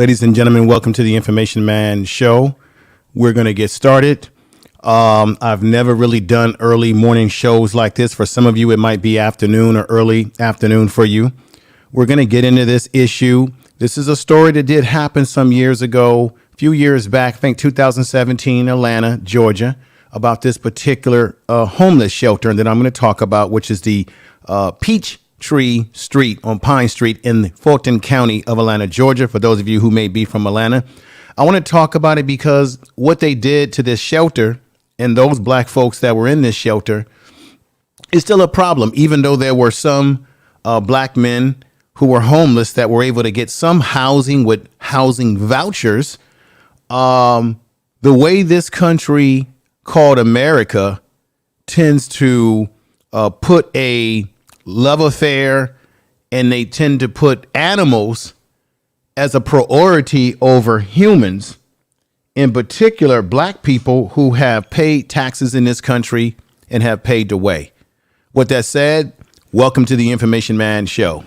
Ladies and gentlemen, welcome to the Information Man Show. We're going to get started. I've never really done early morning shows like this. For some of you, it might be afternoon or early afternoon for you. We're going to get into this issue. This is a story that did happen some years ago, a few years back, I think 2017, Atlanta, Georgia, about this particular homeless shelter that I'm going to talk about, which is the Peachtree Street on Pine Street in Fulton County of Atlanta, Georgia. For those of you who may be from Atlanta, I want to talk about it because what they did to this shelter and those black folks that were in this shelter is still a problem, even though there were some black men who were homeless that were able to get some housing with housing vouchers. The way this country called America tends to put a love affair, and they tend to put animals as a priority over humans, in particular black people who have paid taxes in this country and have paid the way. With that said, welcome to the Information Man Show.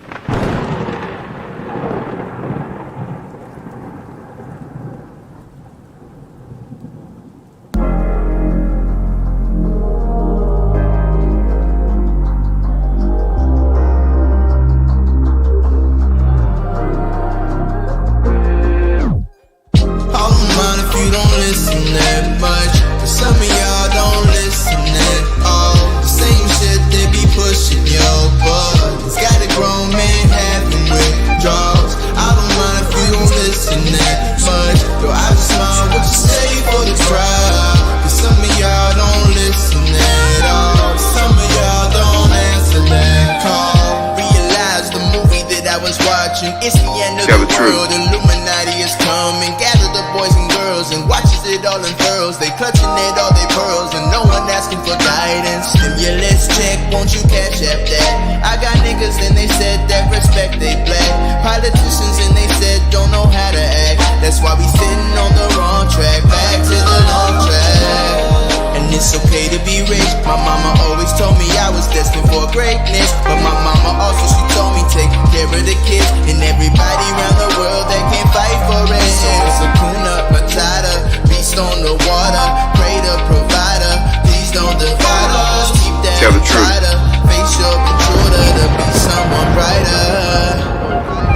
It's the end of the world. Illuminati is coming. Gather the boys and girls and watches it all unfurls. They clutching at all their pearls and no one asking for guidance. Stimulus check, won't you cash app that? I got niggas and they said that respect they black. Politicians and they said don't know how to act. That's why we sitting on the wrong track. Back to the long track. And it's okay to be rich. My mama always told me I was destined for greatness. But my mama also, she told me take care of the kids and everybody around the world that can't fight for it. So it's a Hakuna Matata, beast on the water. Pray to provider, please don't divide us. Keep that brighter, face your intruder to be someone brighter.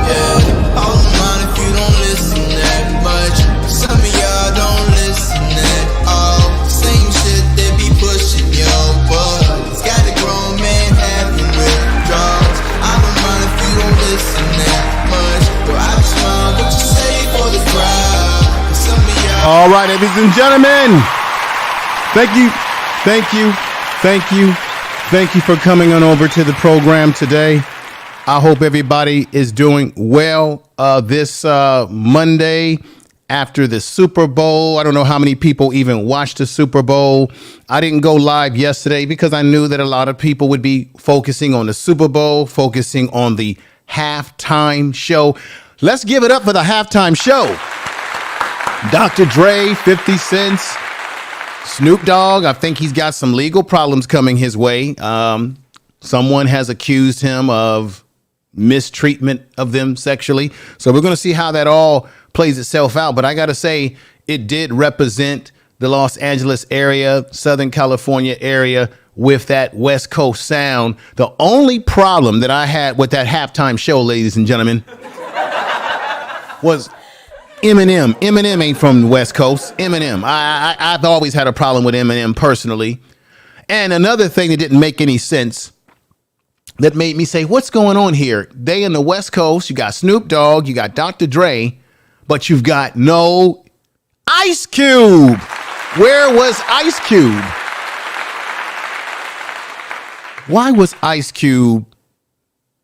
Yeah, all mine if you don't listen that much. Some of y'all don't listen at all. Same shit they be pushing your buttons. Got a grown man having withdrawals. I don't mind if you don't listen that much. But I just mind what you say for the crowd. Some of y'all. All right, ladies and gentlemen, thank you for coming on over to the program today. I hope everybody is doing well this Monday after the Super Bowl. I don't know how many people even watched the Super Bowl. I didn't go live yesterday because I knew that a lot of people would be focusing on the Super Bowl, focusing on the halftime show. Let's give it up for the halftime show. Dr. Dre, 50 Cent, Snoop Dogg. I think he's got some legal problems coming his way. Someone has accused him of mistreatment of them sexually. So we're going to see how that all plays itself out. But I got to say, it did represent the Los Angeles area, Southern California area with that West Coast sound. The only problem that I had with that halftime show, ladies and gentlemen, was Eminem. Eminem ain't from the West Coast. Eminem. I've always had a problem with Eminem personally. And another thing that didn't make any sense that made me say, what's going on here? They in the West Coast, you got Snoop Dogg, you got Dr. Dre, but you've got no Ice Cube. Where was Ice Cube? Why was Ice Cube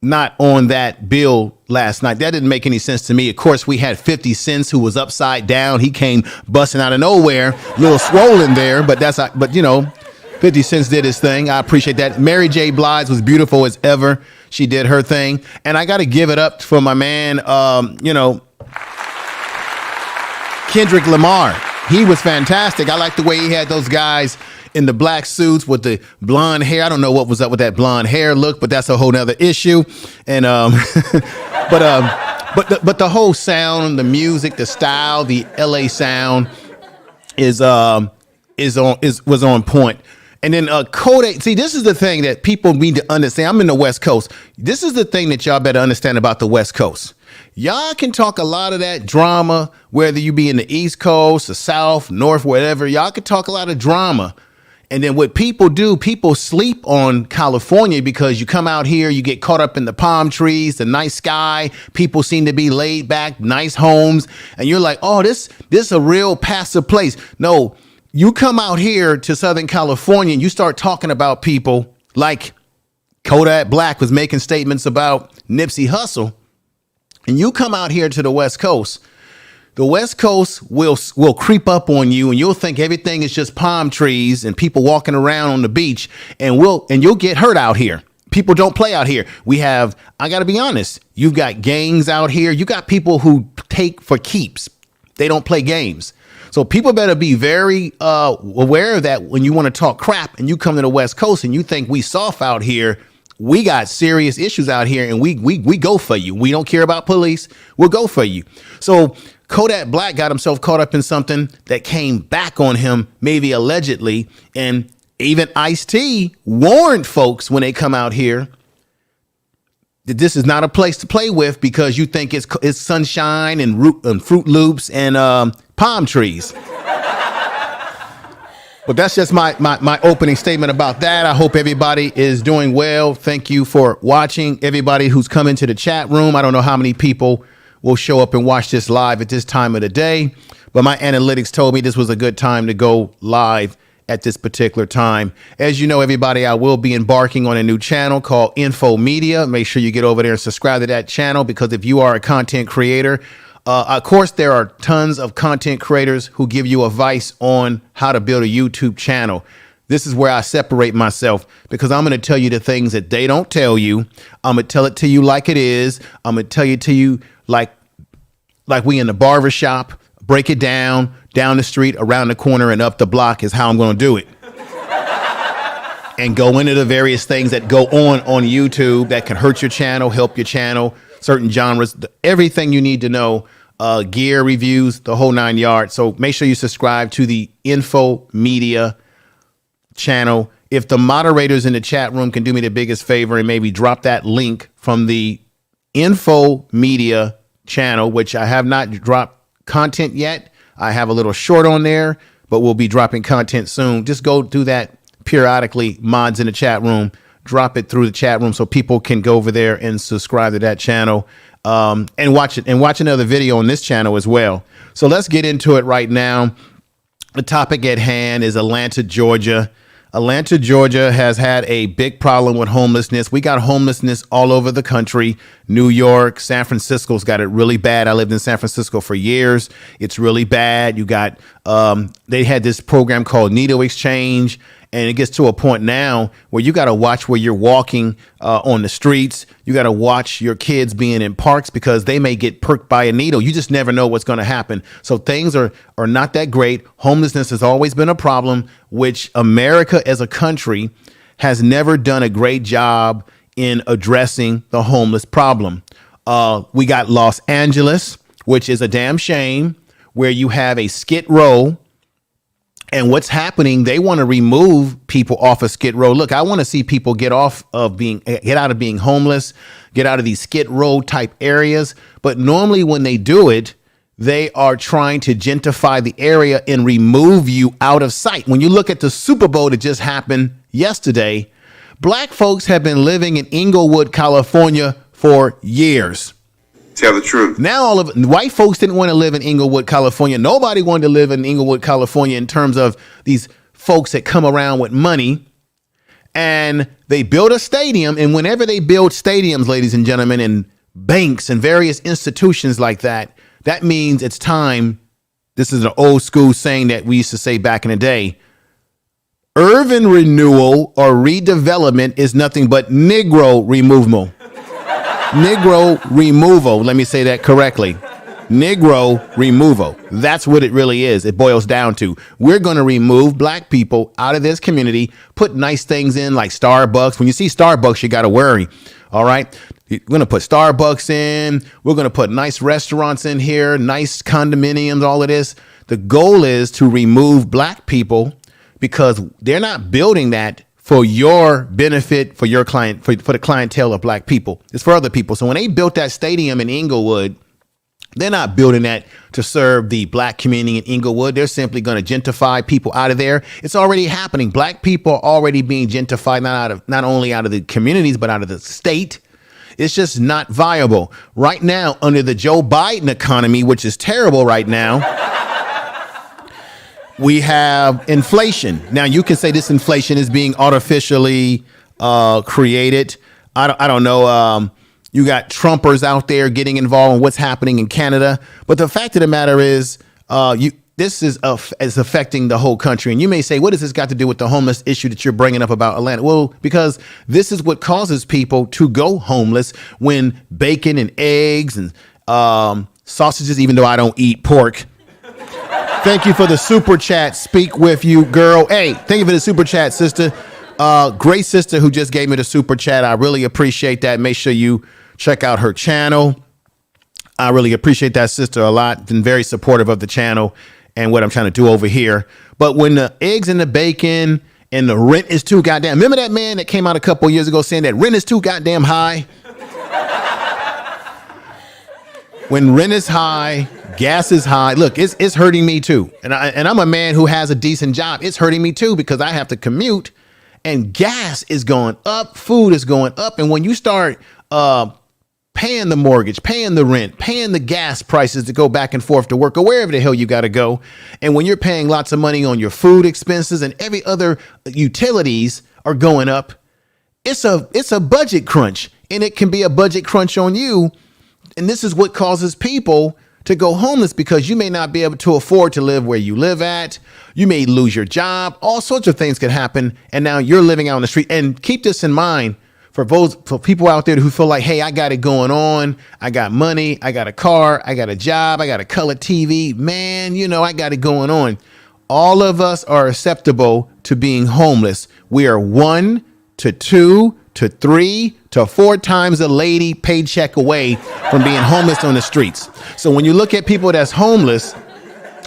not on that bill last night? That didn't make any sense to me. Of course, we had 50 Cent who was upside down. He came busting out of nowhere, a little swollen there, but you know, 50 Cent did his thing. I appreciate that. Mary J. Blige was beautiful as ever. She did her thing. And I got to give it up for my man, Kendrick Lamar. He was fantastic. I like the way he had those guys in the black suits with the blonde hair. I don't know what was up with that blonde hair look, but that's a whole nother issue. And but but the whole sound, the music, the style, the LA sound was on point. And then Kodak. See, this is the thing that people need to understand. I'm in the West Coast. This is the thing that y'all better understand about the West Coast. Y'all can talk a lot of that drama, whether you be in the East Coast, the South, North, whatever. Y'all can talk a lot of drama. And then what people do, people sleep on California because you come out here, you get caught up in the palm trees, the nice sky. People seem to be laid back, nice homes. And you're like, oh, this is a real passive place. No, you come out here to Southern California and you start talking about people like Kodak Black was making statements about Nipsey Hussle. And you come out here to the West Coast. The West Coast will creep up on you, and you'll think everything is just palm trees and people walking around on the beach, and you'll get hurt out here. People don't play out here. I got to be honest, you've got gangs out here. You got people who take for keeps. They don't play games. So people better be very aware of that when you want to talk crap and you come to the West Coast and you think we soft out here. We got serious issues out here, and we go for you. We don't care about police. We'll go for you. So Kodak Black got himself caught up in something that came back on him, maybe allegedly. And even Ice-T warned folks when they come out here that this is not a place to play with because you think it's sunshine and Fruit Loops and palm trees. But that's just my opening statement about that. I hope everybody is doing well. Thank you for watching. Everybody who's come into the chat room. I don't know how many people will show up and watch this live at this time of the day, but my analytics told me this was a good time to go live at this particular time. As you know, everybody, I will be embarking on a new channel called Info Media. Make sure you get over there and subscribe to that channel, because if you are a content creator, of course, there are tons of content creators who give you advice on how to build a YouTube channel. This is where I separate myself, because I'm going to tell you the things that they don't tell you. I'm going to tell it to you like it is. I'm going to tell you like we in the barber shop. Break it down the street, around the corner, and up the block is how I'm going to do it. And go into the various things that go on YouTube that can hurt your channel, help your channel, certain genres, everything you need to know. Gear reviews, the whole 9 yards. So make sure you subscribe to the Info Media channel. If the moderators in the chat room can do me the biggest favor and maybe drop that link from the Info Media channel, which I have not dropped content yet. I have a little short on there, but we'll be dropping content soon. Just go do that periodically. Mods in the chat room, drop it through the chat room so people can go over there and subscribe to that channel. And watch it, and watch another video on this channel as well. So let's get into it right now. The topic at hand is Atlanta, Georgia. Atlanta, Georgia has had a big problem with homelessness. We got homelessness all over the country. New York, San Francisco's got it really bad. I lived in San Francisco for years. It's really bad. You got, they had this program called Needle Exchange. And it gets to a point now where you got to watch where you're walking on the streets. You got to watch your kids being in parks because they may get pricked by a needle. You just never know what's going to happen. So things are not that great. Homelessness has always been a problem, which America as a country has never done a great job in addressing the homeless problem. We got Los Angeles, which is a damn shame, where you have a Skid Row. And what's happening, they want to remove people off of Skid Row. Look, I want to see people get out of being homeless, get out of these Skid Row type areas. But normally when they do it, they are trying to gentrify the area and remove you out of sight. When you look at the Super Bowl that just happened yesterday, black folks have been living in Inglewood, California for years. Tell the truth. Now all of white folks didn't want to live in Inglewood, California. Nobody wanted to live in Inglewood, California in terms of these folks that come around with money. And they built a stadium. And whenever they build stadiums, ladies and gentlemen, and banks and various institutions like that, that means it's time. This is an old school saying that we used to say back in the day. Urban renewal or redevelopment is nothing but Negro removal. Negro removal. Let me say that correctly. Negro removal. That's what it really is. It boils down to. We're going to remove black people out of this community, put nice things in like Starbucks. When you see Starbucks, you got to worry. All right. We're going to put Starbucks in. We're going to put nice restaurants in here, nice condominiums, all of this. The goal is to remove black people because they're not building that for your benefit, for your client, for the clientele of black people. It's for other people. So when they built that stadium in Inglewood, they're not building that to serve the black community in Inglewood. They're simply going to gentrify people out of there. It's already happening. Black people are already being gentrified, not only out of the communities, but out of the state. It's just not viable. Right now, under the Joe Biden economy, which is terrible right now, we have inflation. Now, you can say this inflation is being artificially created. I don't know. You got Trumpers out there getting involved in what's happening in Canada. But the fact of the matter is, this is affecting the whole country. And you may say, what does this got to do with the homeless issue that you're bringing up about Atlanta? Well, because this is what causes people to go homeless when bacon and eggs and sausages, even though I don't eat pork. Thank you for the super chat. Speak with you, girl. Hey, thank you for the super chat, sister. Great sister who just gave me the super chat. I really appreciate that. Make sure you check out her channel. I really appreciate that sister a lot. Been very supportive of the channel and what I'm trying to do over here. But when the eggs and the bacon and the rent is too goddamn, remember that man that came out a couple years ago saying that rent is too goddamn high? When rent is high, gas is high. Look, it's hurting me too. And I'm a man who has a decent job. It's hurting me too because I have to commute and gas is going up. Food is going up. And when you start paying the mortgage, paying the rent, paying the gas prices to go back and forth to work or wherever the hell you got to go. And when you're paying lots of money on your food expenses and every other utilities are going up, it's a budget crunch, and it can be a budget crunch on you. And this is what causes people to go homeless because you may not be able to afford to live where you live at. You may lose your job. All sorts of things could happen. And now you're living out on the street. And keep this in mind for people out there who feel like, hey, I got it going on. I got money. I got a car. I got a job. I got a color TV. Man, I got it going on. All of us are acceptable to being homeless. We are 1 to 2 to 3 to 4 times a lady paycheck away from being homeless on the streets. So when you look at people that's homeless,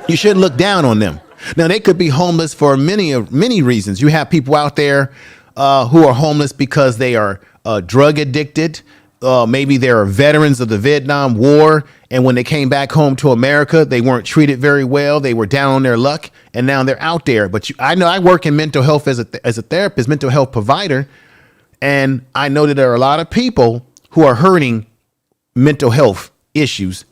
you should look down on them. Now, they could be homeless for many reasons. You have people out there who are homeless because they are drug addicted. Maybe they are veterans of the Vietnam War. And when they came back home to America, they weren't treated very well. They were down on their luck. And now they're out there. But I know I work in mental health as a therapist, mental health provider. And I know that there are a lot of people who are hurting mental health issues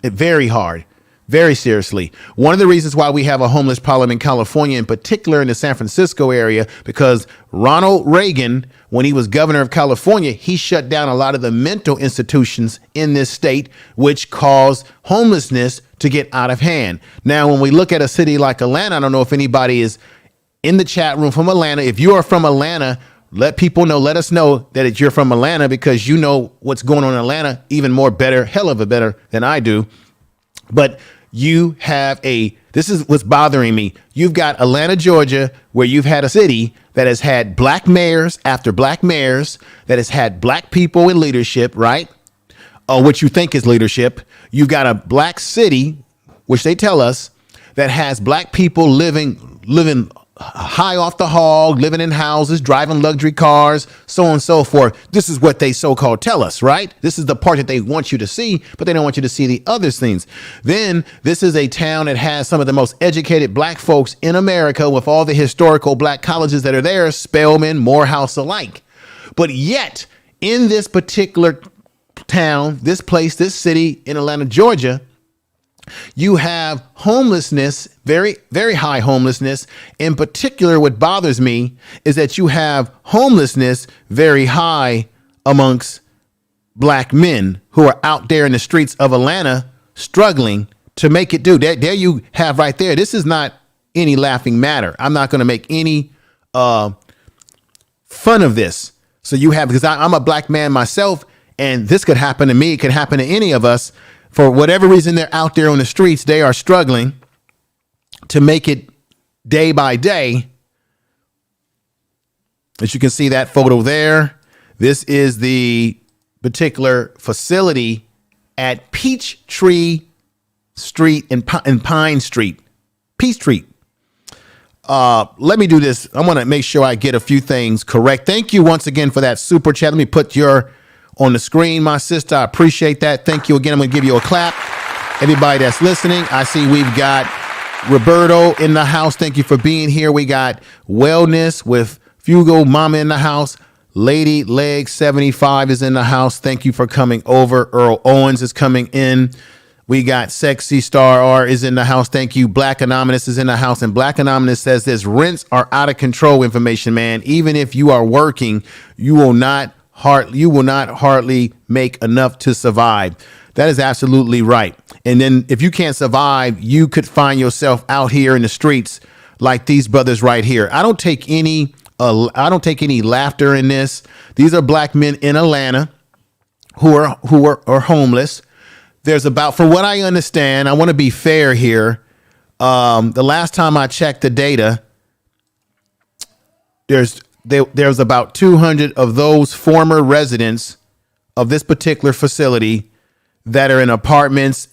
very hard, very seriously. One of the reasons why we have a homeless problem in California, in particular in the San Francisco area, because Ronald Reagan, when he was governor of California, he shut down a lot of the mental institutions in this state, which caused homelessness to get out of hand. Now, when we look at a city like Atlanta, I don't know if anybody is in the chat room from Atlanta. If you are from Atlanta, let us know that you're from Atlanta, because you know what's going on in Atlanta even more hell of a better than I do. But you have this is what's bothering me. You've got Atlanta, Georgia, where you've had a city that has had black mayors after black mayors, that has had black people in leadership, right? What you think is leadership. You've got a black city, which they tell us, that has black people living high off the hog, living in houses, driving luxury cars, so on and so forth. This is what they so-called tell us, right? This is the part that they want you to see, but they don't want you to see the other things. Then this is a town that has some of the most educated black folks in America, with all the historical black colleges that are there, Spelman, Morehouse alike. But yet in this particular town, this place, this city in Atlanta, Georgia, you have homelessness, very, very high homelessness. In particular, what bothers me is that you have homelessness very high amongst black men who are out there in the streets of Atlanta struggling to make it do. There you have right there. This is not any laughing matter. I'm not going to make any fun of this. So you have, because I'm a black man myself, and this could happen to me. It could happen to any of us. For whatever reason, they're out there on the streets. They are struggling to make it day by day. As you can see that photo there, this is the particular facility at Peachtree Street and Pine Street. Peachtree. Let me do this. I want to make sure I get a few things correct. Thank you once again for that super chat. Let me put your on the screen, my sister. I appreciate that. Thank you again. I'm going to give you a clap. Everybody that's listening, I see we've got Roberto in the house. Thank you for being here. We got Wellness with Fugo Mama in the house. Lady Leg 75 is in the house. Thank you for coming over. Earl Owens is coming in. We got Sexy Star R is in the house. Thank you. Black Anonymous is in the house. And Black Anonymous says this: rents are out of control information, man. Even if you are working, you will not hardly make enough to survive. That is absolutely right. And then if you can't survive, you could find yourself out here in the streets like these brothers right here. I don't take any laughter in this. These are black men in Atlanta who are homeless. There's about, from what I understand, I want to be fair here. The last time I checked the data, there's about 200 of those former residents of this particular facility that are in apartments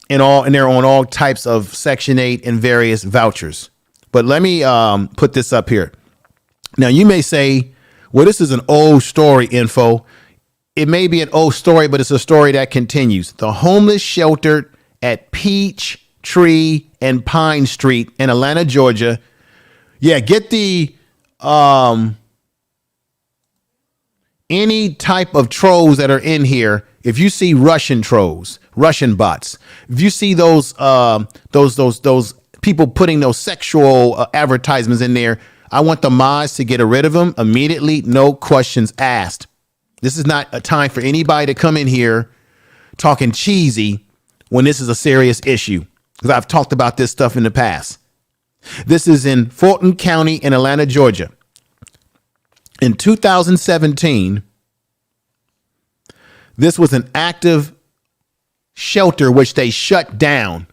and they're on all types of Section 8 and various vouchers. But let me put this up here. Now, you may say, well, this is an old story info. It may be an old story, but it's a story that continues. The homeless shelter at Peachtree and Pine Street in Atlanta, Georgia. Yeah, get the any type of trolls that are in here. If you see Russian trolls, Russian bots, if you see those people putting those sexual advertisements in there, I want the mods to get rid of them immediately. No questions asked. This is not a time for anybody to come in here talking cheesy when this is a serious issue, because I've talked about this stuff in the past. This is in Fulton County in Atlanta, Georgia. In 2017, this was an active shelter which they shut down.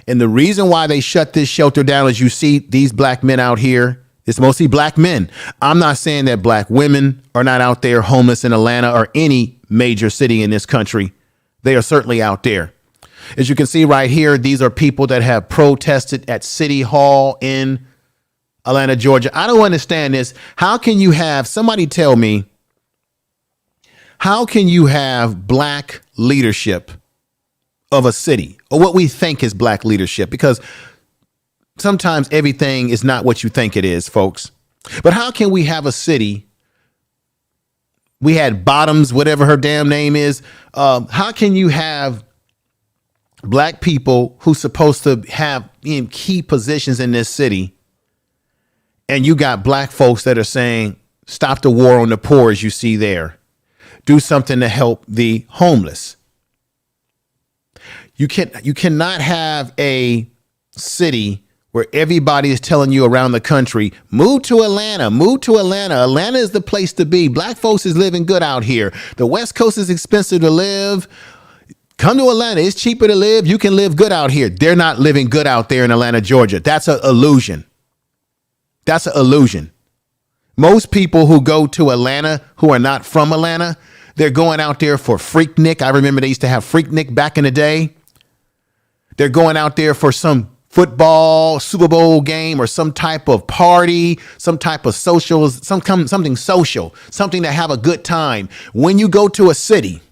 And the reason why they shut this shelter down is you see these black men out here. It's mostly black men. I'm not saying that black women are not out there homeless in Atlanta or any major city in this country. They are certainly out there. As you can see right here, these are people that have protested at City Hall in Atlanta, Georgia. I don't understand this. How can you have, somebody tell me, how can you have black leadership of a city, or what we think is black leadership? Because sometimes everything is not what you think it is, folks. But how can we have a city? We had Bottoms, whatever her damn name is. How can you have black people who's supposed to have in key positions in this city, and you got black folks that are saying, stop the war on the poor, as you see there. Do something to help the homeless. You cannot have a city where everybody is telling you around the country, move to Atlanta, move to Atlanta. Atlanta is the place to be. Black folks is living good out here. The West Coast is expensive to live. Come to Atlanta. It's cheaper to live. You can live good out here. They're not living good out there in Atlanta, Georgia. That's an illusion. That's an illusion. Most people who go to Atlanta who are not from Atlanta, they're going out there for Freaknik. I remember they used to have Freaknik back in the day. They're going out there for some football, Super Bowl game, or some type of party, some type of social, something social, something to have a good time. When you go to a city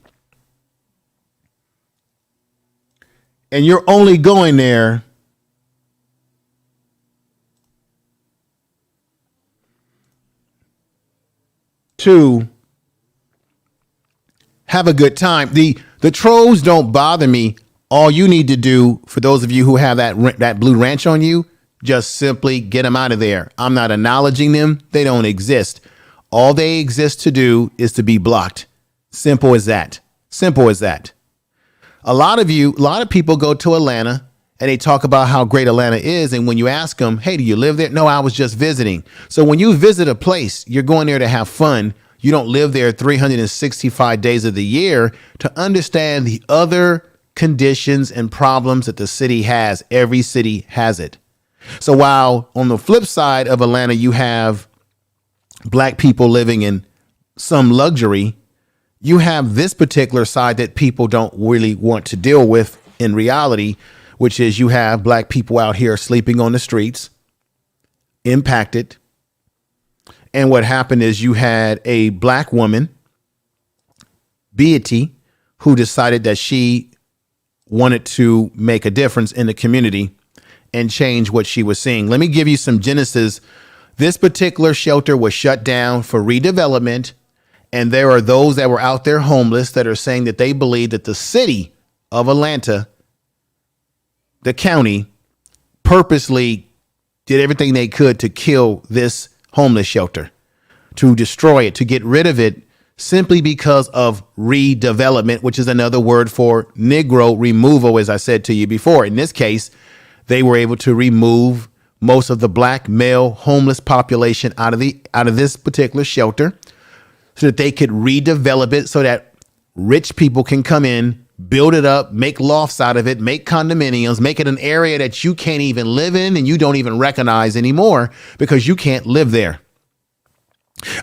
and you're only going there to have a good time, the trolls don't bother me. All you need to do, for those of you who have that blue ranch on you, just simply get them out of there. I'm not acknowledging them. They don't exist. All they exist to do is to be blocked. Simple as that. Simple as that. A lot of people go to Atlanta and they talk about how great Atlanta is. And when you ask them, hey, do you live there? No, I was just visiting. So when you visit a place, you're going there to have fun. You don't live there 365 days of the year to understand the other conditions and problems that the city has. Every city has it. So while on the flip side of Atlanta, you have black people living in some luxury, you have this particular side that people don't really want to deal with in reality, which is you have black people out here sleeping on the streets, impacted. And what happened is you had a black woman, Beatty, who decided that she wanted to make a difference in the community and change what she was seeing. Let me give you some genesis. This particular shelter was shut down for redevelopment. And there are those that were out there homeless that are saying that they believe that the city of Atlanta, the county, purposely did everything they could to kill this homeless shelter, to destroy it, to get rid of it, simply because of redevelopment, which is another word for Negro removal, as I said to you before. In this case, they were able to remove most of the black male homeless population out of this particular shelter, so that they could redevelop it so that rich people can come in, build it up, make lofts out of it, make condominiums, make it an area that you can't even live in and you don't even recognize anymore because you can't live there.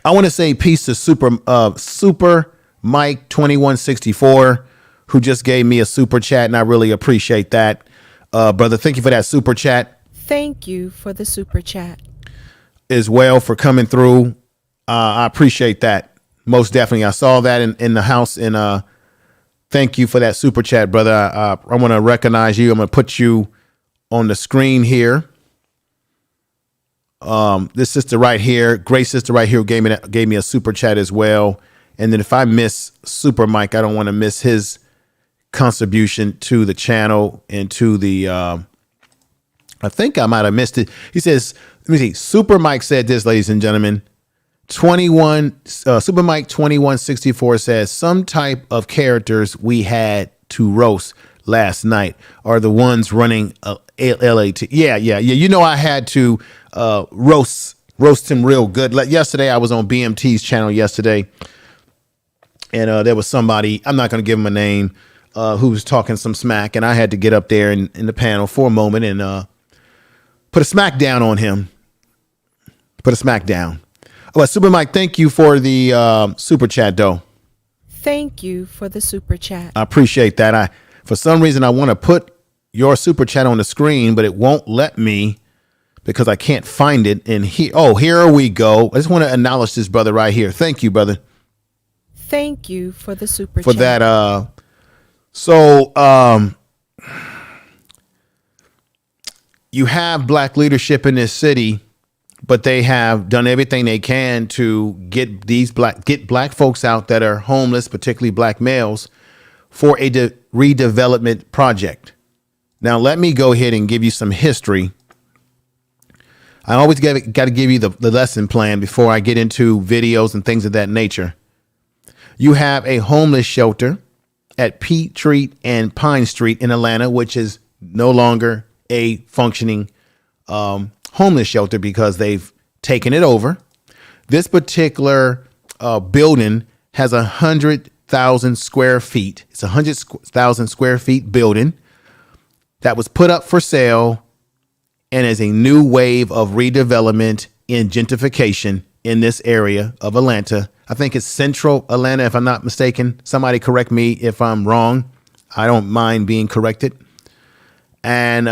I want to say peace to Super Mike 2164, who just gave me a super chat, and I really appreciate that. Brother, thank you for that super chat. Thank you for the super chat. As well for coming through. I appreciate that. Most definitely. I saw that in the house, and thank you for that super chat, brother. I want to recognize you. I'm going to put you on the screen here. This sister right here, great sister right here, gave me a super chat as well. And then if I miss Super Mike, I don't want to miss his contribution to the channel and to the, I think I might have missed it. He says, let me see. Super Mike said this, ladies and gentlemen. Super Mike 2164 says some type of characters we had to roast last night are the ones running LAT. Yeah. You know, I had to roast him real good. Like yesterday, I was on BMT's channel yesterday, and there was somebody, I'm not going to give him a name, who was talking some smack, and I had to get up there in the panel for a moment and put a smack down on him. Put a smack down. Well, Super Mike, thank you for the super chat, though. Thank you for the super chat. I appreciate that. For some reason, I want to put your super chat on the screen, but it won't let me because I can't find it. And here we go. I just want to acknowledge this brother right here. Thank you, brother. Thank you for the super for chat. That. You have black leadership in this city, but they have done everything they can to get black folks out that are homeless, particularly black males, for a redevelopment project. Now, let me go ahead and give you some history. I always got to give you the lesson plan before I get into videos and things of that nature. You have a homeless shelter at Peachtree and Pine Street in Atlanta, which is no longer a functioning homeless shelter because they've taken it over. This particular building has 100,000 square feet. It's 100,000 square feet building that was put up for sale and is a new wave of redevelopment and gentrification in this area of Atlanta. I think it's central Atlanta, if I'm not mistaken. Somebody correct me if I'm wrong. I don't mind being corrected. And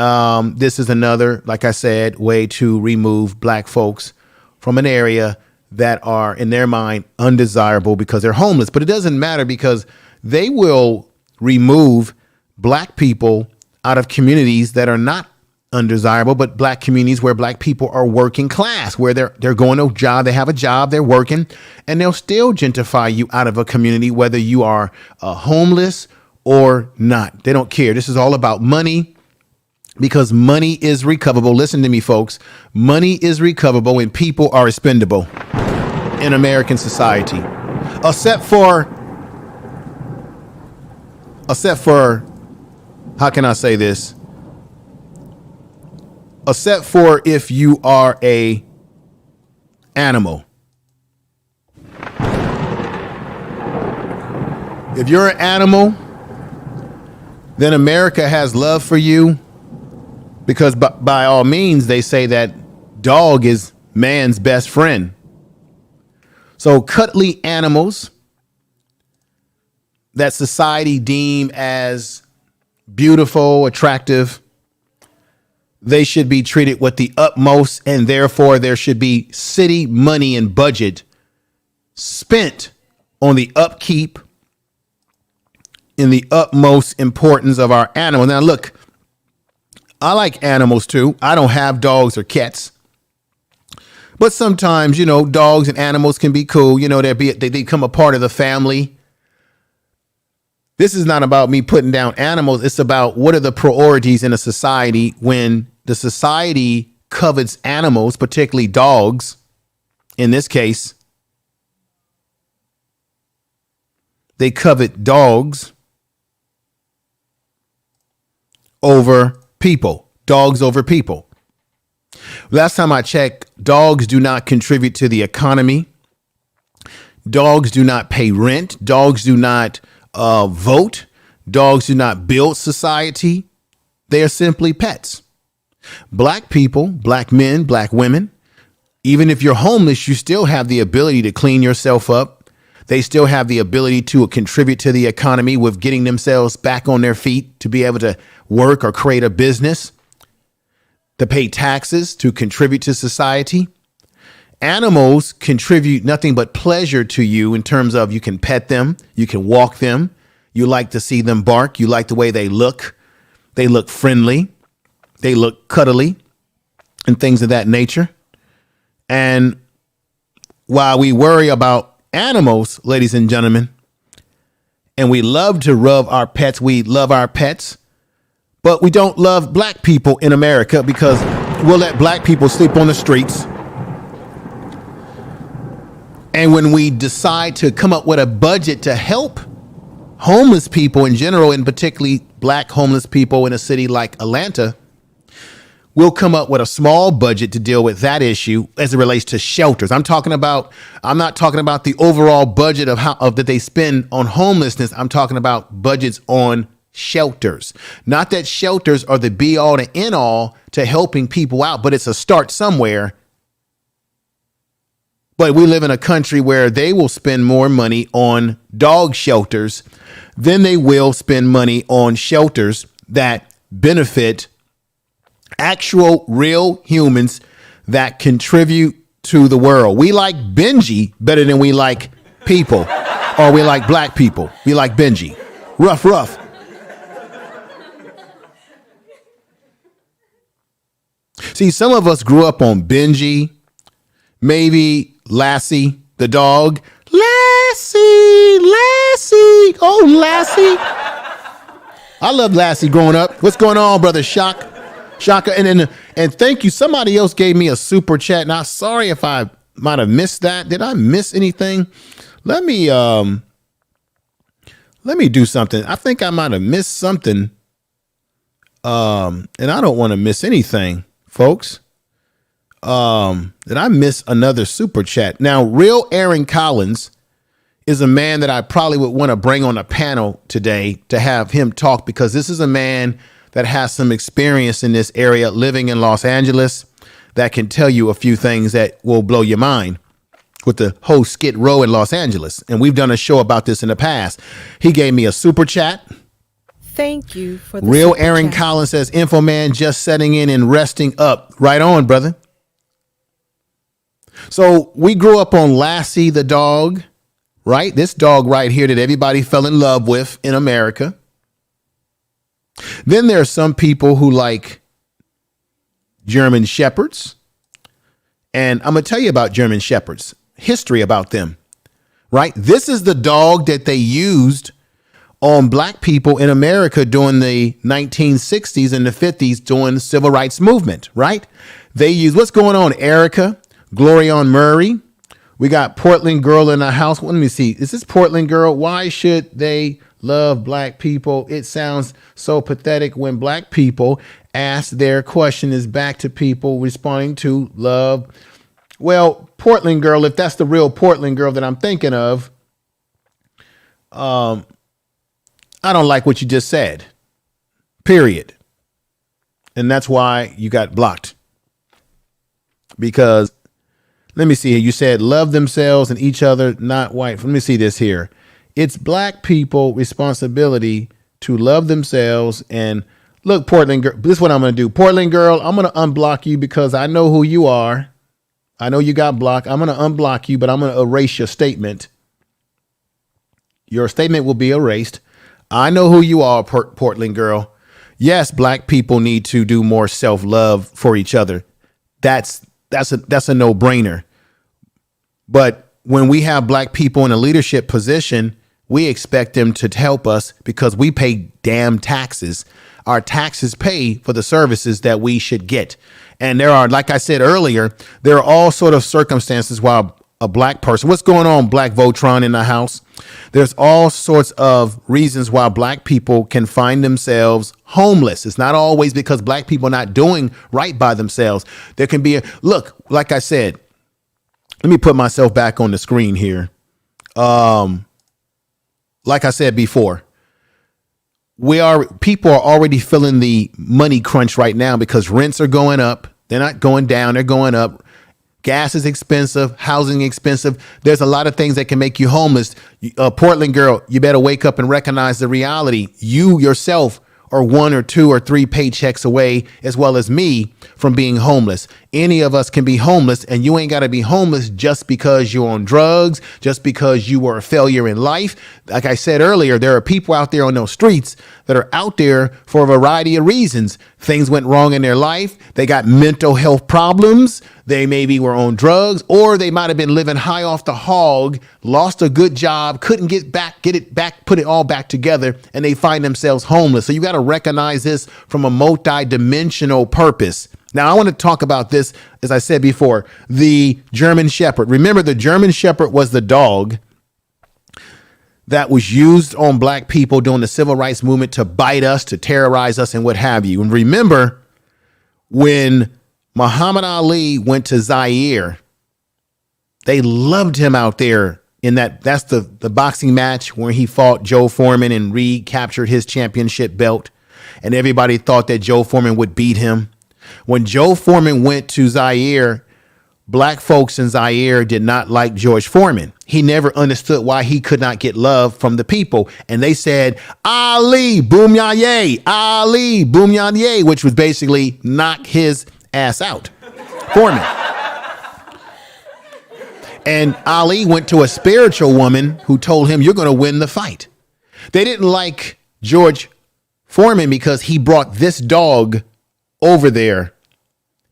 this is another, like I said, way to remove black folks from an area that are, in their mind, undesirable because they're homeless. But it doesn't matter because they will remove black people out of communities that are not undesirable, but black communities where black people are working class, where they're going to a job, they have a job, they're working, and they'll still gentrify you out of a community, whether you are homeless or not. They don't care. This is all about money. Because money is recoverable. Listen to me, folks. Money is recoverable and people are expendable in American society. Except for, how can I say this? Except for if you are a animal. If you're an animal, then America has love for you. Because by all means, they say that dog is man's best friend. So cuddly animals that society deem as beautiful, attractive, they should be treated with the utmost, and therefore there should be city money and budget spent on the upkeep and the utmost importance of our animal. Now, look, I like animals too. I don't have dogs or cats, but sometimes, dogs and animals can be cool. They become a part of the family. This is not about me putting down animals. It's about what are the priorities in a society when the society covets animals, particularly dogs. In this case, they covet dogs over people, dogs over people. Last time I checked, dogs do not contribute to the economy. Dogs do not pay rent. Dogs do not vote. Dogs do not build society. They are simply pets. Black people, black men, black women, even if you're homeless, you still have the ability to clean yourself up. They still have the ability to contribute to the economy with getting themselves back on their feet to be able to work or create a business, to pay taxes, to contribute to society. Animals contribute nothing but pleasure to you in terms of you can pet them, you can walk them, you like to see them bark, you like the way they look friendly, they look cuddly, and things of that nature. And while we worry about animals, ladies and gentlemen, and we love to rub our pets, we love our pets, but we don't love black people in America because we'll let black people sleep on the streets. And when we decide to come up with a budget to help homeless people in general, and particularly black homeless people in a city like Atlanta, we'll come up with a small budget to deal with that issue as it relates to shelters. I'm not talking about the overall budget of that they spend on homelessness. I'm talking about budgets on shelters. Not that shelters are the be all to end all to helping people out, but it's a start somewhere. But we live in a country where they will spend more money on dog shelters than they will spend money on shelters that benefit actual real humans that contribute to the world. We like Benji better than we like people, or we like black people. We like Benji. Rough. See, some of us grew up on Benji, maybe Lassie, the dog. Lassie. Oh, Lassie. I loved Lassie growing up. What's going on, brother Shaka? And thank you. Somebody else gave me a super chat. Now, sorry if I might have missed that. Did I miss anything? Let me do something. I think I might have missed something. And I don't want to miss anything, folks. Did I miss another super chat? Now, real Aaron Collins is a man that I probably would want to bring on a panel today to have him talk, because this is a man that has some experience in this area living in Los Angeles that can tell you a few things that will blow your mind with the whole Skid Row in Los Angeles. And we've done a show about this in the past. He gave me a super chat. Thank you for the Real super Aaron chat. Collins says, Info Man just setting in and resting up. Right on, brother. So we grew up on Lassie the dog, right? This dog right here that everybody fell in love with in America. Then there are some people who like German Shepherds. And I'm going to tell you about German Shepherds, history about them, right? This is the dog that they used on black people in America during the 1960s and the 50s during the civil rights movement, right? They used, what's going on, Erica? Glorion Murray. We got Portland Girl in the house. Let me see. Is this Portland Girl? Why should they love black people? It sounds so pathetic when black people ask their question is back to people responding to love. Well, Portland Girl, if that's the real Portland Girl that I'm thinking of, I don't like what you just said, period. And that's why you got blocked, because Let me see here. You said love themselves and each other, not white. Let me see this here. It's black people responsibility to love themselves. And look, Portland girl, this is what I'm going to do. Portland girl, I'm going to unblock you because I know who you are. I know you got blocked. I'm going to unblock you, but I'm going to erase your statement. Your statement will be erased. I know who you are, Portland girl. Yes, black people need to do more self-love for each other. That's a no-brainer. But when we have black people in a leadership position, we expect them to help us because we pay damn taxes. Our taxes pay for the services that we should get. And there are, like I said earlier, there are all sort of circumstances while a black person, what's going on, Black Votron in the house? There's all sorts of reasons why black people can find themselves homeless. It's not always because black people are not doing right by themselves. There can be look, like I said, let me put myself back on the screen here. Like I said before, people are already feeling the money crunch right now because rents are going up. They're not going down. They're going up. Gas is expensive. Housing expensive. There's a lot of things that can make you homeless. Portland girl, you better wake up and recognize the reality. You yourself are 1 or 2 or 3 paychecks away, as well as me, from being homeless. Any of us can be homeless, and you ain't got to be homeless just because you're on drugs, just because you were a failure in life. Like I said earlier, there are people out there on those streets that are out there for a variety of reasons. Things went wrong in their life. They got mental health problems. They maybe were on drugs, or they might have been living high off the hog, lost a good job, couldn't get it back, put it all back together, and they find themselves homeless. So you got to recognize this from a multi-dimensional purpose. Now, I want to talk about this, as I said before, the German Shepherd. Remember, the German Shepherd was the dog that was used on black people during the civil rights movement to bite us, to terrorize us, and what have you. And remember, when Muhammad Ali went to Zaire, they loved him out there in that's the boxing match where he fought Joe Foreman and recaptured his championship belt. And everybody thought that Joe Foreman would beat him. When Joe Foreman went to Zaire, black folks in Zaire did not like George Foreman. He never understood why he could not get love from the people. And they said, Ali, boom yaye, Ali, boom yaye, which was basically knock his ass out. Foreman. And Ali went to a spiritual woman who told him, you're going to win the fight. They didn't like George Foreman because he brought this dog over there.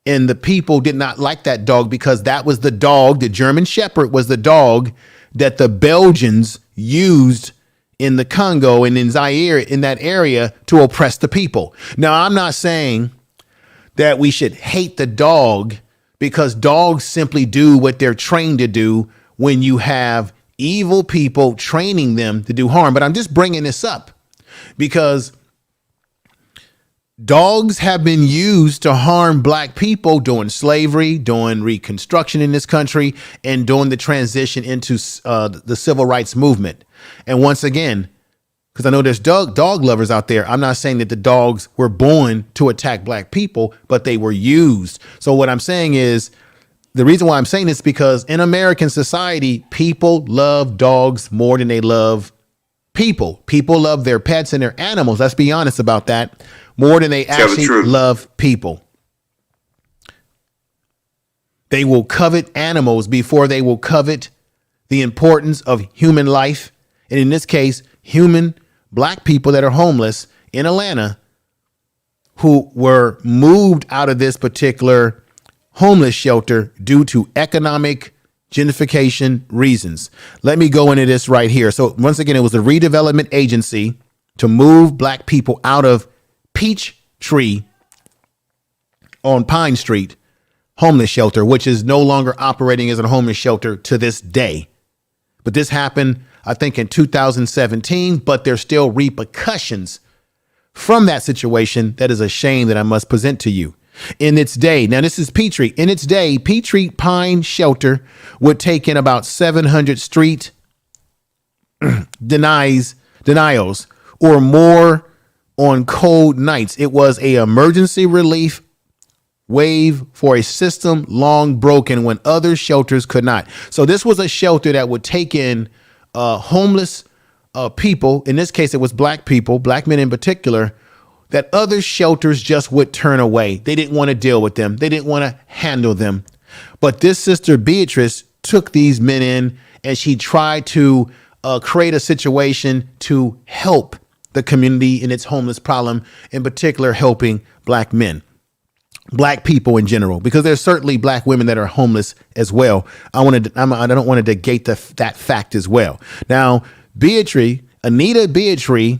And the people did not like that dog because that was the dog. The German Shepherd was the dog that the Belgians used in the Congo and in Zaire, in that area, to oppress the people. Now, I'm not saying that we should hate the dog because dogs simply do what they're trained to do when you have evil people training them to do harm. But I'm just bringing this up because dogs have been used to harm black people during slavery, during Reconstruction in this country, and during the transition into the civil rights movement. And once again, because I know there's dog lovers out there, I'm not saying that the dogs were born to attack black people, but they were used. So what I'm saying is, the reason why I'm saying this is because in American society, people love dogs more than they love people. People love their pets and their animals. Let's be honest about that. More than they actually love people. They will covet animals before they will covet the importance of human life. And in this case, human black people that are homeless in Atlanta who were moved out of this particular homeless shelter due to economic gentrification reasons. Let me go into this right here. So once again, it was a redevelopment agency to move black people out of Peachtree on Pine Street homeless shelter, which is no longer operating as a homeless shelter to this day. But this happened, I think, in 2017, but there's still repercussions from that situation. That is a shame that I must present to you. In its day, now this is Peachtree. In its day, Peachtree Pine Shelter would take in about 700 street denials or more on cold nights. It was a emergency relief wave for a system long broken when other shelters could not. So this was a shelter that would take in homeless people. In this case, it was black people, black men in particular, that other shelters just would turn away. They didn't want to deal with them. They didn't want to handle them. But this sister Beatrice took these men in, and she tried to create a situation to help the community in its homeless problem, in particular, helping black men, black people in general, because there's certainly black women that are homeless as well. I don't want to negate that fact as well. Now, Anita Beachtree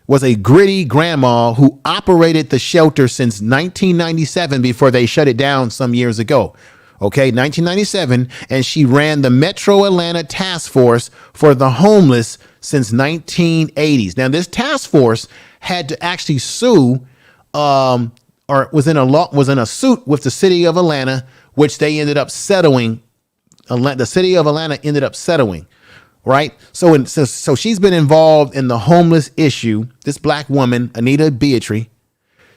was a gritty grandma who operated the shelter since 1997 before they shut it down some years ago. Okay, 1997, and she ran the Metro Atlanta Task Force for the Homeless since 1980s. Now, this task force had to actually sue, or was in a suit with the city of Atlanta, which they ended up settling. The city of Atlanta ended up settling, right? So she's been involved in the homeless issue, this black woman, Anita Beachtree,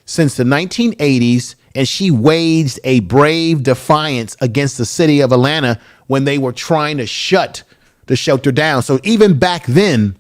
since the 1980s. And she waged a brave defiance against the city of Atlanta when they were trying to shut the shelter down. So even back then,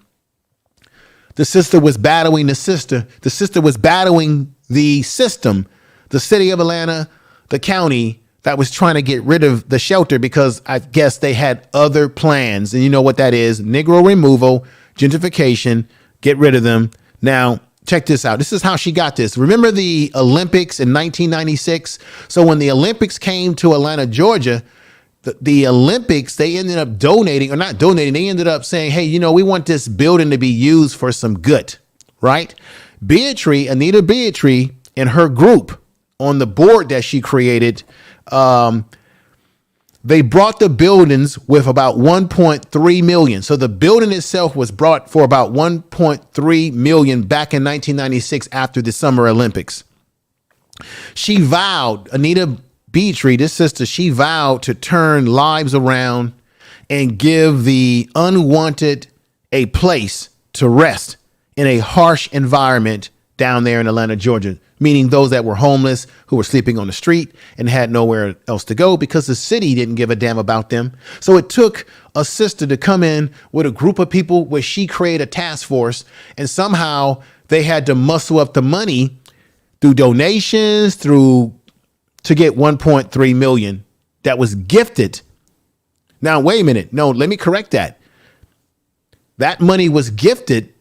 the sister was battling the sister. The sister was battling the system, the city of Atlanta, the county that was trying to get rid of the shelter because I guess they had other plans. And you know what that is: Negro removal, gentrification, get rid of them. Now, check this out. This is how she got this. Remember the Olympics in 1996? So when the Olympics came to Atlanta, Georgia, the Olympics, they ended up donating, or not donating, they ended up saying, hey, we want this building to be used for some good, right? Anita Beachtree, and her group on the board that she created, they brought the buildings with about 1.3 million. So the building itself was brought for about 1.3 million back in 1996 after the Summer Olympics. She vowed, Anita Beachtree, this sister, she vowed to turn lives around and give the unwanted a place to rest in a harsh environment down there in Atlanta, Georgia, meaning those that were homeless, who were sleeping on the street and had nowhere else to go because the city didn't give a damn about them. So it took a sister to come in with a group of people where she created a task force, and somehow they had to muscle up the money through donations, to get 1.3 million that was gifted. Now, wait a minute. No, let me correct that. That money was gifted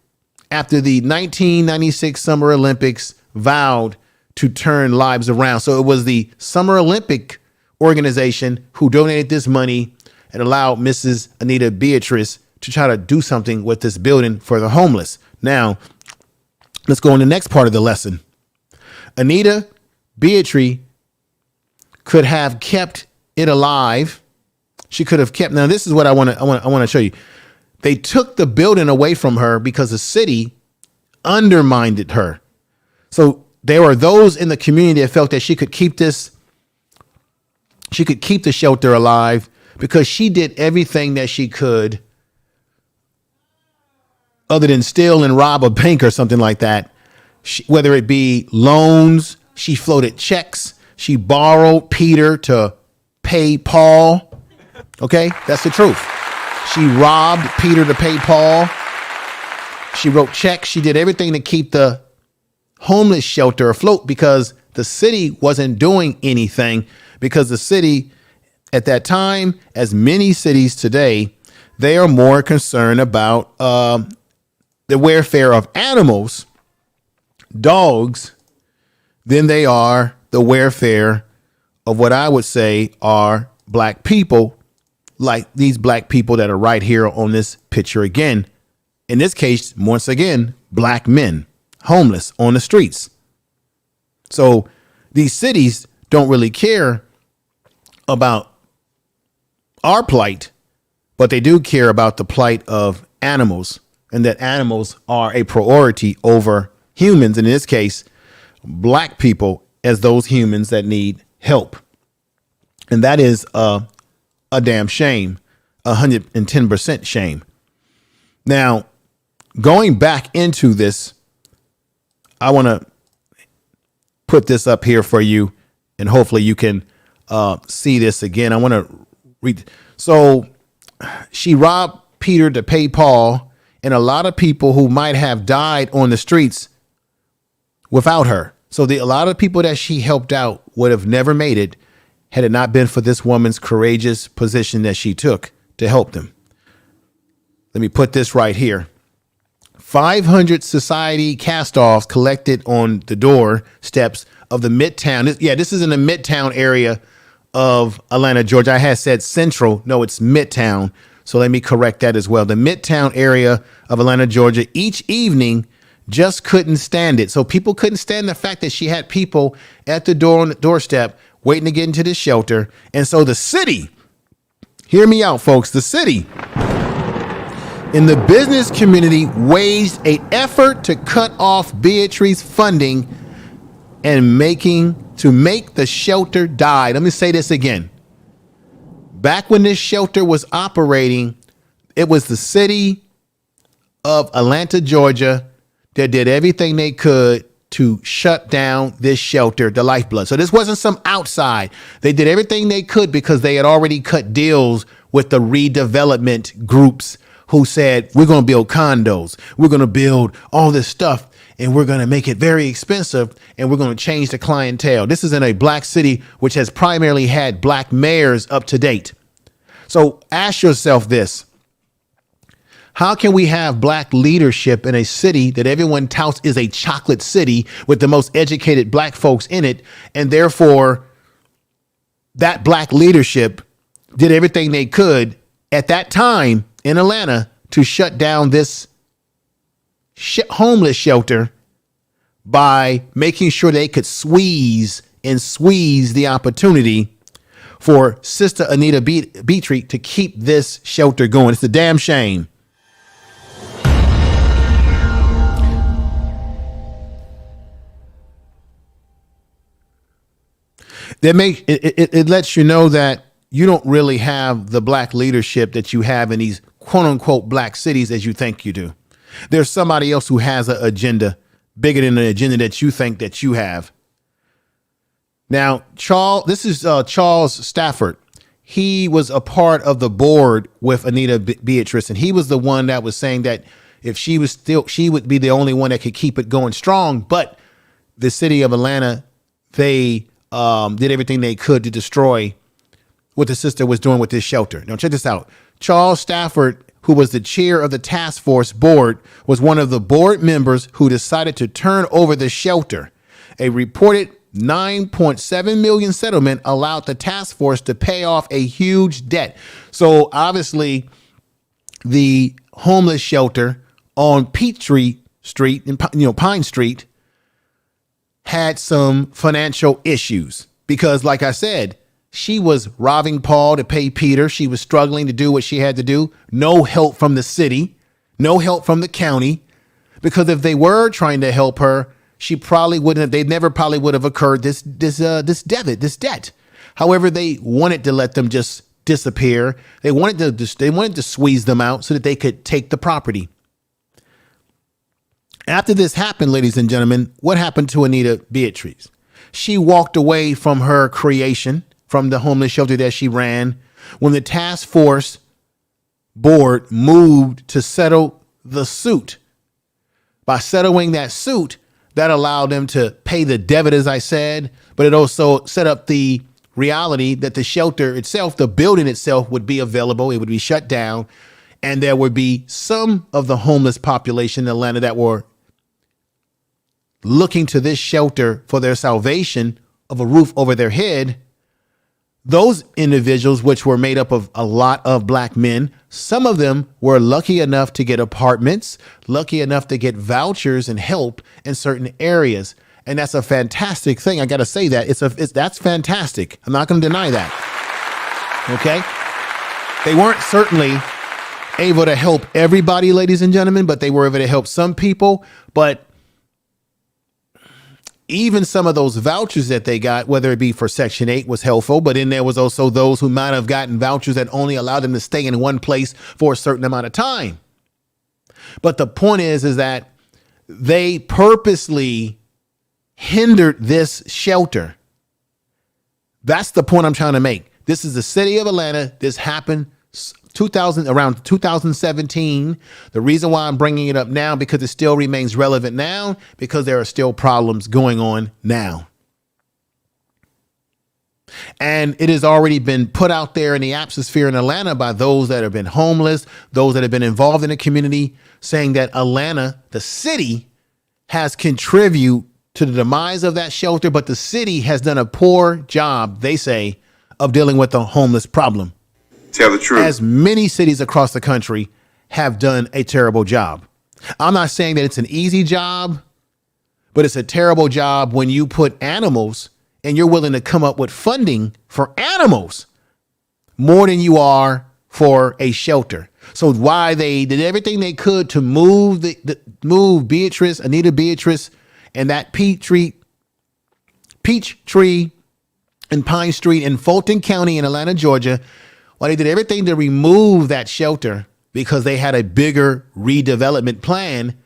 after the 1996 Summer Olympics vowed to turn lives around. So it was the Summer Olympic organization who donated this money and allowed Mrs. Anita Beatrice to try to do something with this building for the homeless. Now, let's go on the next part of the lesson. Anita Beachtree could have kept it alive. She could have kept. Now, this is what I want to show you. They took the building away from her because the city undermined her. So there were those in the community that felt that she could keep the shelter alive because she did everything that she could other than steal and rob a bank or something like that. Whether it be loans, she floated checks. She borrowed Peter to pay Paul. Okay, that's the truth. She robbed Peter to pay Paul. She wrote checks. She did everything to keep the homeless shelter afloat because the city wasn't doing anything, because the city at that time, as many cities today, they are more concerned about the welfare of animals, dogs, than they are the welfare of what I would say are black people, like these black people that are right here on this picture again. In this case, once again, black men, homeless on the streets. So these cities don't really care about our plight, but they do care about the plight of animals, and that animals are a priority over humans, in this case, black people, as those humans that need help. And that is a damn shame, 110% shame. Now, going back into this, I want to put this up here for you and hopefully you can see this again. I want to read. So she robbed Peter to pay Paul, and a lot of people who might have died on the streets without her. So a lot of people that she helped out would have never made it had it not been for this woman's courageous position that she took to help them. Let me put this right here. 500 society cast-offs collected on the door steps of the Midtown. This is in the Midtown area of Atlanta, Georgia. I had said Central. No, it's Midtown. So let me correct that as well. The Midtown area of Atlanta, Georgia, each evening just couldn't stand it. So people couldn't stand the fact that she had people at the door on the doorstep waiting to get into this shelter. And so the city, hear me out, folks, the city in the business community waged an effort to cut off Beatrice's funding and make the shelter die. Let me say this again. Back when this shelter was operating, it was the city of Atlanta, Georgia, that did everything they could to shut down this shelter, the Lifeblood. So this wasn't some outside. They did everything they could because they had already cut deals with the redevelopment groups who said, we're going to build condos, we're going to build all this stuff, and we're going to make it very expensive, and we're going to change the clientele. This is in a black city which has primarily had black mayors up to date. So ask yourself this. How can we have black leadership in a city that everyone touts is a chocolate city with the most educated black folks in it, and therefore that black leadership did everything they could at that time in Atlanta to shut down this homeless shelter by making sure they could squeeze the opportunity for Sister Anita Peachtree to keep this shelter going? It's a damn shame. It lets you know that you don't really have the black leadership that you have in these quote unquote black cities as you think you do. There's somebody else who has an agenda bigger than the agenda that you think that you have. Now, this is Charles Stafford. He was a part of the board with Anita Beatrice, and he was the one that was saying that if she would be the only one that could keep it going strong. But the city of Atlanta, they did everything they could to destroy what the sister was doing with this shelter. Now, check this out. Charles Stafford, who was the chair of the task force board, was one of the board members who decided to turn over the shelter. A reported $9.7 million settlement allowed the task force to pay off a huge debt. So obviously the homeless shelter on Peachtree Street and Pine Street had some financial issues because, like I said, she was robbing Paul to pay Peter. She was struggling to do what she had to do. No help from the city, no help from the county, because if they were trying to help her, she probably wouldn't have. They never probably would have occurred this debt. However, they wanted to let them just disappear. They wanted to squeeze them out so that they could take the property. After this happened, ladies and gentlemen, what happened to Anita Beatrice? She walked away from her creation, from the homeless shelter that she ran, when the task force board moved to settle the suit. By settling that suit, that allowed them to pay the debit, as I said, but it also set up the reality that the shelter itself, the building itself, would be available. It would be shut down, and there would be some of the homeless population in Atlanta that were looking to this shelter for their salvation of a roof over their head. Those individuals, which were made up of a lot of black men, some of them were lucky enough to get apartments, lucky enough to get vouchers and help in certain areas. And that's a fantastic thing. I got to say that that's fantastic. I'm not going to deny that. OK, they weren't certainly able to help everybody, ladies and gentlemen, but they were able to help some people. But even some of those vouchers that they got, whether it be for Section 8, was helpful. But then there was also those who might have gotten vouchers that only allowed them to stay in one place for a certain amount of time. But the point is that they purposely hindered this shelter That's the point I'm trying to make. This is the city of Atlanta. This happened around 2017. The reason why I'm bringing it up now, because it still remains relevant now, because there are still problems going on now. And it has already been put out there in the atmosphere in Atlanta by those that have been homeless, those that have been involved in the community, saying that Atlanta, the city, has contributed to the demise of that shelter, but the city has done a poor job, they say, of dealing with the homeless problem. Tell the truth. As many cities across the country have done a terrible job. I'm not saying that it's an easy job, but it's a terrible job when you put animals and you're willing to come up with funding for animals more than you are for a shelter. So why they did everything they could to move Anita Beatrice, and that Peachtree and Pine Street in Fulton County in Atlanta, Georgia. Well, they did everything to remove that shelter because they had a bigger redevelopment plan,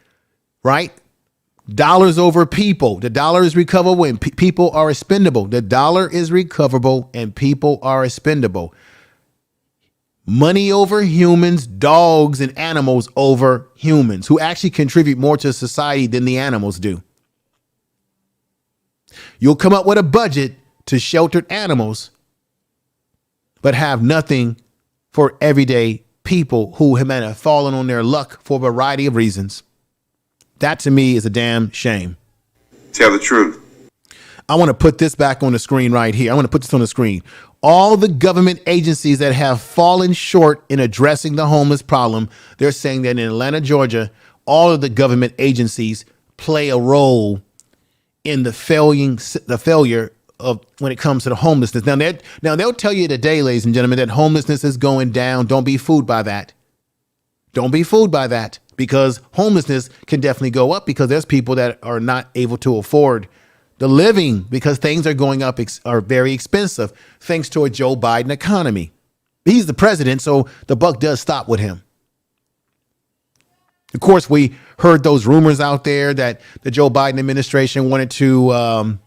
right? Dollars over people. The dollar is recoverable and people are expendable. The dollar is recoverable and people are expendable. Money over humans, dogs and animals over humans, who actually contribute more to society than the animals do. You'll come up with a budget to sheltered animals, but have nothing for everyday people who have fallen on their luck for a variety of reasons. That to me is a damn shame. Tell the truth. I want to put this back on the screen right here. I want to put this on the screen. All the government agencies that have fallen short in addressing the homeless problem, they're saying that in Atlanta, Georgia, all of the government agencies play a role in the failure of when it comes to the homelessness. Now they'll tell you today, ladies and gentlemen, that homelessness is going down. Don't be fooled by that. Don't be fooled by that, because homelessness can definitely go up because there's people that are not able to afford the living because things are going up, are very expensive thanks to a Joe Biden economy. He's the president, so the buck does stop with him. Of course, we heard those rumors out there that the Joe Biden administration wanted to, I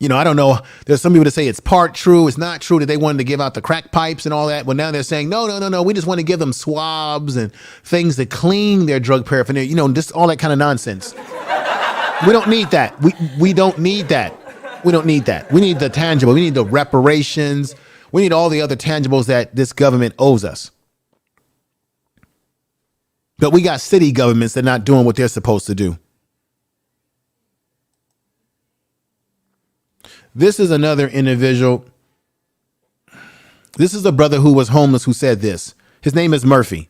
don't know. There's some people that say it's part true. It's not true that they wanted to give out the crack pipes and all that. Well, now they're saying, no. We just want to give them swabs and things to clean their drug paraphernalia, just all that kind of nonsense. We don't need that. We don't need that. We don't need that. We need the tangible. We need the reparations. We need all the other tangibles that this government owes us. But we got city governments that are not doing what they're supposed to do. This is another individual. This is a brother who was homeless who said this. His name is Murphy.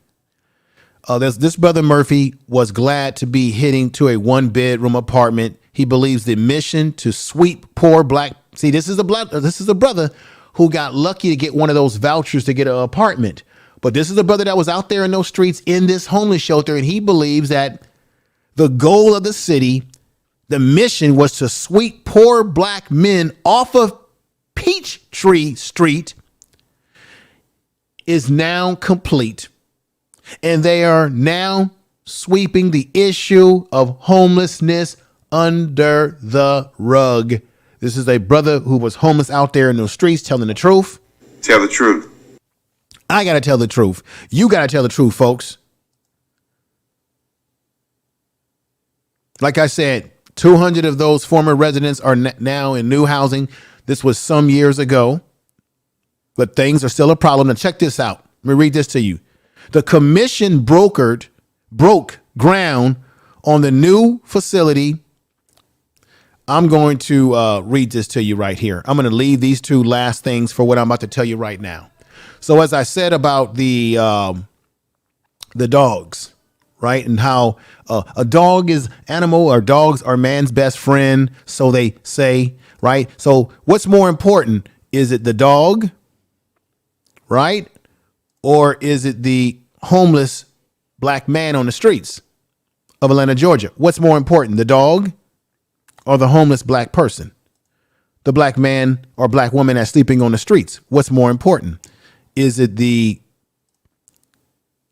This brother Murphy was glad to be heading to a 1-bedroom apartment. He believes the mission to sweep poor black. See, this is a brother who got lucky to get one of those vouchers to get an apartment. But this is a brother that was out there in those streets in this homeless shelter. And he believes that the goal of the city, the mission, was to sweep poor black men off of Peachtree Street, is now complete. And they are now sweeping the issue of homelessness under the rug. This is a brother who was homeless out there in those streets telling the truth. Tell the truth. I got to tell the truth. You got to tell the truth, folks. Like I said, 200 of those former residents are now in new housing. This was some years ago, but things are still a problem. Now check this out. Let me read this to you. The commission broke ground on the new facility. I'm going to read this to you right here. I'm going to leave these two last things for what I'm about to tell you right now. So as I said about the dogs, right, and how a dog is animal, or dogs are man's best friend, so they say, right? So what's more important? Is it the dog, right? Or is it the homeless black man on the streets of Atlanta, Georgia? What's more important, the dog or the homeless black person? The black man or black woman that's sleeping on the streets? What's more important? Is it the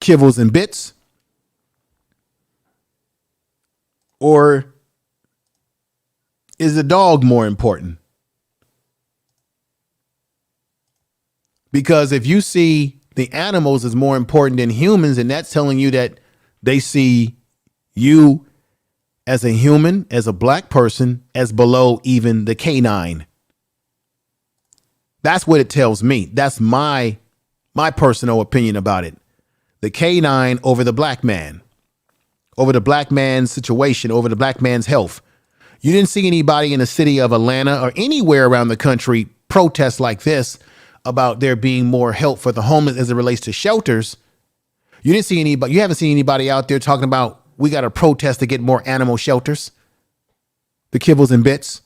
kibbles and bits, or is the dog more important? Because if you see the animals as more important than humans, and that's telling you that they see you as a human, as a black person, as below even the canine. That's what it tells me. That's my personal opinion about it. The canine over the black man, over the black man's situation, over the black man's health. You didn't see anybody in the city of Atlanta or anywhere around the country protest like this about there being more help for the homeless as it relates to shelters. You didn't see anybody. You haven't seen anybody out there talking about we got to protest to get more animal shelters, the kibbles and bits.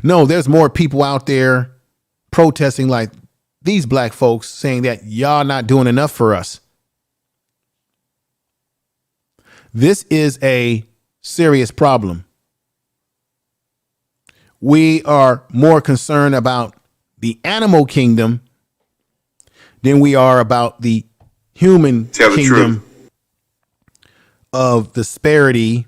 No, there's more people out there protesting like these black folks saying that y'all not doing enough for us. This is a serious problem. We are more concerned about the animal kingdom than we are about the human kingdom of disparity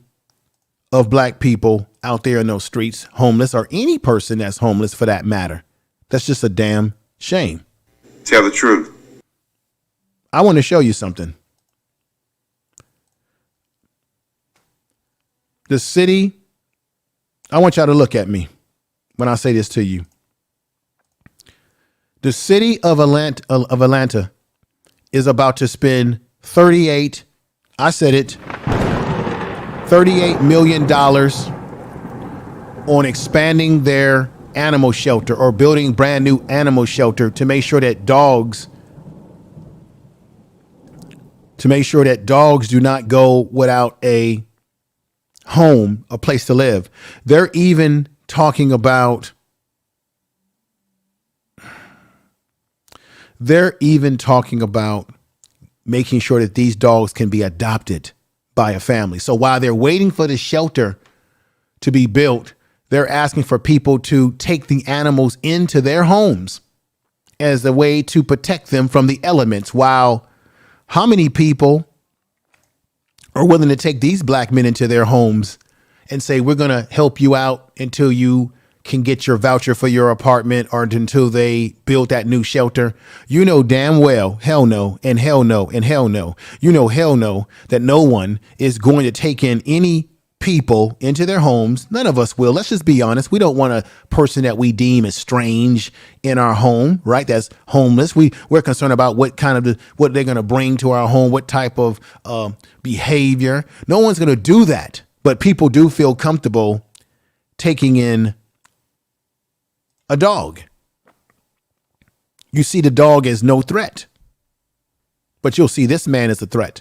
of black people out there in those streets, homeless, or any person that's homeless for that matter. That's just a damn shame. Tell the truth. I want to show you something. The city, I want y'all to look at me when I say this to you. The city of Atlanta is about to spend $38 million on expanding their animal shelter or building brand new animal shelter to make sure that dogs do not go without a home, a place to live. They're even talking about making sure that these dogs can be adopted by a family. So while they're waiting for the shelter to be built, they're asking for people to take the animals into their homes as a way to protect them from the elements. While how many people are willing to take these black men into their homes and say, we're going to help you out until you can get your voucher for your apartment or until they build that new shelter? You know damn well, hell no, and hell no, and hell no. You know hell no that no one is going to take in any people into their homes. None of us will. Let's just be honest. We don't want a person that we deem as strange in our home, right? That's homeless. We're concerned about what they're going to bring to our home, what type of behavior. No one's going to do that, but people do feel comfortable taking in a dog. You see the dog as no threat, but you'll see this man as a threat.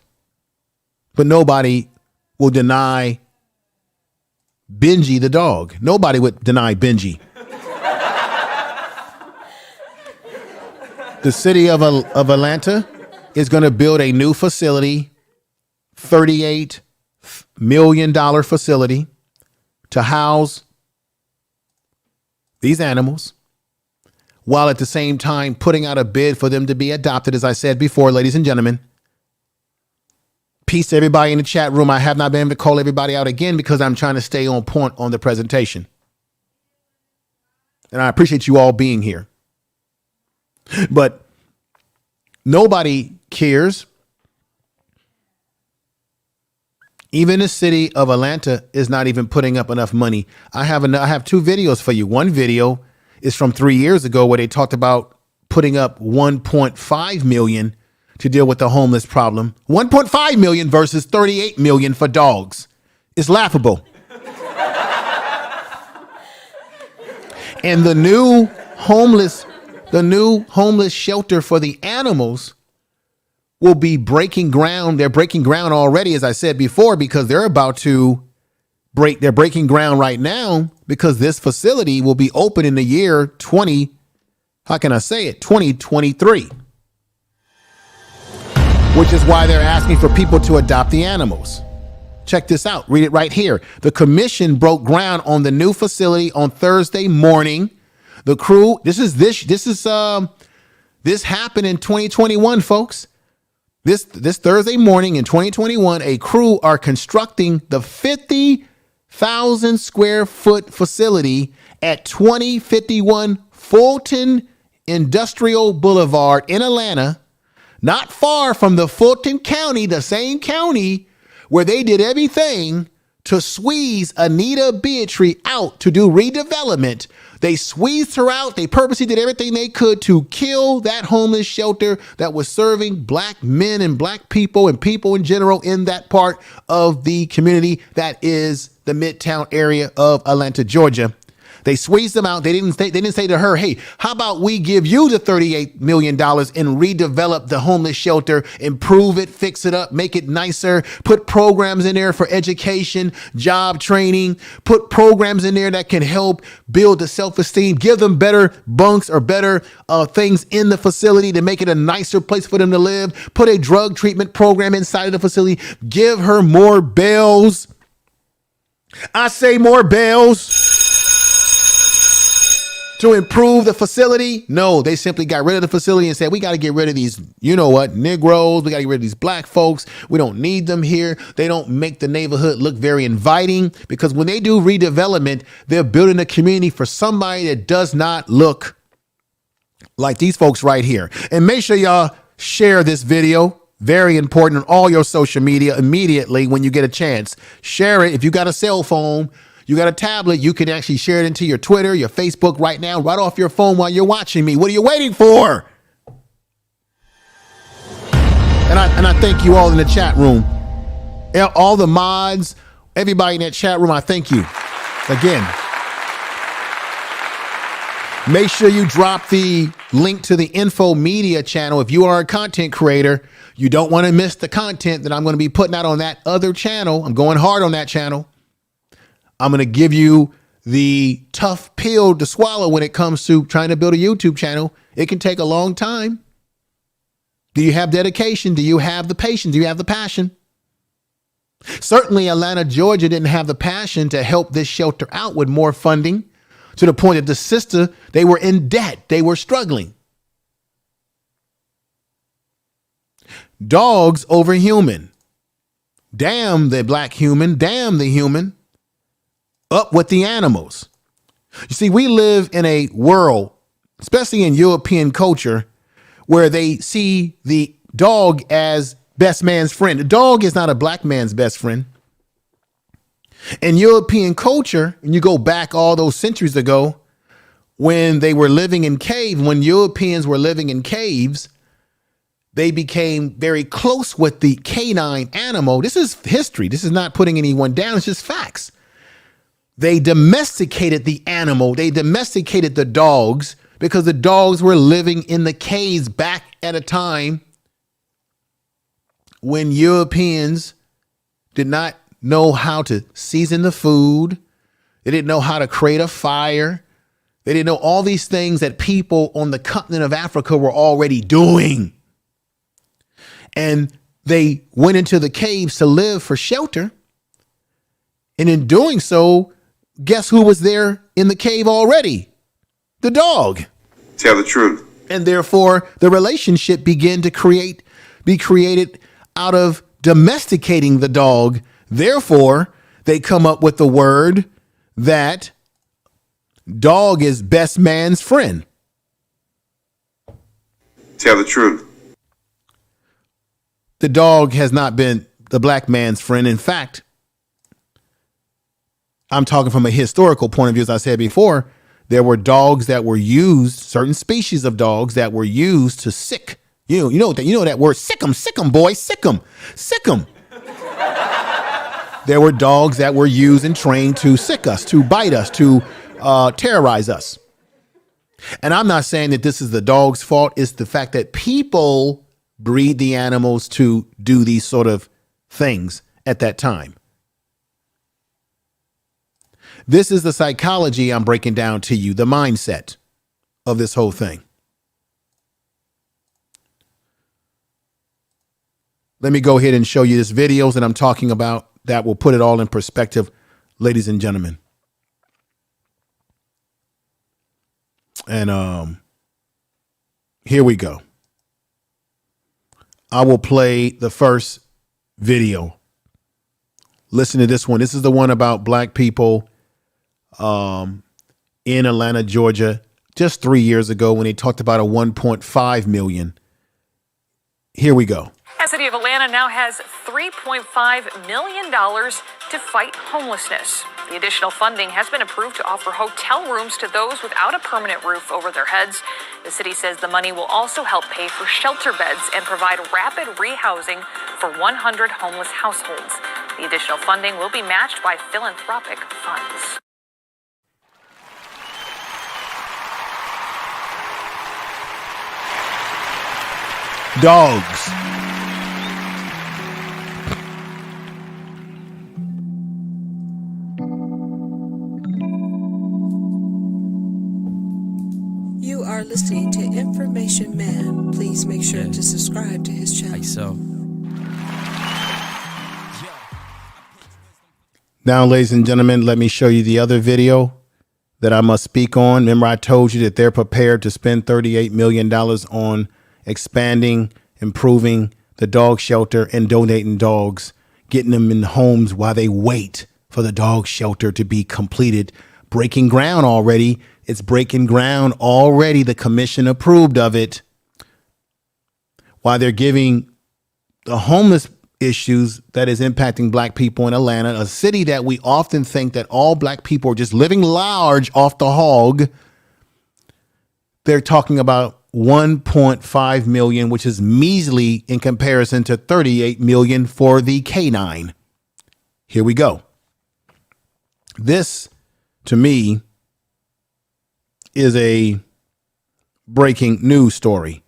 But nobody will deny Benji the dog. Nobody would deny Benji. The city of Atlanta is going to build a new facility, $38 million facility to house these animals, while at the same time putting out a bid for them to be adopted. As I said before, ladies and gentlemen, peace to everybody in the chat room. I have not been able to call everybody out again because I'm trying to stay on point on the presentation. And I appreciate you all being here. But nobody cares. Even the city of Atlanta is not even putting up enough money. I have two videos for you. One video is from 3 years ago where they talked about putting up 1.5 million to deal with the homeless problem. 1.5 million versus 38 million for dogs. It's laughable. And the new homeless shelter for the animals will be breaking ground. They're breaking ground already, as I said before, because they're breaking ground right now because this facility will be open in the year 2023. Which is why they're asking for people to adopt the animals. Check this out. Read it right here. The commission broke ground on the new facility on Thursday morning. The crew, this happened in 2021, folks. This Thursday morning in 2021, a crew are constructing the 50,000 square foot facility at 2051 Fulton Industrial Boulevard in Atlanta, not far from the Fulton County, the same county where they did everything to squeeze Anita Peachtree out to do redevelopment. They squeezed her out. They purposely did everything they could to kill that homeless shelter that was serving black men and black people and people in general in that part of the community that is the Midtown area of Atlanta, Georgia. They squeezed them out. They didn't say to her, hey, how about we give you the $38 million and redevelop the homeless shelter, improve it, fix it up, make it nicer, put programs in there for education, job training, put programs in there that can help build the self-esteem, give them better bunks or better things in the facility to make it a nicer place for them to live, put a drug treatment program inside of the facility, give her more bells. I say more bells. To improve the facility? No, they simply got rid of the facility and said, we got to get rid of these, you know what, Negroes. We got to get rid of these black folks. We don't need them here. They don't make the neighborhood look very inviting, because when they do redevelopment, they're building a community for somebody that does not look like these folks right here. And make sure y'all share this video. Very important on all your social media immediately when you get a chance. Share it. If you got a cell phone, you got a tablet, you can actually share it into your Twitter, your Facebook right now, right off your phone while you're watching me. What are you waiting for? And I thank you all in the chat room. All the mods, everybody in that chat room, I thank you. Again, make sure you drop the link to the Info Media channel. If you are a content creator, you don't want to miss the content that I'm going to be putting out on that other channel. I'm going hard on that channel. I'm going to give you the tough pill to swallow when it comes to trying to build a YouTube channel. It can take a long time. Do you have dedication? Do you have the patience? Do you have the passion? Certainly, Atlanta, Georgia didn't have the passion to help this shelter out with more funding, to the point that the sister, they were in debt. They were struggling. Dogs over human. Damn the black human. Damn the human. Up with the animals. You see, we live in a world, especially in European culture, where they see the dog as best man's friend. The dog is not a black man's best friend. In European culture, and you go back all those centuries ago, when they were living in caves, when Europeans were living in caves, they became very close with the canine animal. This is history. This is not putting anyone down. It's just facts. They domesticated the animal. They domesticated the dogs because the dogs were living in the caves back at a time when Europeans did not know how to season the food. They didn't know how to create a fire. They didn't know all these things that people on the continent of Africa were already doing. And they went into the caves to live for shelter. And in doing so, guess who was there in the cave already? The dog. Tell the truth. And therefore, the relationship began to be created out of domesticating the dog. Therefore, they come up with the word that dog is best man's friend. Tell the truth. The dog has not been the black man's friend. In fact, I'm talking from a historical point of view. As I said before, there were dogs that were used, certain species of dogs that were used to sick. You know that word, sick 'em, boys, sick 'em. There were dogs that were used and trained to sick us, to bite us, to terrorize us. And I'm not saying that this is the dog's fault. It's the fact that people breed the animals to do these sort of things at that time. This is the psychology I'm breaking down to you, the mindset of this whole thing. Let me go ahead and show you this videos that I'm talking about that will put it all in perspective, ladies and gentlemen. And here we go. I will play the first video. Listen to this one. This is the one about black people in Atlanta, Georgia, just 3 years ago when they talked about a 1.5 million. Here we go. The city of Atlanta now has $3.5 million to fight homelessness. The additional funding has been approved to offer hotel rooms to those without a permanent roof over their heads. The city says the money will also help pay for shelter beds and provide rapid rehousing for 100 homeless households. The additional funding will be matched by philanthropic funds. Dogs. You are listening to Information Man. Please make sure to subscribe to his channel. So, Now, ladies and gentlemen, let me show you the other video that I must speak on. Remember, I told you that they're prepared to spend $38 million on expanding, improving the dog shelter and donating dogs, getting them in homes while they wait for the dog shelter to be completed. Breaking ground already. It's breaking ground already. The commission approved of it. While they're giving the homeless issues that is impacting black people in Atlanta, a city that we often think that all black people are just living large off the hog. They're talking about 1.5 million, which is measly in comparison to 38 million for the canine. Here we go. This, to me, is a breaking news story.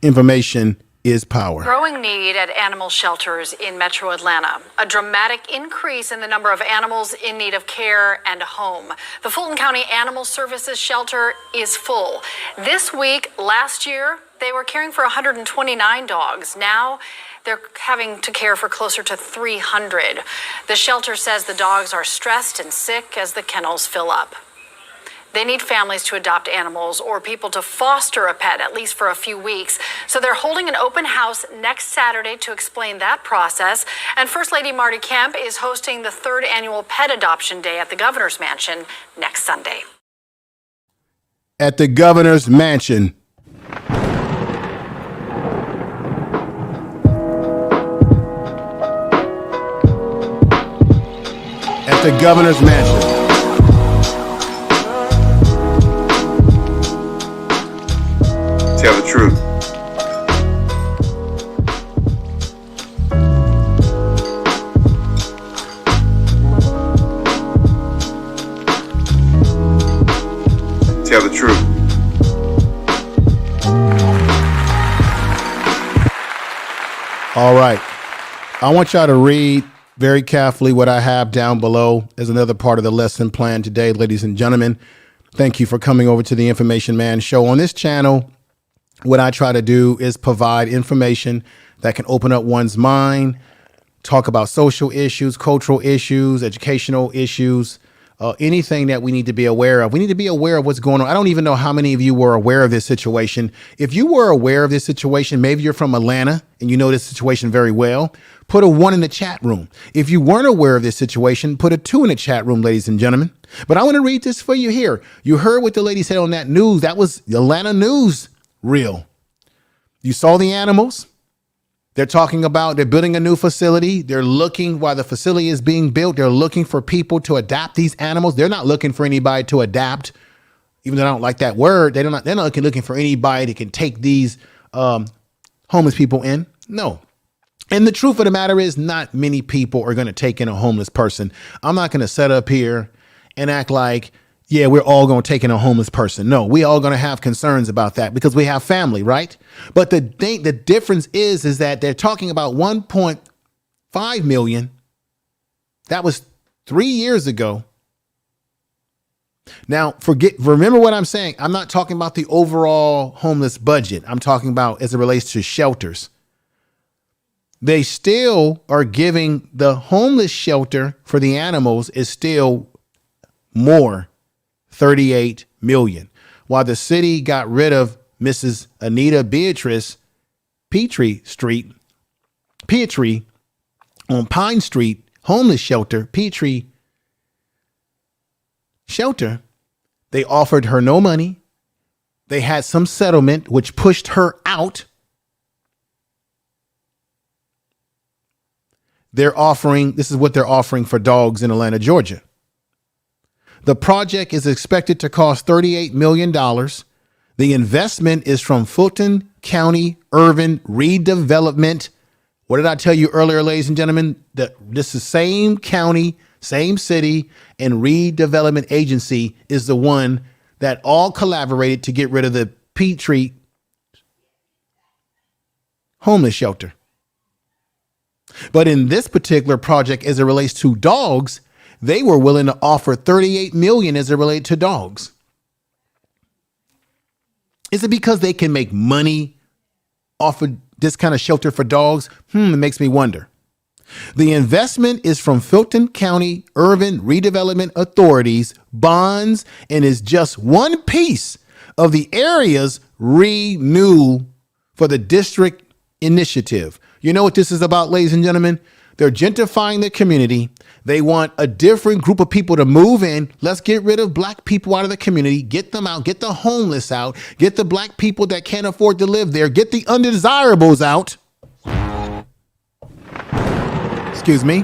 Information is power. Growing need at animal shelters in Metro Atlanta. A dramatic increase in the number of animals in need of care and a home. The Fulton County Animal Services Shelter is full. This week, last year, they were caring for 129 dogs. Now, they're having to care for closer to 300. The shelter says the dogs are stressed and sick as the kennels fill up. They need families to adopt animals or people to foster a pet, at least for a few weeks. So they're holding an open house next Saturday to explain that process. And First Lady Marty Kemp is hosting the 3rd annual Pet Adoption Day at the Governor's Mansion next Sunday. At the Governor's Mansion. At the Governor's Mansion. Tell the truth. Tell the truth. All right. I want y'all to read very carefully what I have down below as another part of the lesson plan today, ladies and gentlemen. Thank you for coming over to the Information Man Show. On this channel, what I try to do is provide information that can open up one's mind, talk about social issues, cultural issues, educational issues, anything that we need to be aware of. We need to be aware of what's going on. I don't even know how many of you were aware of this situation. If you were aware of this situation, maybe you're from Atlanta and you know this situation very well, put a 1 in the chat room. If you weren't aware of this situation, put a 2 in the chat room, ladies and gentlemen. But I want to read this for you here. You heard what the lady said on that news. That was Atlanta news reel. You saw the animals. They're talking about they're building a new facility. They're looking while the facility is being built. They're looking for people to adopt these animals. They're not looking for anybody to adapt, even though I don't like that word. They're not looking for anybody that can take these homeless people in. No. And the truth of the matter is not many people are going to take in a homeless person. I'm not going to set up here and act like, yeah, we're all going to take in a homeless person. No, we all going to have concerns about that because we have family, right? But the difference is that they're talking about 1.5 million. That was 3 years ago. Now, remember what I'm saying. I'm not talking about the overall homeless budget. I'm talking about as it relates to shelters. They still are giving the homeless shelter for the animals is still more, 38 million. While the city got rid of Mrs. Anita Beatrice Peachtree on Pine Street, homeless shelter, Peachtree shelter. They offered her no money. They had some settlement which pushed her out. This is what they're offering for dogs in Atlanta, Georgia. The project is expected to cost $38 million. The investment is from Fulton County Urban Redevelopment. What did I tell you earlier, ladies and gentlemen? That this is same county, same city, and Redevelopment Agency is the one that all collaborated to get rid of the Peachtree homeless shelter. But in this particular project, as it relates to dogs, they were willing to offer $38 million as it relates to dogs. Is it because they can make money off of this kind of shelter for dogs? It makes me wonder. The investment is from Fulton County Urban Redevelopment Authority's bonds and is just one piece of the area's renew for the district initiative. You know what this is about, ladies and gentlemen? They're gentrifying the community. They want a different group of people to move in. Let's get rid of black people out of the community. Get them out. Get the homeless out. Get the black people that can't afford to live there. Get the undesirables out. Excuse me.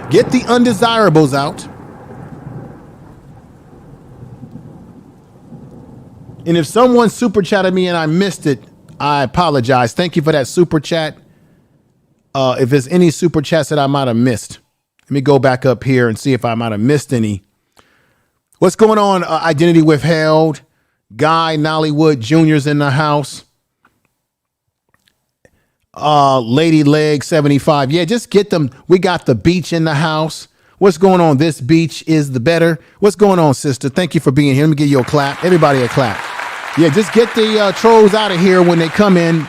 Get the undesirables out. And if someone super chatted me and I missed it, I apologize. Thank you for that super chat. If there's any super chats that I might have missed, let me go back up here and see if I might have missed any. What's going on? Identity withheld. Guy Nollywood Jr.'s in the house. Lady Leg 75. Yeah, just get them. We got the beach in the house. What's going on? This beach is the better. What's going on, sister? Thank you for being here. Let me give you a clap. Everybody a clap. Yeah, just get the trolls out of here when they come in.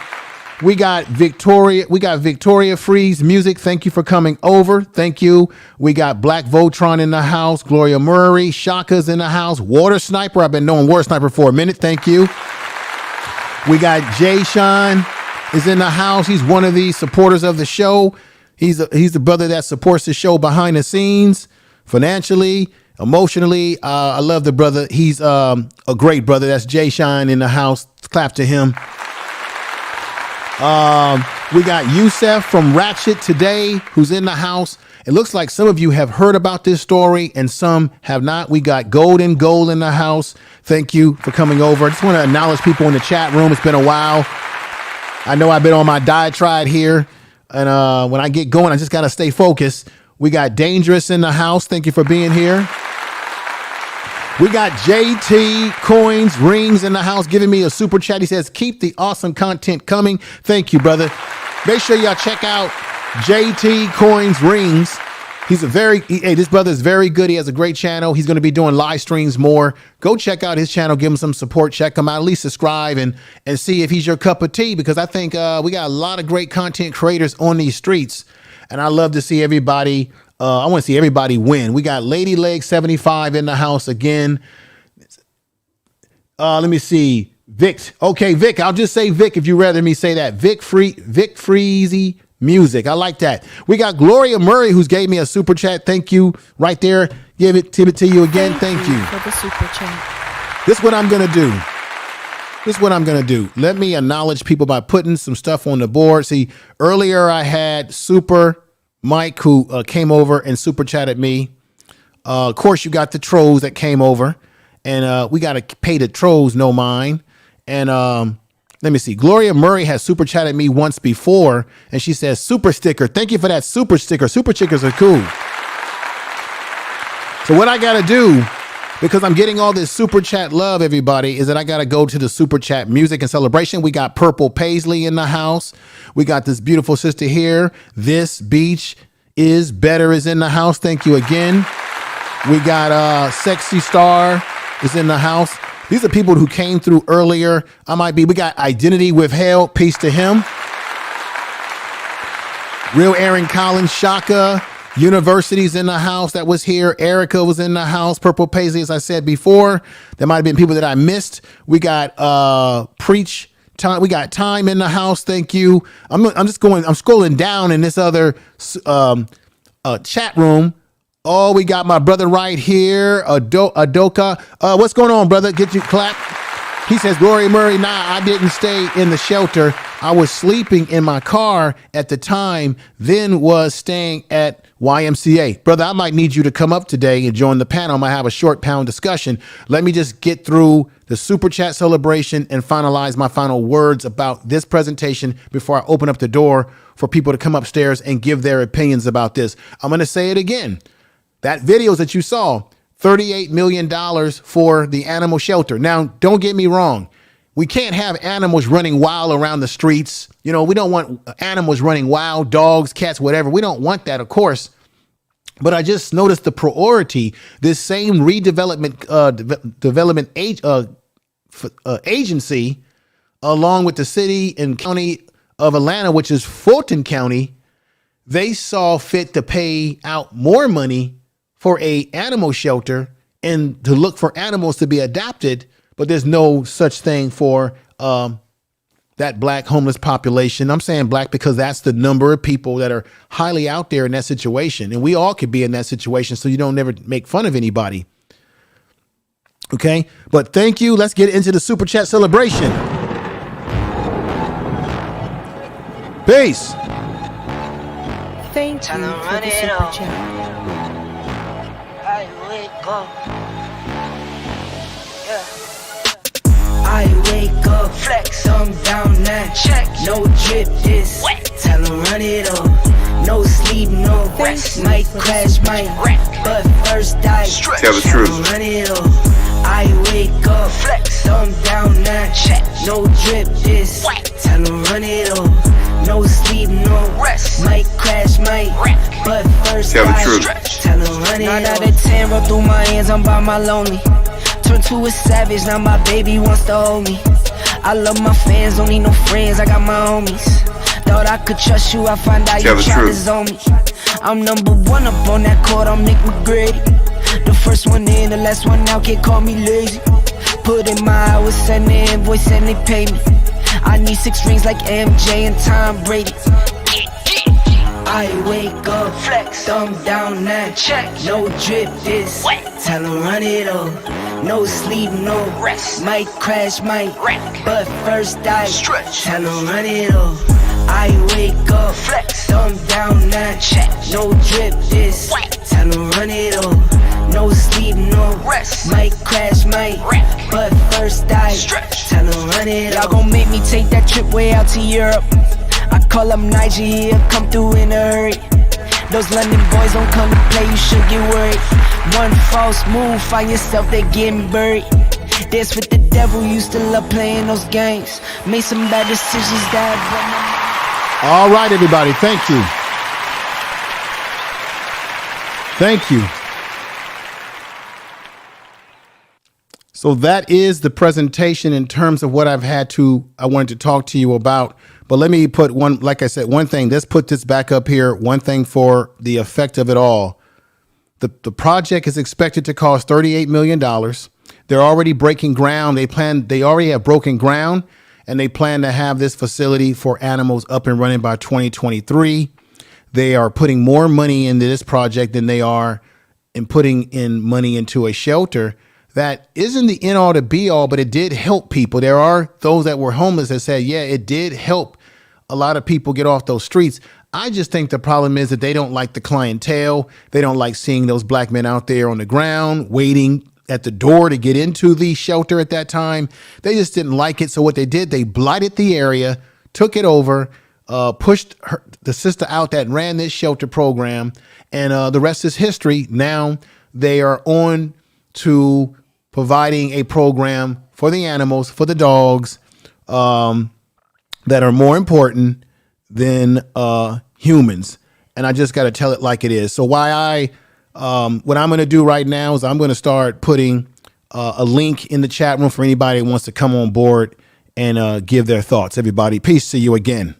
We got Victoria Freeze Music. Thank you for coming over. Thank you. We got Black Voltron in the house. Gloria Murray. Shaka's in the house. Water Sniper. I've been knowing Water Sniper for a minute. Thank you. We got Jay Shine is in the house. He's one of the supporters of the show. He's the brother that supports the show behind the scenes, financially, emotionally. I love the brother. He's a great brother. That's Jay Shine in the house. Clap to him. We got Youssef from Ratchet Today, who's in the house. It looks like some of you have heard about this story and some have not. We got Golden Gold in the house. Thank you for coming over. I just want to acknowledge people in the chat room. It's been a while. I know I've been on my diatribe here. And when I get going, I just got to stay focused. We got Dangerous in the house. Thank you for being here. We got JT Coins Rings in the house giving me a super chat. He says, keep the awesome content coming. Thank you, brother. Make sure y'all check out JT Coins Rings. This brother is very good. He has a great channel. He's going to be doing live streams more. Go check out his channel. Give him some support. Check him out. At least subscribe and see if he's your cup of tea, because I think we got a lot of great content creators on these streets. And I love to see everybody. I want to see everybody win. We got Lady Leg 75 in the house again. Let me see. Vic. Okay, Vic. I'll just say Vic if you rather me say that. Vic Freezy Music. I like that. We got Gloria Murray, who's gave me a super chat. Thank you. Right there. Give it to you again. Thank you for the super chat. This is what I'm going to do. Let me acknowledge people by putting some stuff on the board. See, earlier I had Super Mike who came over and super chatted me. Of course, you got the trolls that came over, and we got to pay the trolls no mind. And let me see. Gloria Murray has super chatted me once before, and she says, super sticker. Thank you for that super sticker. Super stickers are cool. So what I got to do, because I'm getting all this super chat love, everybody, is that I got to go to the super chat music and celebration. We got Purple Paisley in the house. We got this beautiful sister here. This beach is better is in the house. Thank you again. We got Sexy Star is in the house. These are people who came through earlier. We got Identity Withheld. Peace to him. Real Aaron Collins, Shaka. University's in the house that was here. Erica was in the house. Purple Paisley, as I said before. There might have been people that I missed. We got Preach Time. We got Time in the house. Thank you. I'm scrolling down in this other chat room. Oh, we got my brother right here, Adoka. What's going on, brother? Get you clap. He says, Gloria Murray, nah, I didn't stay in the shelter. I was sleeping in my car at the time, then was staying at YMCA. Brother, I might need you to come up today and join the panel. I might have a short panel discussion. Let me just get through the Super Chat celebration and finalize my final words about this presentation before I open up the door for people to come upstairs and give their opinions about this. I'm going to say it again. That videos that you saw, $38 million for the animal shelter. Now, don't get me wrong. We can't have animals running wild around the streets. You know, we don't want animals running wild, dogs, cats, whatever. We don't want that, of course. But I just noticed the priority. This same redevelopment agency, along with the city and county of Atlanta, which is Fulton County, they saw fit to pay out more money for a animal shelter and to look for animals to be adopted, but there's no such thing for that black homeless population. I'm saying black because that's the number of people that are highly out there in that situation. And we all could be in that situation, so you don't never make fun of anybody. Okay, but thank you. Let's get into the Super Chat celebration. Peace. Thank you for the super chat. I wake up. Yeah. I wake up, flex, thumb down now. Check, no drip, this wet. Tell 'em run it up. No sleep, no rest. Might crash, might wreck. But first I tell the truth. Run it up. I wake up, flex, thumb down now. Check, no drip, this wet. Tell 'em run it up. No sleep, no rest. Might crash, might wreck. But first tell the I truth. Tell 'em run it up. 9 out of 10 roll through my hands, I'm by my lonely. Turned to a savage, now my baby wants to hold me. I love my fans, don't need no friends, I got my homies. Thought I could trust you, I find out you tried to zone me. I'm number one up on that court, I'm Nick McGrady. The first one in, the last one out, can't call me lazy. Put in my hours, send the invoice and they pay me. I need 6 rings like MJ and Tom Brady. I wake up, flex, thumb down now. Check, no drip, this wet. Tell 'em run it up. No sleep, no rest. Might crash, might wreck. But first I stretch. Tell 'em run it up. I wake up, flex, thumb down now. Check, no drip, this wet. Tell 'em run it up. No sleep, no rest. Might crash, might wreck. But first I stretch. Tell 'em run it up. Y'all gon' make me take that trip way out to Europe. I call up Nigeria, come through in a hurry. Those London boys don't come to play, you should get worried. One false move, find yourself, they getting buried. Dance with the devil, used to love playing those games. Made some bad decisions that... All right, everybody, thank you. Thank you. So that is the presentation in terms of what I wanted to talk to you about. But let me put one, like I said, one thing. Let's put this back up here. One thing for the effect of it all. The project is expected to cost $38 million. They're already breaking ground. They already have broken ground, and they plan to have this facility for animals up and running by 2023. They are putting more money into this project than they are in putting in money into a shelter. That isn't the end all to be all, but it did help people. There are those that were homeless that said, yeah, it did help a lot of people get off those streets. I just think the problem is that they don't like the clientele. They don't like seeing those black men out there on the ground waiting at the door to get into the shelter at that time. They just didn't like it. So what they did, they blighted the area, took it over, pushed the sister out that ran this shelter program, and the rest is history. Now they are on to providing a program for the animals, for the dogs, that are more important than humans. And I just got to tell it like it is. So what I'm going to do right now is I'm going to start putting a link in the chat room for anybody who wants to come on board and give their thoughts. Everybody, peace to you again.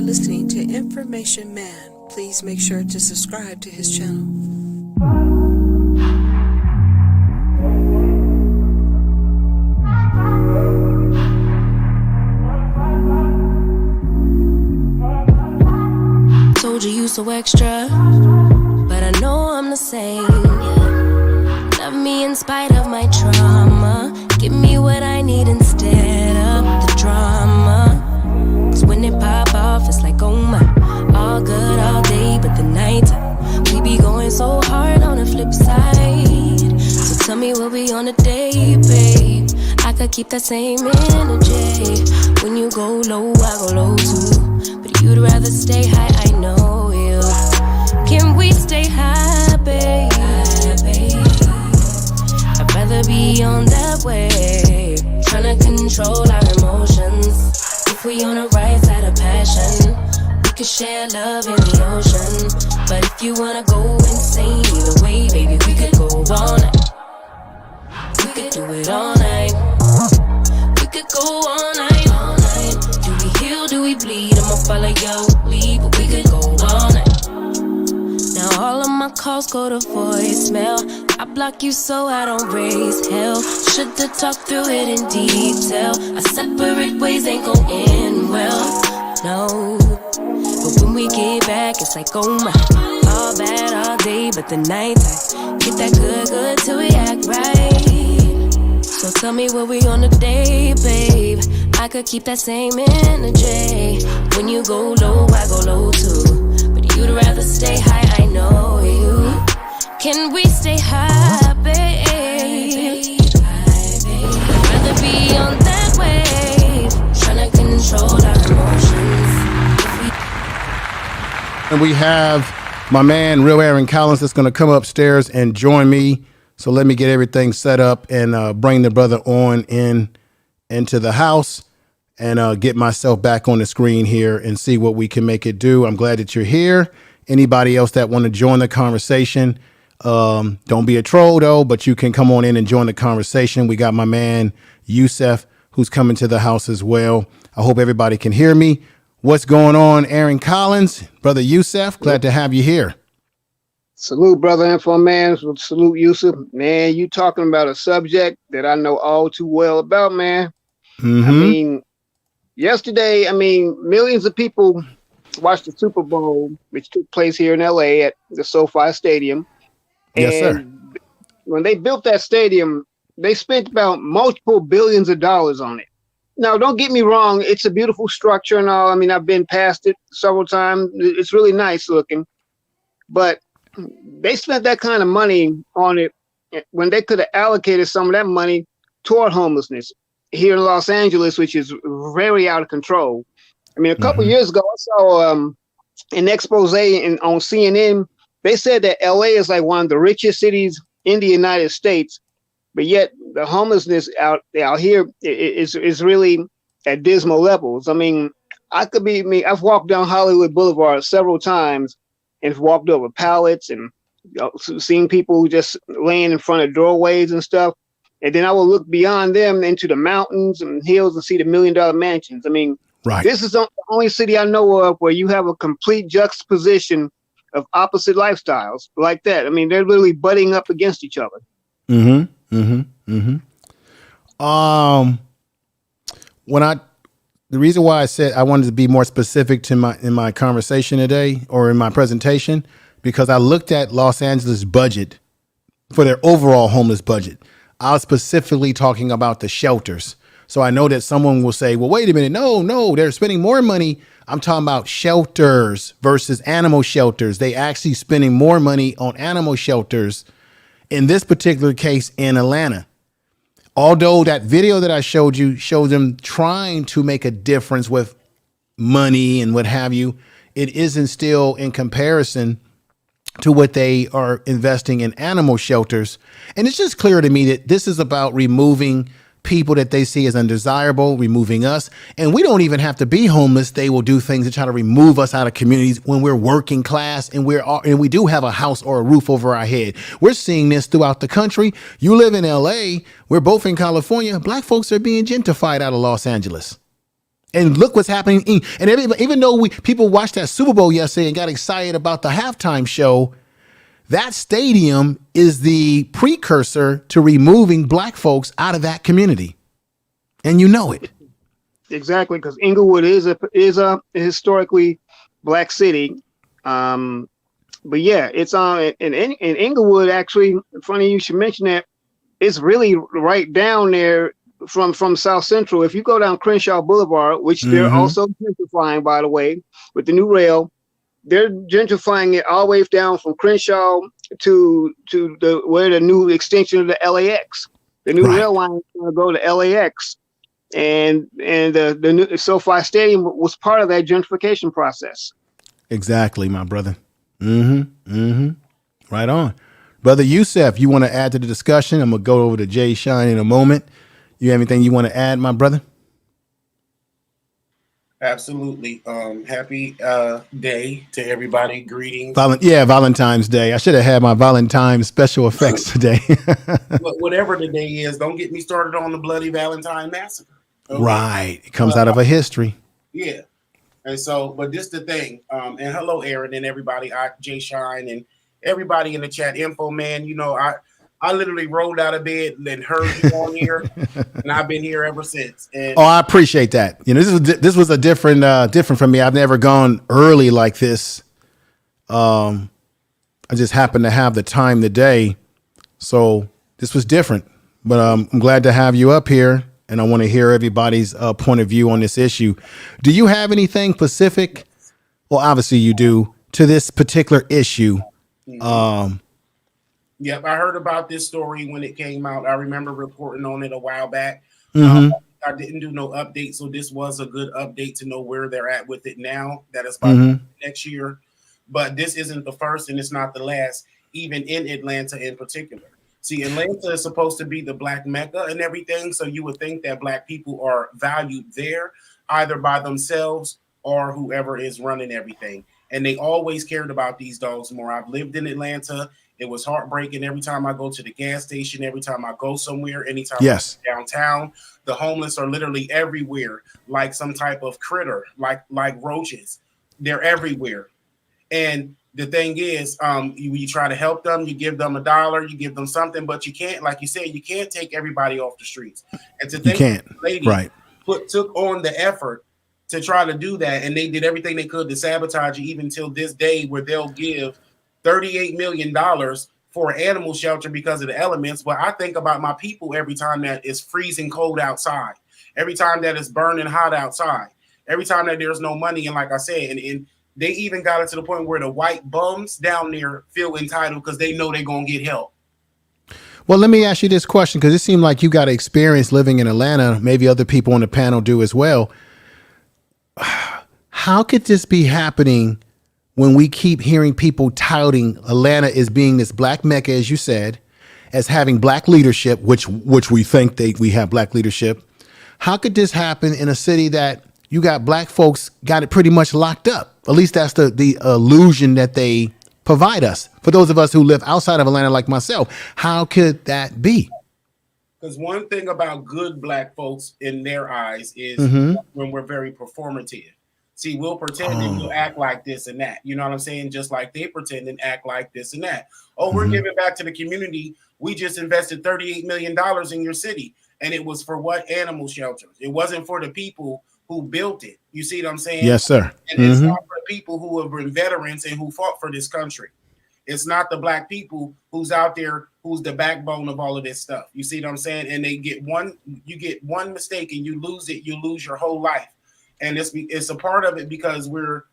listening to Information Man. Please make sure to subscribe to his channel. Told you so extra, but I know I'm the same. Yeah. Love me in spite of my trauma. Give me what I need instead of the drama. Cause when it pop off, it's like, oh my, all good all day, but the night we be going so hard on the flip side. So tell me what we on a day, babe. I could keep that same energy. When you go low, I go low too. But you'd rather stay high, I know you. Can we stay high, babe? I'd rather be on that wave, tryna control our emotions. If we on the right side of passion, we could share love in the ocean. But if you wanna go insane, either way, baby, we could go all night. We could do it all night. We could go all night, all night. Do we heal, do we bleed? I'ma follow your lead, but we could go all night. Now all of my calls go to voicemail. I block you so I don't raise hell. Should've talked through it in detail. Our separate ways ain't gon' end well, no. But when we get back, it's like, oh my, all bad all day, but the night I get that good till we act right. So tell me what we on today, babe. I could keep that same energy. When you go low, I go low too. You'd rather stay high, I know you. Can we stay high, babe? I'd rather be on that wave, tryna control our emotions. And we have my man, Real Aaron Collins, that's going to come upstairs and join me. So let me get everything set up and bring the brother on into the house. And get myself back on the screen here and see what we can make it do. I'm glad that you're here. Anybody else that want to join the conversation, don't be a troll though, but you can come on in and join the conversation. We got my man Yusef who's coming to the house as well. I hope everybody can hear me. What's going on, Aaron Collins? Brother Yusef, glad to have you here. Salute, brother Info Man. Salute, Yusuf. Man, you talking about a subject that I know all too well about, man. Mm-hmm. I mean, yesterday, millions of people watched the Super Bowl, which took place here in LA at the SoFi Stadium. Yes, sir. And when they built that stadium, they spent about multiple billions of dollars on it. Now, don't get me wrong. It's a beautiful structure and all. I've been past it several times. It's really nice looking. But they spent that kind of money on it when they could have allocated some of that money toward homelessness here in Los Angeles, which is very out of control. A couple years ago, I saw an expose on CNN. They said that LA is like one of the richest cities in the United States, but yet the homelessness out here is really at dismal levels. I've walked down Hollywood Boulevard several times and walked over pallets and seen people just laying in front of doorways and stuff. And then I will look beyond them into the mountains and hills and see the $1 million mansions. Right. This is the only city I know of where you have a complete juxtaposition of opposite lifestyles like that. They're literally butting up against each other. Mm-hmm. Mm-hmm. Mm-hmm. The reason why I said I wanted to be more specific in my conversation today or in my presentation, because I looked at Los Angeles budget for their overall homeless budget. I was specifically talking about the shelters. So I know that someone will say, well, wait a minute. No, they're spending more money. I'm talking about shelters versus animal shelters. They actually spending more money on animal shelters in this particular case in Atlanta. Although that video that I showed you showed them trying to make a difference with money and what have you, it isn't still in comparison to what they are investing in animal shelters. And it's just clear to me that this is about removing people that they see as undesirable, removing us. And we don't even have to be homeless. They will do things to try to remove us out of communities when we're working class and we do have a house or a roof over our head. We're seeing this throughout the country. You live in LA. We're both in California. Black folks are being gentrified out of Los Angeles. And look what's happening. And everybody, even though people watched that Super Bowl yesterday and got excited about the halftime show, that stadium is the precursor to removing black folks out of that community. And you know it. Exactly, because Inglewood is a historically black city. But yeah, it's in Inglewood. Actually, funny you should mention that. It's really right down there from South Central. If you go down Crenshaw Boulevard, which they're also gentrifying, by the way, with the new rail, they're gentrifying it all the way down from Crenshaw to where the new extension of the LAX. The new rail line is going to go to LAX, and the new SoFi Stadium was part of that gentrification process. Exactly, my brother. Right on. Brother Youssef, you want to add to the discussion? I'm going to go over to Jay Shine in a moment. You have anything you want to add, my brother? Absolutely. Happy day to everybody. Greetings. Valentine's Day. I should have had my Valentine's special effects today. Whatever the day is, don't get me started on the bloody Valentine massacre. Okay? Right. It comes out of a history. Yeah. And so, but this the thing. And hello, Aaron and everybody, Jay Shine and everybody in the chat. Info man, you know, I literally rolled out of bed and heard you on here, and I've been here ever since. And I appreciate that. You know, this was a different from me. I've never gone early like this. I just happened to have the time today, so this was different. But I'm glad to have you up here, and I want to hear everybody's point of view on this issue. Do you have anything specific? Well, obviously you do, to this particular issue. Yep, I heard about this story when it came out. I remember reporting on it a while back. I didn't do no update, so this was a good update to know where they're at with it now. That is by next year. But this isn't the first, and it's not the last, even in Atlanta in particular. See, Atlanta is supposed to be the black Mecca and everything, so you would think that black people are valued there, either by themselves or whoever is running everything. And they always cared about these dogs more. I've lived in Atlanta. It was heartbreaking every time I go to the gas station, every time I go somewhere, anytime I go downtown. The homeless are literally everywhere, like some type of critter, like roaches. They're everywhere. And the thing is, you try to help them, you give them $1, you give them something, but you can't, like you said, you can't take everybody off the streets. And to think the lady took on the effort to try to do that, and they did everything they could to sabotage it, even till this day, where they'll give $38 million for an animal shelter because of the elements. But I think about my people every time that it's freezing cold outside, every time that it's burning hot outside, every time that there's no money. And like I said, and they even got it to the point where the white bums down there feel entitled because they know they're going to get help. Well, let me ask you this question, because it seemed like you got experience living in Atlanta. Maybe other people on the panel do as well. How could this be happening when we keep hearing people touting Atlanta as being this black Mecca, as you said, as having black leadership, which we think we have black leadership? How could this happen in a city that you got black folks got it pretty much locked up? At least that's the illusion that they provide us. For those of us who live outside of Atlanta, like myself, how could that be? Because one thing about good black folks in their eyes is when we're very performative. See, we'll pretend and we'll act like this and that. You know what I'm saying? Just like they pretend and act like this and that. Oh, we're giving back to the community. We just invested $38 million in your city. And it was for what? Animal shelters. It wasn't for the people who built it. You see what I'm saying? Yes, sir. And it's not for people who have been veterans and who fought for this country. It's not the black people who's out there, who's the backbone of all of this stuff. You see what I'm saying? And you get one mistake and you lose it. You lose your whole life. And it's a part of it because we're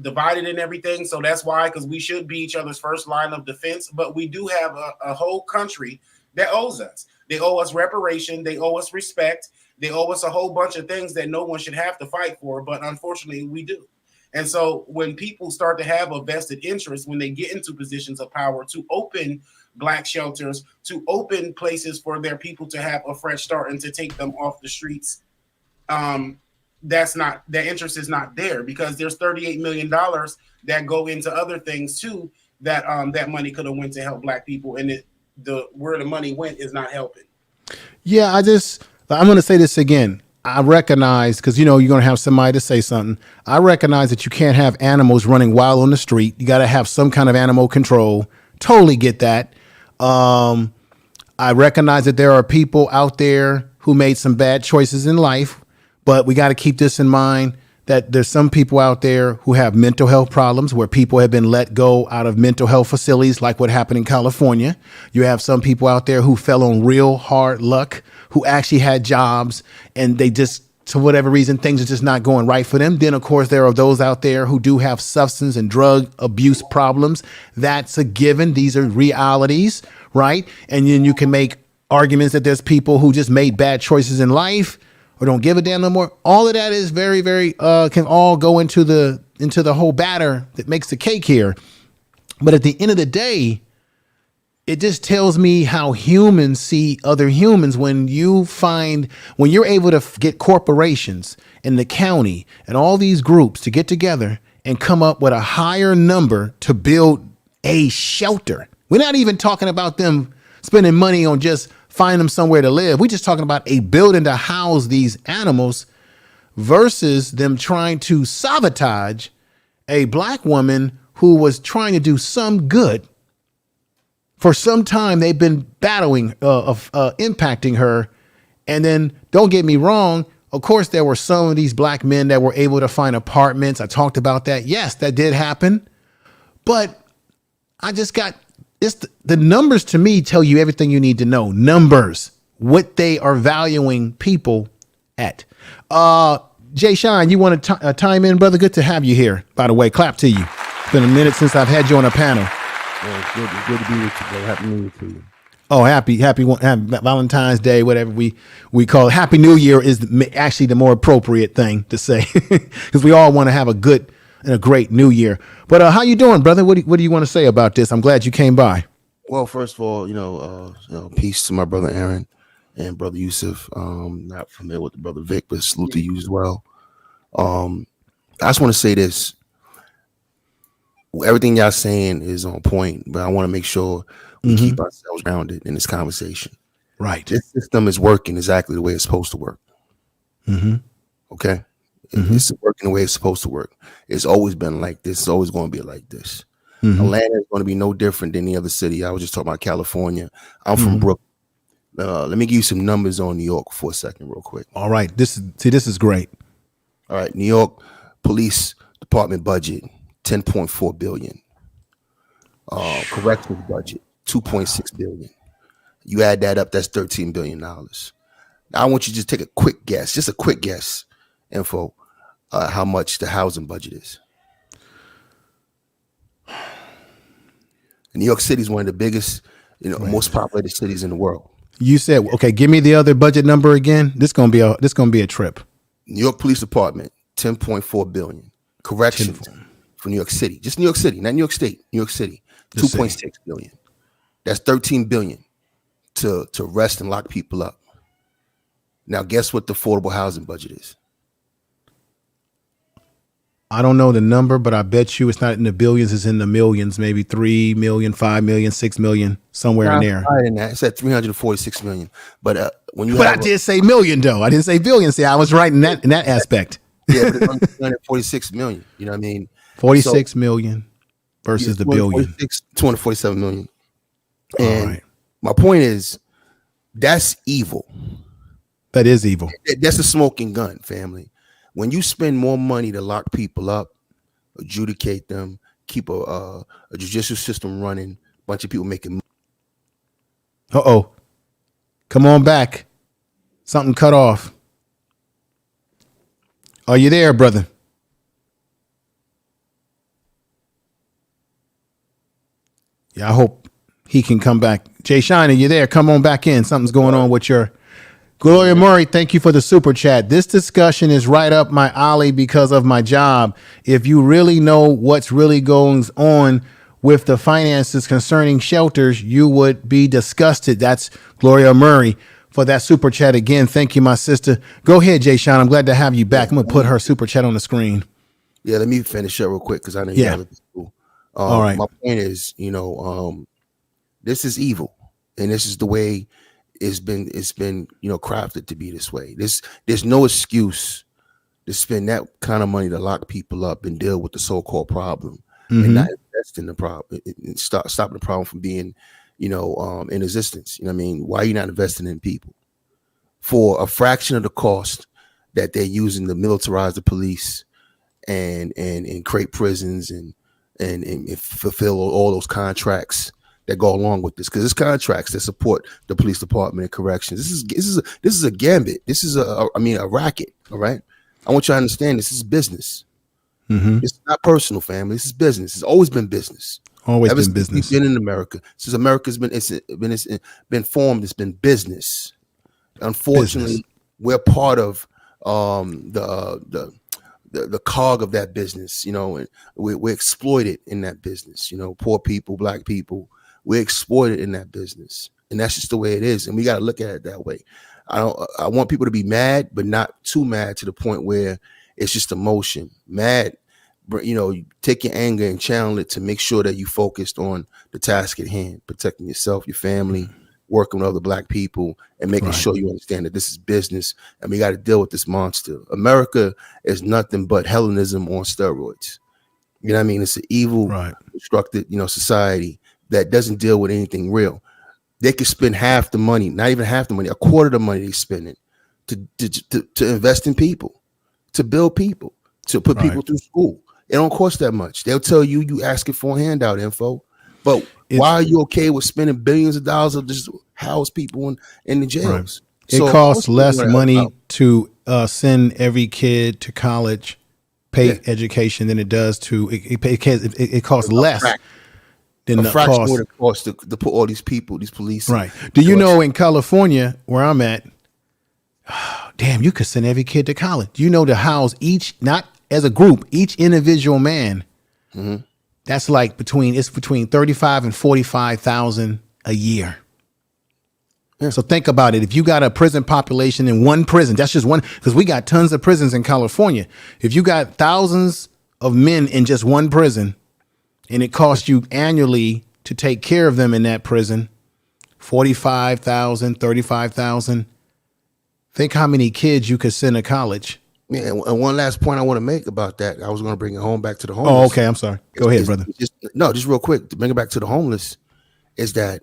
divided in everything. So that's why, because we should be each other's first line of defense. But we do have a whole country that owes us. They owe us reparation. They owe us respect. They owe us a whole bunch of things that no one should have to fight for. But unfortunately, we do. And so when people start to have a vested interest, when they get into positions of power to open black shelters, to open places for their people to have a fresh start and to take them off the streets, their interest is not there, because there's $38 million that go into other things too, that that money could have went to help black people, and where the money went is not helping. Yeah, I'm going to say this again. I recognize, because you're going to have somebody to say something. I recognize that you can't have animals running wild on the street. You got to have some kind of animal control. Totally get that. I recognize that there are people out there who made some bad choices in life, but we got to keep this in mind that there's some people out there who have mental health problems where people have been let go out of mental health facilities, like what happened in California. You have some people out there who fell on real hard luck, who actually had jobs and they just, to whatever reason, things are just not going right for them. Then, of course, there are those out there who do have substance and drug abuse problems. That's a given. These are realities, right? And then you can make arguments that there's people who just made bad choices in life or don't give a damn no more. All of that is very, very, can all go into the whole batter that makes the cake here. But at the end of the day, it just tells me how humans see other humans when you're able to get corporations and the county and all these groups to get together and come up with a higher number to build a shelter. We're not even talking about them spending money on just find them somewhere to live. We're just talking about a building to house these animals versus them trying to sabotage a black woman who was trying to do some good. For some time, they've been battling, impacting her. And then don't get me wrong. Of course, there were some of these black men that were able to find apartments. I talked about that. Yes, that did happen. But I just got the numbers to me tell you everything you need to know. Numbers, what they are valuing people at. Jay Shine, you want to time in, brother? Good to have you here. By the way, clap to you. It's been a minute since I've had you on a panel. Well, it's good to be with you, bro. Happy New Year to you. Oh, happy Valentine's Day, whatever we call it. Happy New Year is actually the more appropriate thing to say because we all want to have a good and a great New Year. But how you doing, brother? What do you want to say about this? I'm glad you came by. Well, first of all, peace to my brother Aaron and brother Yusuf. Not familiar with the brother Vic, but salute to you as well. I just want to say this. Everything y'all saying is on point, but I want to make sure we keep ourselves grounded in this conversation. Right. This system is working exactly the way it's supposed to work. Okay? It's working the way it's supposed to work. It's always been like this. It's always going to be like this. Atlanta is going to be no different than any other city. I was just talking about California. I'm from Brooklyn. Let me give you some numbers on New York for a second real quick. All right. This is great. All right. New York Police Department budget, $10.4 billion. Corrections budget, $2.6 billion. You add that up, that's $13 billion. Now I want you to just take a quick guess, info, how much the housing budget is. New York City is one of the biggest, most populated cities in the world. You said, okay, give me the other budget number again. This gonna be a trip. New York Police Department, $10.4 billion. Corrections for New York City, just New York City, not New York State. New York City, $2.6 billion. That's $13 billion to arrest and lock people up. Now, guess what the affordable housing budget is? I don't know the number, but I bet you it's not in the billions, it's in the millions, maybe 3 million, 5 million, 6 million, somewhere in there. Higher than that. It's at 346 million. But I did say million though. I didn't say billion. See, I was right in that aspect. Yeah, but it's under 346 million. You know what I mean? 46 million versus the billion. 247 million. And my point is, that's evil. That is evil. That's a smoking gun, family. When you spend more money to lock people up, adjudicate them, keep a judicial system running, a bunch of people making. Come on back. Something cut off. Are you there, brother? Yeah, I hope he can come back. Jay Shine, are you there? Come on back in. Something's going on with your... Gloria Murray, thank you for the super chat. This discussion is right up my alley because of my job. If you really know what's really going on with the finances concerning shelters, you would be disgusted. That's Gloria Murray for that super chat again. Thank you, my sister. Go ahead, Jay Sean. I'm glad to have you back. I'm going to put her super chat on the screen. Yeah, let me finish up real quick because I know you have it. All right. My point is, this is evil, and this is the way it's been crafted to be this way. There's no excuse to spend that kind of money to lock people up and deal with the so-called problem and not invest in the problem and stopping the problem from being, in existence. You know what I mean? Why are you not investing in people for a fraction of the cost that they're using to militarize the police and create prisons and fulfill all those contracts that go along with this? Because it's contracts that support the police department and corrections. This is a gambit. This is a racket. All right. I want you to understand this is business. It's not personal, family. This is business. It's always been business. Always Ever been business. We've been in America since America's been formed. It's been business. Unfortunately, we're part of the cog of that business. And we're exploited in that business. Poor people, black people, we're exploited in that business, and that's just the way it is. And we got to look at it that way. I want people to be mad, but not too mad to the point where it's just emotion. Mad, you take your anger and channel it to make sure that you focused on the task at hand, protecting yourself, your family, working with other black people, and making sure you understand that this is business and we got to deal with this monster. America is nothing but Hellenism on steroids. You know what I mean? It's an evil, constructed, society that doesn't deal with anything real. They could spend half the money, not even half the money, a quarter of the money they spend it to invest in people, to build people, to put people through school. It don't cost that much. They'll tell you asking for a handout info, but why are you okay with spending billions of dollars to just house people in the jails? It costs less money to send every kid to college, pay education than it does to it costs less. Than the fraction cost. What it costs to put all these people, these police. Right. Do you know in California, where I'm at, damn, you could send every kid to college. You know, to house each, not as a group, each individual man. That's like between 35 and 45,000 a year. Yeah. So think about it. If you got a prison population in one prison, that's just one, because we got tons of prisons in California. If you got thousands of men in just one prison, and it costs you annually to take care of them in that prison, 45,000, 35,000. Think how many kids you could send to college. Yeah, and one last point I want to make about that. I was going to bring it home back to the homeless. Oh, okay. I'm sorry. Go ahead, brother. Just real quick to bring it back to the homeless is that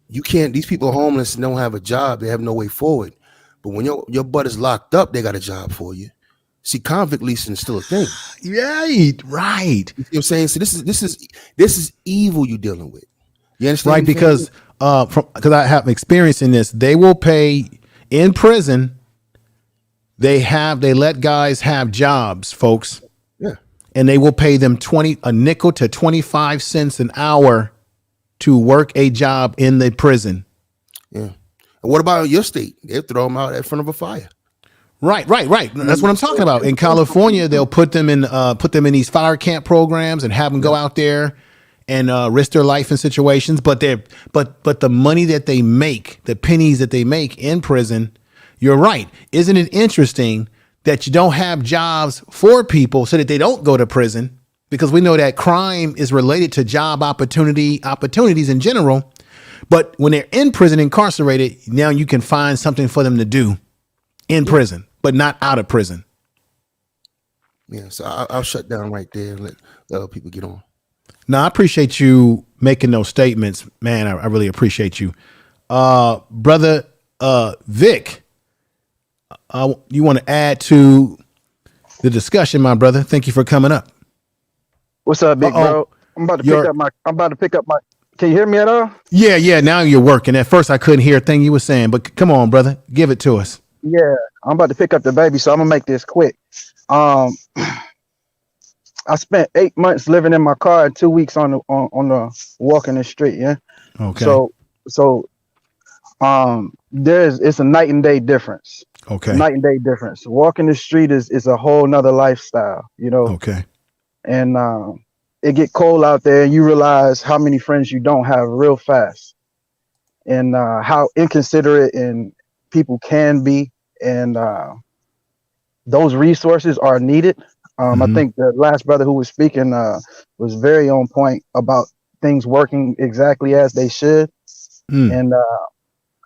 you can't. These people are homeless and don't have a job. They have no way forward. But when your butt is locked up, they got a job for you. See, convict leasing is still a thing. Right. You know what I'm saying? So this is evil you're dealing with. You understand? Right, because I have experience in this. They will pay in prison. They let guys have jobs, folks. Yeah. And they will pay them a nickel to 25 cents an hour to work a job in the prison. Yeah. And what about your state? They'll throw them out in front of a fire. Right. That's what I'm talking about. In California, they'll put them in these fire camp programs and have them go out there and risk their life in situations. But the money that they make, the pennies that they make in prison, you're right. Isn't it interesting that you don't have jobs for people so that they don't go to prison? Because we know that crime is related to job opportunities in general. But when they're in prison, incarcerated, now you can find something for them to do in prison, but not out of prison. Yeah, so I'll shut down right there and let other people get on. No, I appreciate you making those statements, man. I really appreciate you, brother. Vic, you want to add to the discussion, my brother? Thank you for coming up. What's up, big bro? I'm about to pick up my. Can you hear me at all? Yeah. Now you're working. At first, I couldn't hear a thing you were saying, but come on, brother, give it to us. Yeah, I'm about to pick up the baby, so I'm gonna make this quick. I spent 8 months living in my car and 2 weeks on the walking the street. Yeah. Okay. So it's a night and day difference. Okay. Night and day difference. Walking the street is a whole nother lifestyle, Okay. And it get cold out there and you realize how many friends you don't have real fast, and how inconsiderate and people can be, and those resources are needed. I think the last brother who was speaking was very on point about things working exactly as they should. And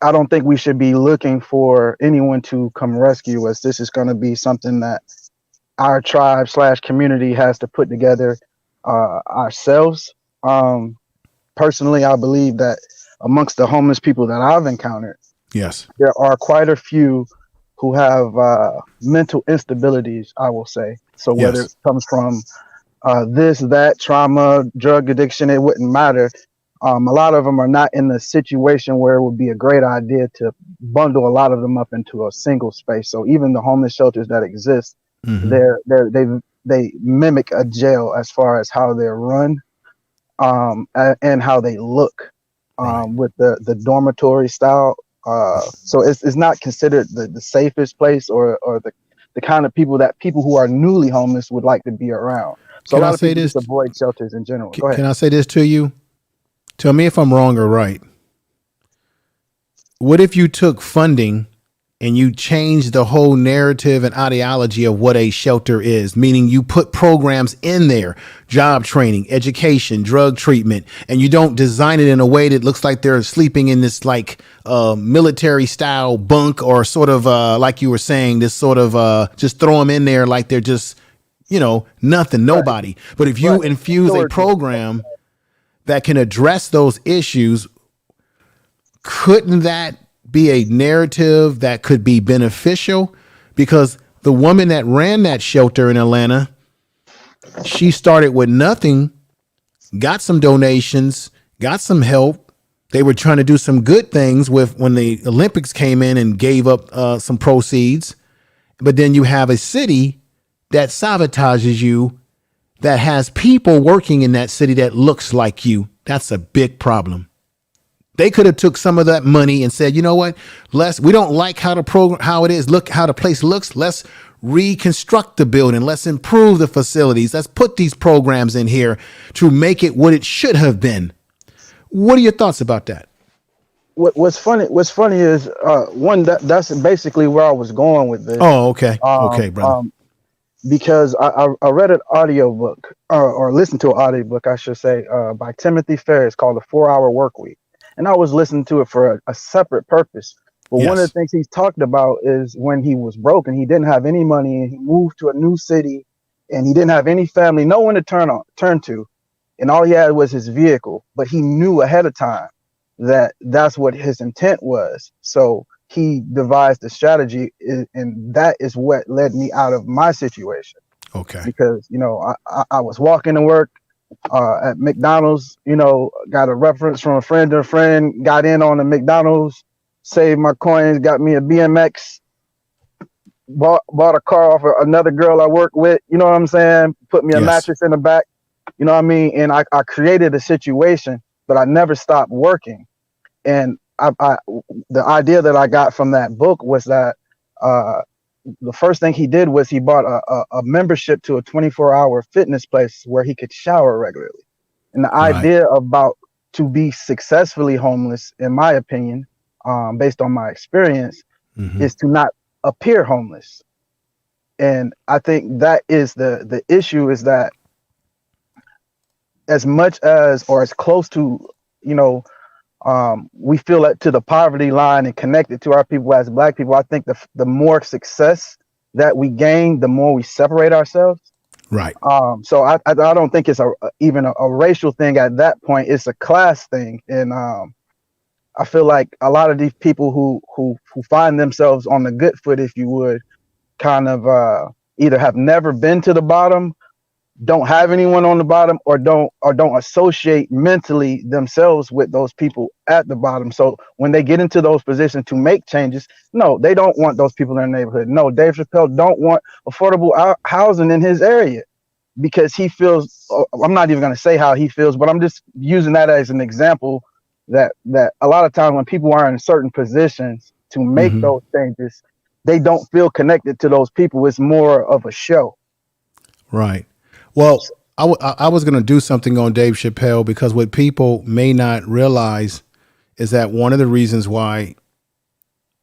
I don't think we should be looking for anyone to come rescue us. This is going to be something that our tribe / community has to put together ourselves. Personally, I believe that amongst the homeless people that I've encountered, yes, there are quite a few who have mental instabilities, I will say. So whether yes, it comes from this, that, trauma, drug addiction, it wouldn't matter. A lot of them are not in the situation where it would be a great idea to bundle a lot of them up into a single space. So even the homeless shelters that exist, they mimic a jail as far as how they're run, and how they look, with the dormitory style. So it's not considered the safest place or the kind of people who are newly homeless would like to be around. So Can a I lot of say people this? just avoid shelters in general. Go ahead. Can I say this to you? Tell me if I'm wrong or right. What if you took funding and you changed the whole narrative and ideology of what a shelter is, meaning you put programs in there, job training, education, drug treatment, and you don't design it in a way that looks like they're sleeping in this like military style bunk, or sort of like you were saying, this sort of just throw them in there like they're just, nothing, nobody. But if you infuse a program that can address those issues, couldn't that be a narrative that could be beneficial? Because the woman that ran that shelter in Atlanta, she started with nothing, got some donations, got some help. They were trying to do some good things with when the Olympics came in and gave up some proceeds. But then you have a city that sabotages you, that has people working in that city that looks like you. That's a big problem. They could have took some of that money and said, you know what, we don't like how the program, how it is, look how the place looks. Let's reconstruct the building. Let's improve the facilities. Let's put these programs in here to make it what it should have been. What are your thoughts about that? What's funny is that's basically where I was going with this. Oh, okay. Okay, brother. Because I read an audiobook or listened to an audiobook, I should say, by Timothy Ferriss called The 4-Hour Workweek. And I was listening to it for a separate purpose. But one of the things he's talked about is when he was broke and he didn't have any money and he moved to a new city and he didn't have any family, no one to turn to. And all he had was his vehicle. But he knew ahead of time that that's what his intent was. So he devised a strategy, and that is what led me out of my situation. Okay. Because, I was walking to work at McDonald's, got a reference from a friend to a friend, got in on the McDonald's, saved my coins, got me a BMX, bought a car off of another girl I work with, you know what I'm saying? Put me a mattress in the back, you know what I mean? And I created a situation, but I never stopped working. And the idea that I got from that book was that the first thing he did was he bought a membership to a 24-hour fitness place where he could shower regularly. And the idea about to be successfully homeless, in my opinion, based on my experience, is to not appear homeless. And I think that is the issue, is that as much as, or as close to, we feel that to the poverty line and connected to our people as Black people, I think the more success that we gain, the more we separate ourselves. Right. So I don't think it's even a racial thing at that point. It's a class thing. And I feel like a lot of these people who find themselves on the good foot, if you would, kind of either have never been to the bottom, don't have anyone on the bottom, or don't associate mentally themselves with those people at the bottom. So when they get into those positions to make changes, no, they don't want those people in their neighborhood. No, Dave Chappelle don't want affordable housing in his area because he feels, I'm not even going to say how he feels, but I'm just using that as an example that a lot of times when people are in certain positions to make those changes, they don't feel connected to those people. It's more of a show. Right. Well, I was going to do something on Dave Chappelle because what people may not realize is that one of the reasons why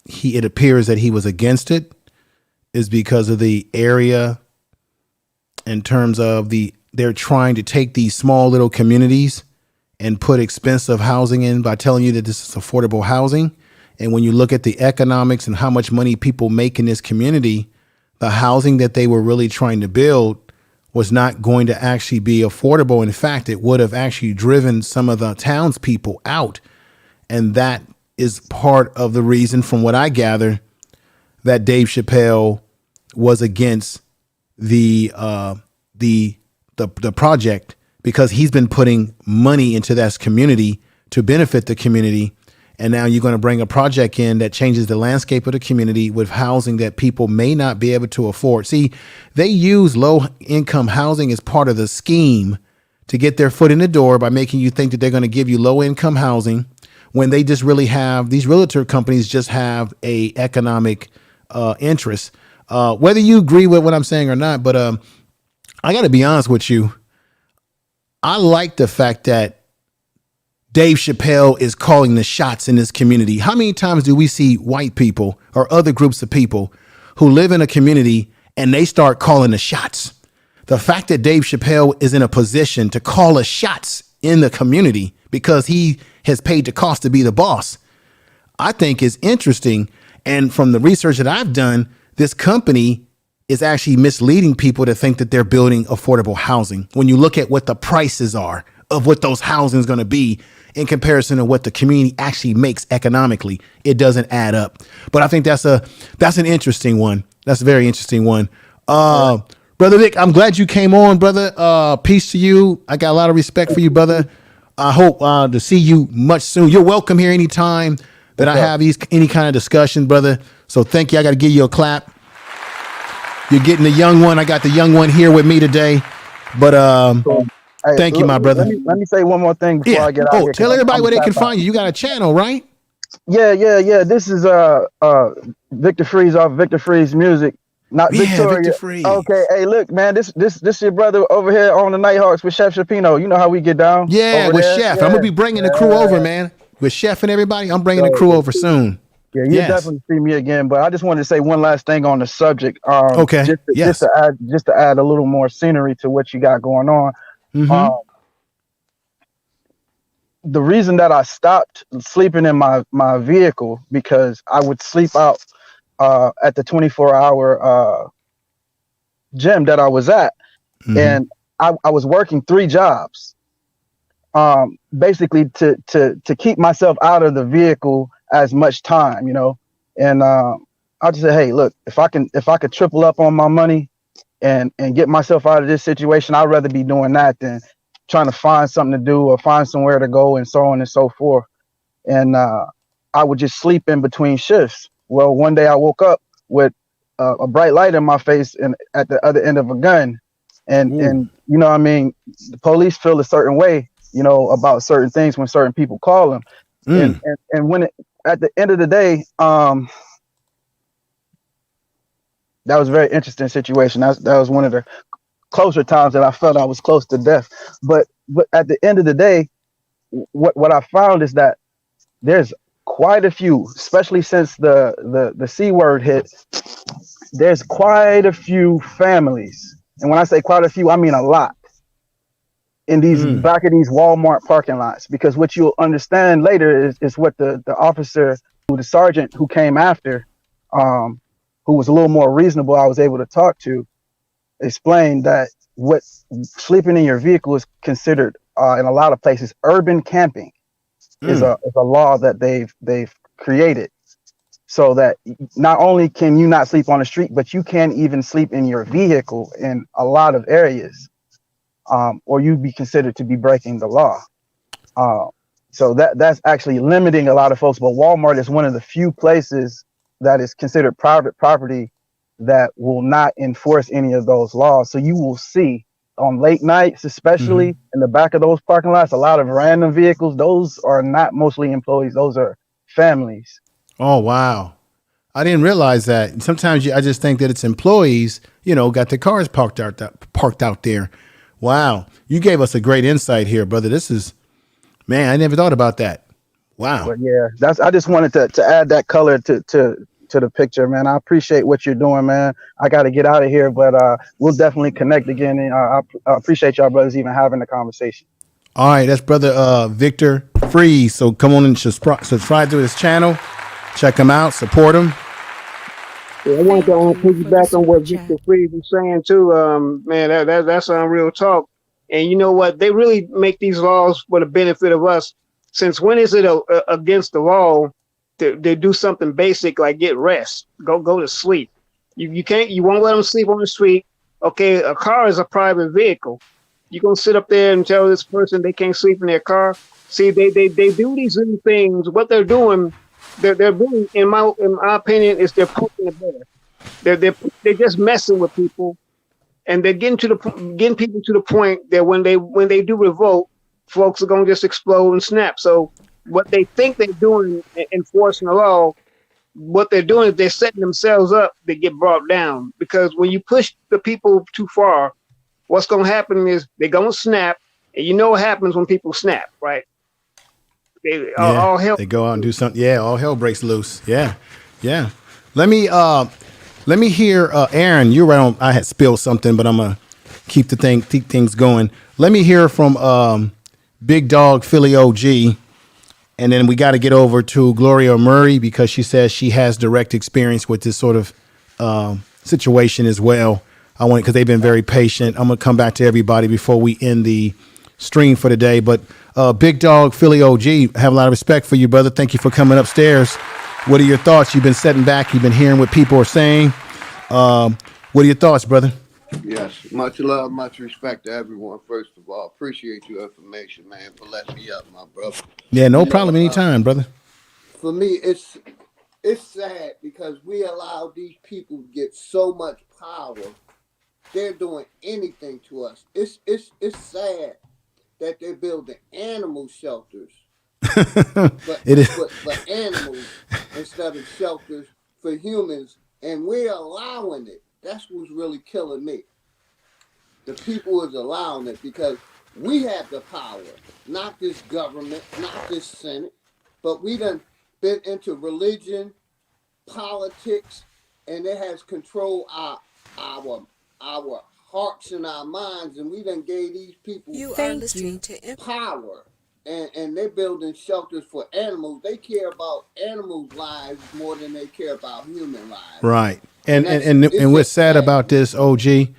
it appears that he was against it is because of the area, in terms of they're trying to take these small little communities and put expensive housing in by telling you that this is affordable housing. And when you look at the economics and how much money people make in this community, the housing that they were really trying to build was not going to actually be affordable. In fact, it would have actually driven some of the townspeople out. And that is part of the reason, from what I gather, that Dave Chappelle was against the project, because he's been putting money into that community to benefit the community. And now you're going to bring a project in that changes the landscape of the community with housing that people may not be able to afford. See, they use low income housing as part of the scheme to get their foot in the door by making you think that they're going to give you low income housing, when they just really have, these realtor companies just have a economic interest. Whether you agree with what I'm saying or not, but I got to be honest with you. I like the fact that Dave Chappelle is calling the shots in this community. How many times do we see white people or other groups of people who live in a community and they start calling the shots? The fact that Dave Chappelle is in a position to call the shots in the community because he has paid the cost to be the boss, I think is interesting. And from the research that I've done, this company is actually misleading people to think that they're building affordable housing. When you look at what the prices are of what those housing is going to be in comparison to what the community actually makes economically, it doesn't add up. But I think that's an interesting one. That's a very interesting one. Brother Vic, I'm glad you came on, brother. Peace to you. I got a lot of respect for you, brother. I hope to see you much soon. You're welcome here anytime that I have any kind of discussion, brother. So thank you. I got to give you a clap. You're getting the young one. I got the young one here with me today. But hey, thank you, my brother. Let me say one more thing before I get out here. Tell everybody where they can find you. You got a channel, right? Yeah. This is Victor Freeze off Victor Freeze Music. Not Victoria. Victor Freeze. Okay, hey, look, man, this your brother over here on the Nighthawks with Chef Shapino. You know how we get down. Yeah, with there? Chef. Yeah. I'm gonna be bringing the crew over, man. With Chef and everybody, I'm bringing the crew over soon. Yeah, you definitely see me again. But I just wanted to say one last thing on the subject. Okay. Just to add a little more scenery to what you got going on. Mm-hmm. The reason that I stopped sleeping in my vehicle, because I would sleep out at the 24-hour gym that I was at. Mm-hmm. And I was working 3 jobs, basically to keep myself out of the vehicle as much time, you know. And I just said, hey, look, if I could triple up on my money and get myself out of this situation, I'd rather be doing that than trying to find something to do or find somewhere to go and so on and so forth. And I would just sleep in between shifts. Well, one day I woke up with a bright light in my face and at the other end of a gun. And you know what I mean? The police feel a certain way, you know, about certain things when certain people call them. And when at the end of the day, that was a very interesting situation. That was one of the closer times that I felt I was close to death. But at the end of the day, what I found is that there's quite a few, especially since the C word hit, there's quite a few families. And when I say quite a few, I mean a lot in these back of these Walmart parking lots, because what you'll understand later is what the officer, the sergeant who came after, who was a little more reasonable, I was able to talk to, explained that what sleeping in your vehicle is considered in a lot of places urban camping. Is a law that they've created, so that not only can you not sleep on the street, but you can't even sleep in your vehicle in a lot of areas, or you'd be considered to be breaking the law. So that's actually limiting a lot of folks. But Walmart is one of the few places that is considered private property that will not enforce any of those laws. So you will see on late nights, especially in the back of those parking lots, a lot of random vehicles. Those are not mostly employees. Those are families. Oh, wow. I didn't realize that. Sometimes I just think that it's employees, you know, got their cars parked out there. Wow. You gave us a great insight here, brother. This is, man, I never thought about that. Wow. But yeah, I just wanted to add that color to the picture, man. I appreciate what you're doing, man. I got to get out of here, but we'll definitely connect again. And I appreciate y'all brothers even having the conversation. All right, that's brother Victor Freeze. So come on and subscribe to his channel. Check them out, support them. Yeah, I want to piggyback on what Victor Freed was saying too. Man, that's unreal talk. And you know what? They really make these laws for the benefit of us. Since when is it against the law to do something basic like get rest, go to sleep? You won't let them sleep on the street. Okay, a car is a private vehicle. You're gonna sit up there and tell this person they can't sleep in their car? See, they do these little things. What they're doing, they're really, in my opinion, is they're poking the bear. They're just messing with people, and they're getting people to the point that when they do revolt, folks are gonna just explode and snap. So what they think they're doing, enforcing the law, what they're doing is they're setting themselves up to get brought down. Because when you push the people too far, what's gonna happen is they're gonna snap, and you know what happens when people snap, right? All hell. They go out and do something. Yeah, all hell breaks loose. Yeah. Let me hear Aaron. You're right on. I had spilled something, but I'm gonna keep things going. Let me hear from Big Dog Philly OG, and then we got to get over to Gloria Murray because she says she has direct experience with this sort of situation as well. Because they've been very patient. I'm gonna come back to everybody before we end the stream for today. But Big Dog Philly OG, have a lot of respect for you, brother. Thank you for coming upstairs. What are your thoughts? You've been sitting back. You've been hearing what people are saying. What are your thoughts, brother? Yes, much love, much respect to everyone. First of all, appreciate your information, man, for letting me up, my brother. Yeah, no problem. Anytime, brother. For me, it's sad because we allow these people to get so much power. They're doing anything to us. It's sad that they're building animal shelters for animals instead of shelters for humans, and we're allowing it. That's what's really killing me. The people is allowing it because we have the power, not this government, not this Senate, but we done been into religion, politics, and it has controlled our hearts and our minds, and we done gave these people power. And they're building shelters for animals. They care about animals' lives more than they care about human lives. Right. And what's sad about this, OG,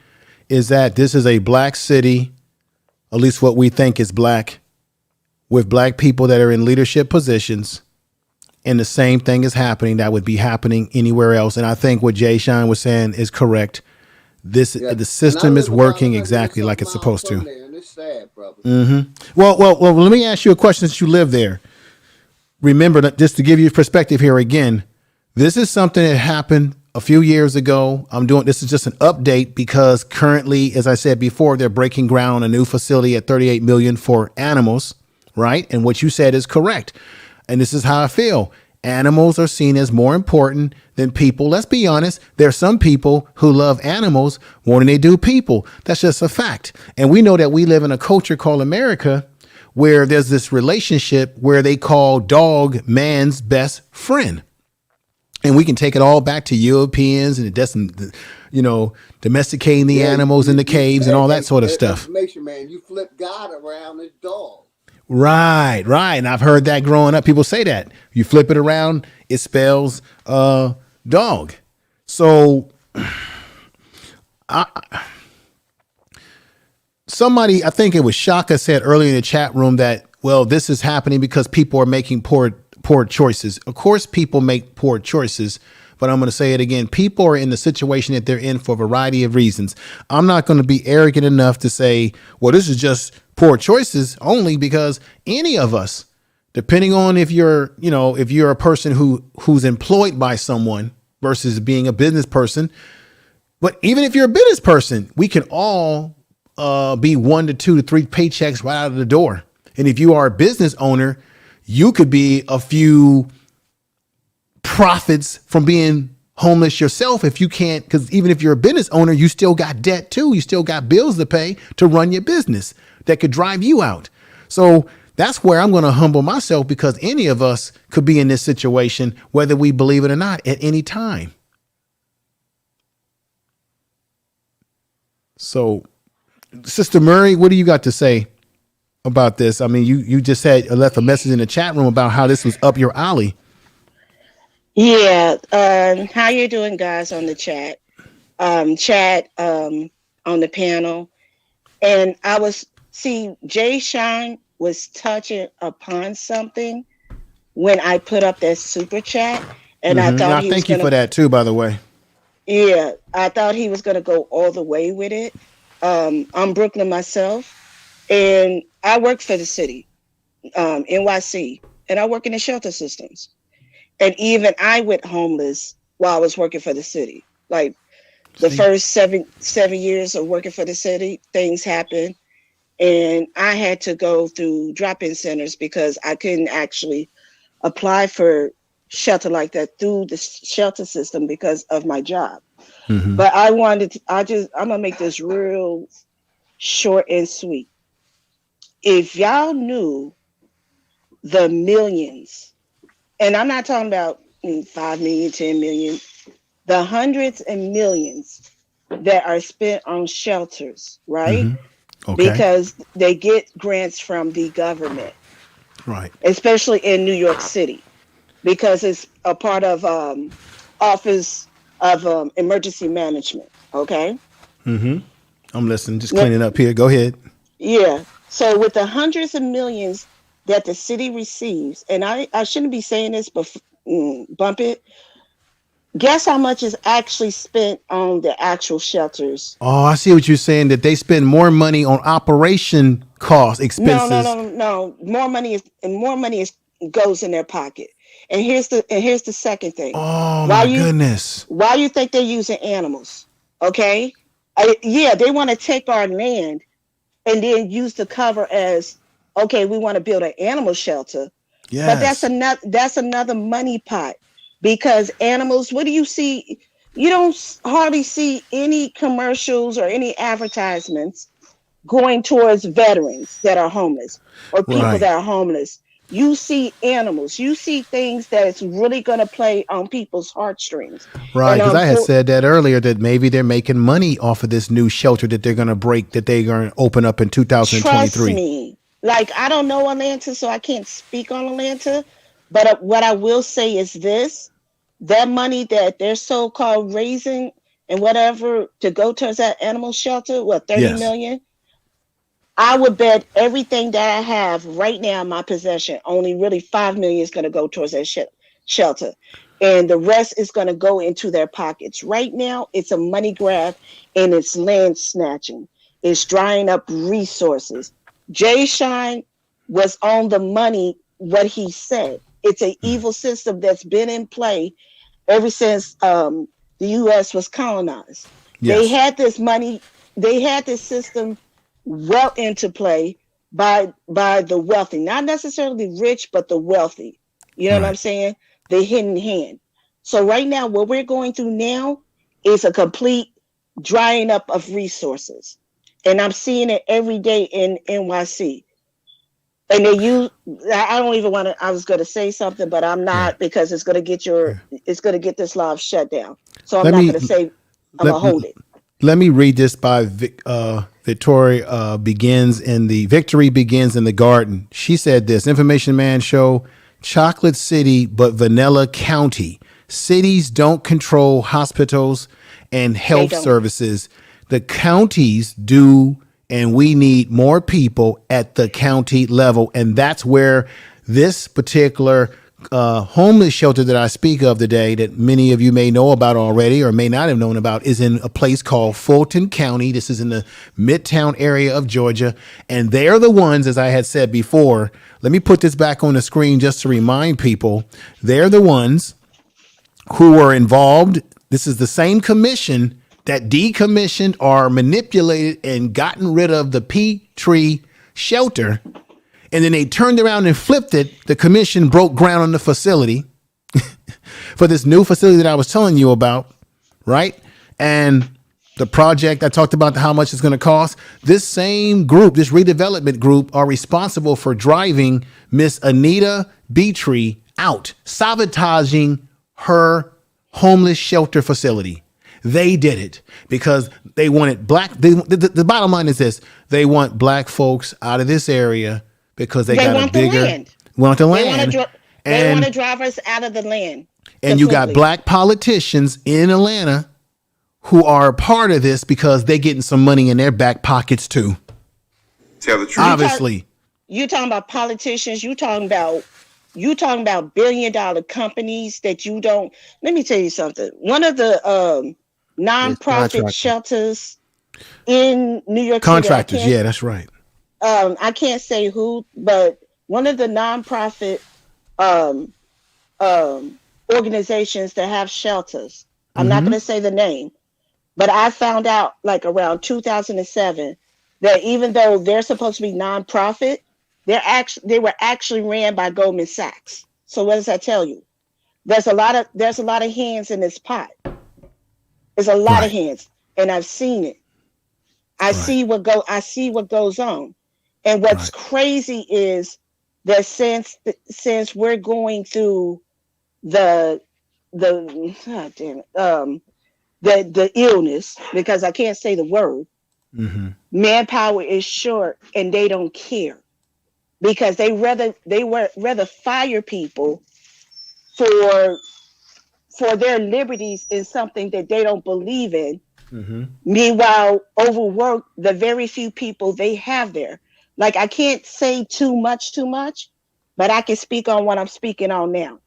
is that this is a black city, at least what we think is black, with black people that are in leadership positions. And the same thing is happening that would be happening anywhere else. And I think what Jay Shine was saying is correct. The system is working exactly like it's supposed to. And it's sad, brother. Mm-hmm. Well, let me ask you a question since you live there. Remember, that just to give you perspective here again, this is something that happened a few years ago. This is just an update because currently, as I said before, they're breaking ground on a new facility at $38 million for animals, right? And what you said is correct. And this is how I feel. Animals are seen as more important than people. Let's be honest. There are some people who love animals more than they do people. That's just a fact. And we know that we live in a culture called America where there's this relationship where they call dog man's best friend. And we can take it all back to Europeans and domesticating the animals in the caves and all that sort of stuff. Man, you flip God around as dog. Right. And I've heard that growing up. People say that. You flip it around, it spells dog. So somebody, I think it was Shaka, said earlier in the chat room that, well, this is happening because people are making poor choices. Of course, people make poor choices, but I'm going to say it again. People are in the situation that they're in for a variety of reasons. I'm not going to be arrogant enough to say, well, this is just poor choices only, because any of us, depending on if you're a person who's employed by someone versus being a business person. But even if you're a business person, we can all be 1 to 2 to 3 paychecks right out of the door. And if you are a business owner, you could be a few profits from being homeless yourself if you can't, because even if you're a business owner, you still got debt too. You still got bills to pay to run your business that could drive you out. So that's where I'm going to humble myself, because any of us could be in this situation, whether we believe it or not, at any time. So, Sister Murray, what do you got to say about this? I mean, you just left a message in the chat room about how this was up your alley. Yeah. How you doing, guys, on the chat? On the panel. And Jay Shine was touching upon something when I put up that super chat. And I thought I thank you for that too, by the way. Yeah, I thought he was going to go all the way with it. I'm Brooklyn myself, and I work for the city, NYC, and I work in the shelter systems. And even I went homeless while I was working for the city. Like the first seven years of working for the city, things happened, and I had to go through drop-in centers because I couldn't actually apply for shelter like that through the shelter system because of my job. But I'm gonna make this real short and sweet. If y'all knew the millions, and I'm not talking about 5 million, 10 million, the hundreds and millions that are spent on shelters, right? Okay. Because they get grants from the government, right? Especially in New York City, because it's a part of Office of Emergency Management. Okay. I'm listening. Just cleaning up here. Go ahead. Yeah. So with the hundreds of millions that the city receives, and I shouldn't be saying this, but bump it. Guess how much is actually spent on the actual shelters? Oh, I see what you're saying. That they spend more money on operation costs, expenses. No. More money goes in their pocket. And here's the second thing. Oh my goodness! Why you think they're using animals? Okay, yeah, they want to take our land and then use the cover as okay. We want to build an animal shelter. Yes. But that's another money pot because animals. What do you see? You don't hardly see any commercials or any advertisements going towards veterans that are homeless or people that are homeless. You see animals. You see things that it's really going to play on people's heartstrings. Right, because I had said that earlier that maybe they're making money off of this new shelter that they're going to break, that they're going to open up in 2023. Trust me. Like, I don't know Atlanta, so I can't speak on Atlanta. But what I will say is this. That money that they're so-called raising and whatever to go towards that animal shelter, 30 million? I would bet everything that I have right now in my possession, only really 5 million is going to go towards that shelter. And the rest is going to go into their pockets. Right now, it's a money grab and it's land snatching. It's drying up resources. Jay Shine was on the money, what he said. It's an evil system that's been in play ever since the U.S. was colonized. Yes. They had this money, they had this system well into play by the wealthy, not necessarily rich, but the wealthy. You know what I'm saying? The hidden hand. So right now, what we're going through now is a complete drying up of resources. And I'm seeing it every day in NYC. And I don't even want to, I was going to say something, but I'm not because it's going to get this live shut down. So I'm not going to say, I'm going to hold it. Let me read this by Victory begins in the garden. She said this, Information Man show, Chocolate City, but Vanilla County. Cities don't control hospitals and health services. The counties do, and we need more people at the county level. And that's where this particular homeless shelter that I speak of today, that many of you may know about already or may not have known about, is in a place called Fulton County. This is in the Midtown area of Georgia. And they're the ones, as I had said before, let me put this back on the screen just to remind people, they're the ones who were involved. This is the same commission that decommissioned or manipulated and gotten rid of the Peachtree shelter. And then they turned around and flipped it. The commission broke ground on the facility for this new facility that I was telling you about, right? And the project I talked about, how much it's going to cost. This same group, this redevelopment group, are responsible for driving Miss Anita Peachtree out, sabotaging her homeless shelter facility. They did it because they wanted the bottom line is this: they want black folks out of this area. Because they got want a bigger the land. Want the land. They want to drive us out of the land. And you got Completely. black politicians in Atlanta who are a part of this because they're getting some money in their back pockets too. Tell the truth. Obviously. You talking about politicians, you talking about $1 billion companies that you don't. Let me tell you something. One of the nonprofit contractors. shelters in New York Contractors. City. Yeah, that's right. I can't say who, but one of the nonprofit um, organizations that have shelters. I'm not going to say the name, but I found out like around 2007 that even though they're supposed to be nonprofit, they were actually ran by Goldman Sachs. So what does that tell you? There's a lot of hands in this pot. There's a lot of hands, and I've seen it. I see what goes on. And what's crazy is that since we're going through the illness, because I can't say the word, manpower is short, and they don't care because they rather fire people for their liberties in something that they don't believe in. Meanwhile, overwork the very few people they have there. Like, I can't say too much, but I can speak on what I'm speaking on now.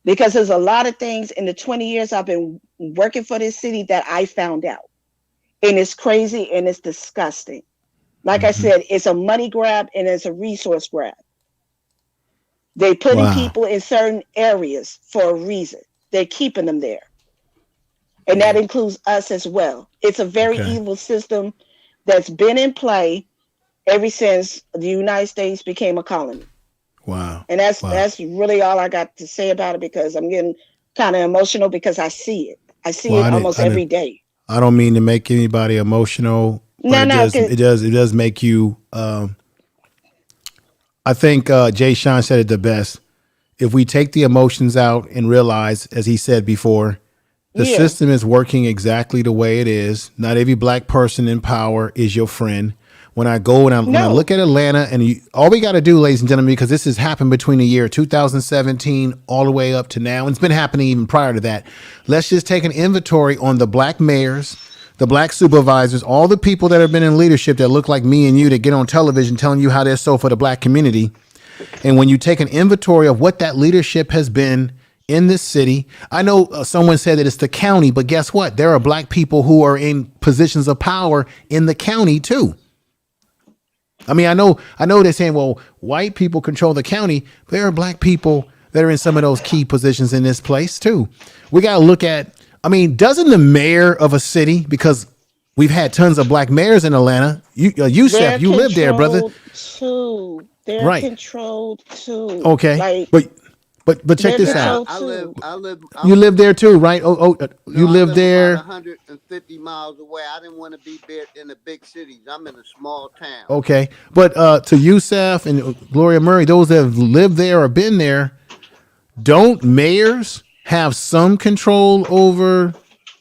Because there's a lot of things in the 20 years I've been working for this city that I found out. And it's crazy and it's disgusting. Like I said, it's a money grab and it's a resource grab. They're putting people in certain areas for a reason. They're keeping them there. And that includes us as well. It's a very evil system that's been in play ever since the United States became a colony. Wow. And that's really all I got to say about it, because I'm getting kind of emotional because I see it. I see it almost every day. I don't mean to make anybody emotional. It does make you. I think Jay Sean said it the best. If we take the emotions out and realize, as he said before, the system is working exactly the way it is. Not every black person in power is your friend. When I go and when I look at Atlanta, and all we got to do, ladies and gentlemen, because this has happened between the year 2017 all the way up to now, and it's been happening even prior to that. Let's just take an inventory on the black mayors, the black supervisors, all the people that have been in leadership that look like me and you that get on television telling you how they're so for the black community. And when you take an inventory of what that leadership has been in this city, I know someone said that it's the county, but guess what? There are black people who are in positions of power in the county too. I mean, I know they're saying, well, white people control the county. There are black people that are in some of those key positions in this place too. We got to look at, I mean, doesn't the mayor of a city, because we've had tons of black mayors in Atlanta. Yusef, you live there, brother. They're controlled too. Okay. But check this out. You live there too, right? You live there. 150 miles away. I didn't want to be in the big cities. I'm in a small town. Okay. But to Yusef and Gloria Murray, those that have lived there or been there, don't mayors have some control over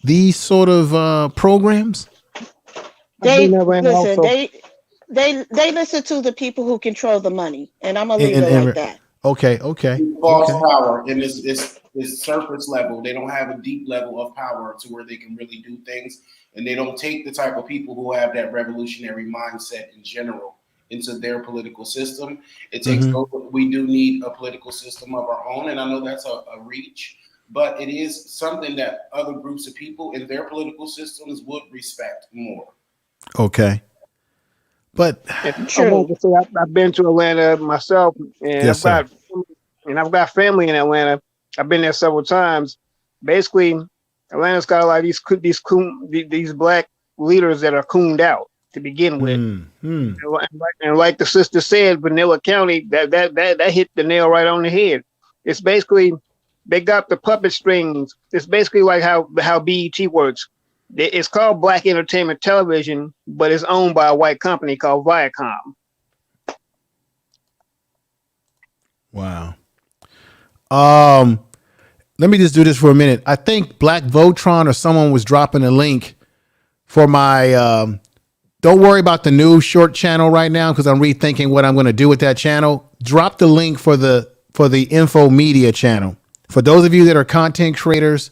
these sort of programs? They listen to the people who control the money, and I'm gonna leave it like that. Okay. False power, and it's surface level. They don't have a deep level of power to where they can really do things, and they don't take the type of people who have that revolutionary mindset in general into their political system. It takes we do need a political system of our own, and I know that's a reach, but it is something that other groups of people in their political systems would respect more. Okay. But I've been to Atlanta myself, and I've got family in Atlanta. I've been there several times. Basically, Atlanta's got a lot of these black leaders that are cooned out to begin with. And like the sister said, Vanilla County, that hit the nail right on the head. It's basically they got the puppet strings. It's basically like how BET works. It's called Black Entertainment Television, but it's owned by a white company called Viacom. Wow. Let me just do this for a minute. I think Black Votron or someone was dropping a link for my don't worry about the news short channel right now, because I'm rethinking what I'm going to do with that channel. Drop the link for the Info Media channel. For those of you that are content creators,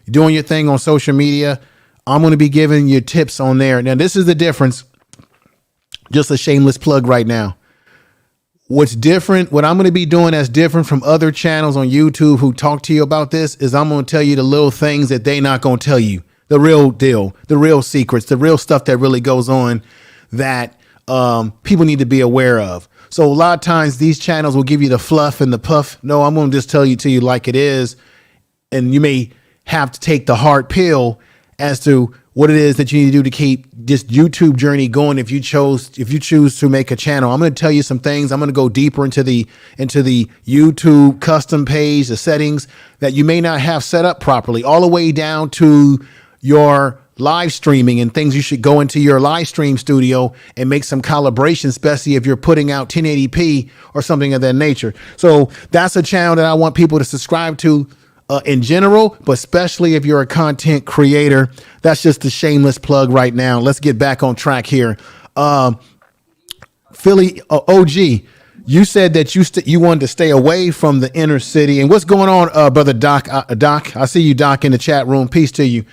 doing your thing on social media, I'm going to be giving you tips on there. Now, this is the difference. Just a shameless plug right now. What's different, what I'm going to be doing that's different from other channels on YouTube who talk to you about this is I'm going to tell you the little things that they not going to tell you. The real deal, the real secrets, the real stuff that really goes on that people need to be aware of. So a lot of times these channels will give you the fluff and the puff. No, I'm going to just tell you to you like it is. And you may have to take the hard pill as to what it is that you need to do to keep this YouTube journey going. If you choose to make a channel, I'm going to tell you some things. I'm going to go deeper into the YouTube custom page, the settings that you may not have set up properly, all the way down to your live streaming and things you should go into your live stream studio and make some calibration, especially if you're putting out 1080p or something of that nature. So that's a channel that I want people to subscribe to in general, but especially if you're a content creator. That's just a shameless plug right now. Let's get back on track here. Philly OG, you said that you wanted to stay away from the inner city. And what's going on, brother Doc? Doc, I see you, Doc, in the chat room. Peace to you.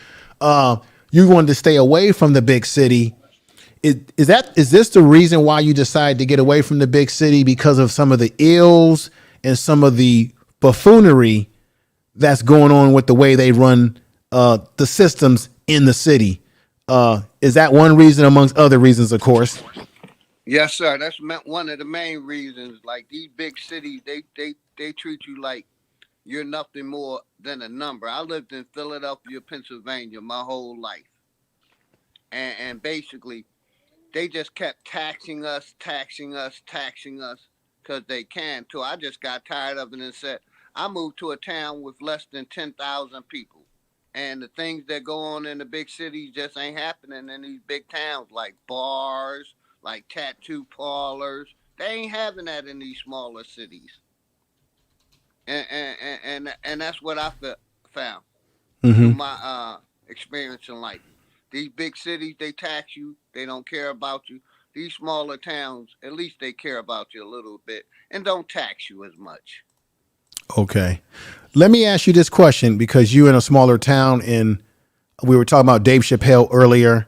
You wanted to stay away from the big city. Is this the reason why you decided to get away from the big city, because of some of the ills and some of the buffoonery that's going on with the way they run the systems in the city? Is that one reason amongst other reasons, of course? Yes, sir. That's one of the main reasons. Like, these big cities, they treat you like you're nothing more than a number. I lived in Philadelphia, Pennsylvania my whole life. And basically, they just kept taxing us because they can. So I just got tired of it and said, I moved to a town with less than 10,000 people. And the things that go on in the big cities just ain't happening in these big towns, like bars, like tattoo parlors. They ain't having that in these smaller cities. And that's what I found through my experience in life. These big cities, they tax you. They don't care about you. These smaller towns, at least they care about you a little bit and don't tax you as much. Okay. Let me ask you this question, because you're in a smaller town, and we were talking about Dave Chappelle earlier,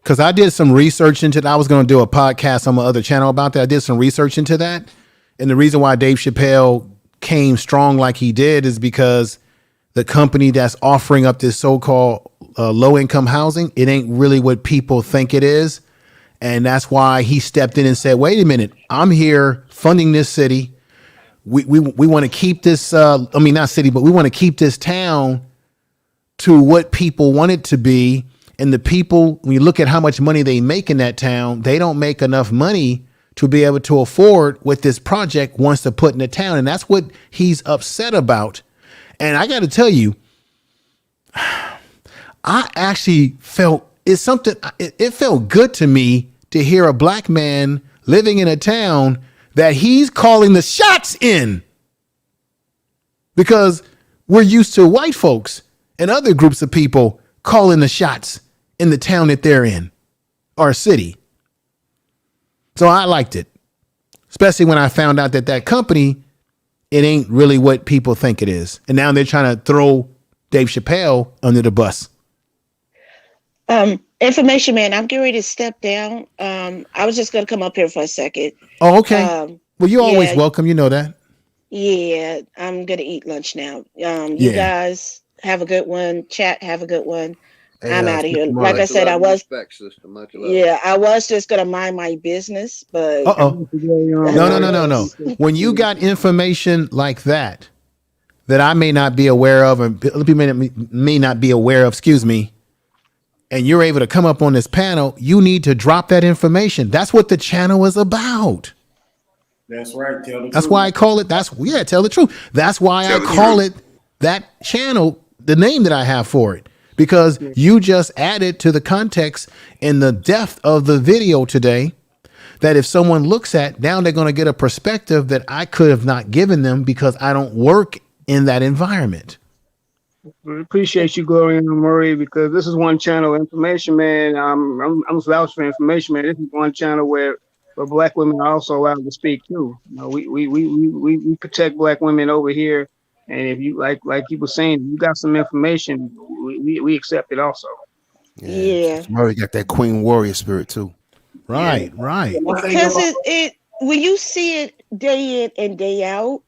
because I did some research into that. I was going to do a podcast on my other channel about that. I did some research into that. And the reason why Dave Chappelle came strong like he did is because the company that's offering up this so-called low-income housing, it ain't really what people think it is. And that's why he stepped in and said, wait a minute, I'm here funding this city. We want to keep this, not city, but we want to keep this town to what people want it to be. And the people, when you look at how much money they make in that town, they don't make enough money to be able to afford what this project wants to put in the town. And that's what he's upset about. And I got to tell you, I actually felt it felt good to me to hear a black man living in a town that he's calling the shots in, because we're used to white folks and other groups of people calling the shots in the town that they're in, or city. So I liked it, especially when I found out that company, it ain't really what people think it is. And now they're trying to throw Dave Chappelle under the bus. Information man, I'm getting ready to step down. I was just going to come up here for a second. Oh, okay. Well, you're always welcome. You know that. Yeah, I'm going to eat lunch now. You guys have a good one. Chat, have a good one. Hey, I'm out of here. Like I said, I was just going to mind my business, but No. When you got information like that I may not be aware of, and may not be aware of, and you're able to come up on this panel, you need to drop that information. That's what the channel is about. That's right. That's why I call it. Tell the truth. That's why I call it that channel, the name that I have for it, because you just added to the context and the depth of the video today that if someone looks at, now they're going to get a perspective that I could have not given them because I don't work in that environment. We appreciate you, Gloria and Marie, because this is one channel, Information Man. I'm vouching for Information Man. This is one channel where black women are also allowed to speak too. You know, we protect black women over here, And if you like you were saying, you got some information, we accept it also. Yeah. Murray got that Queen Warrior spirit too. Right. Because it when you see it day in and day out,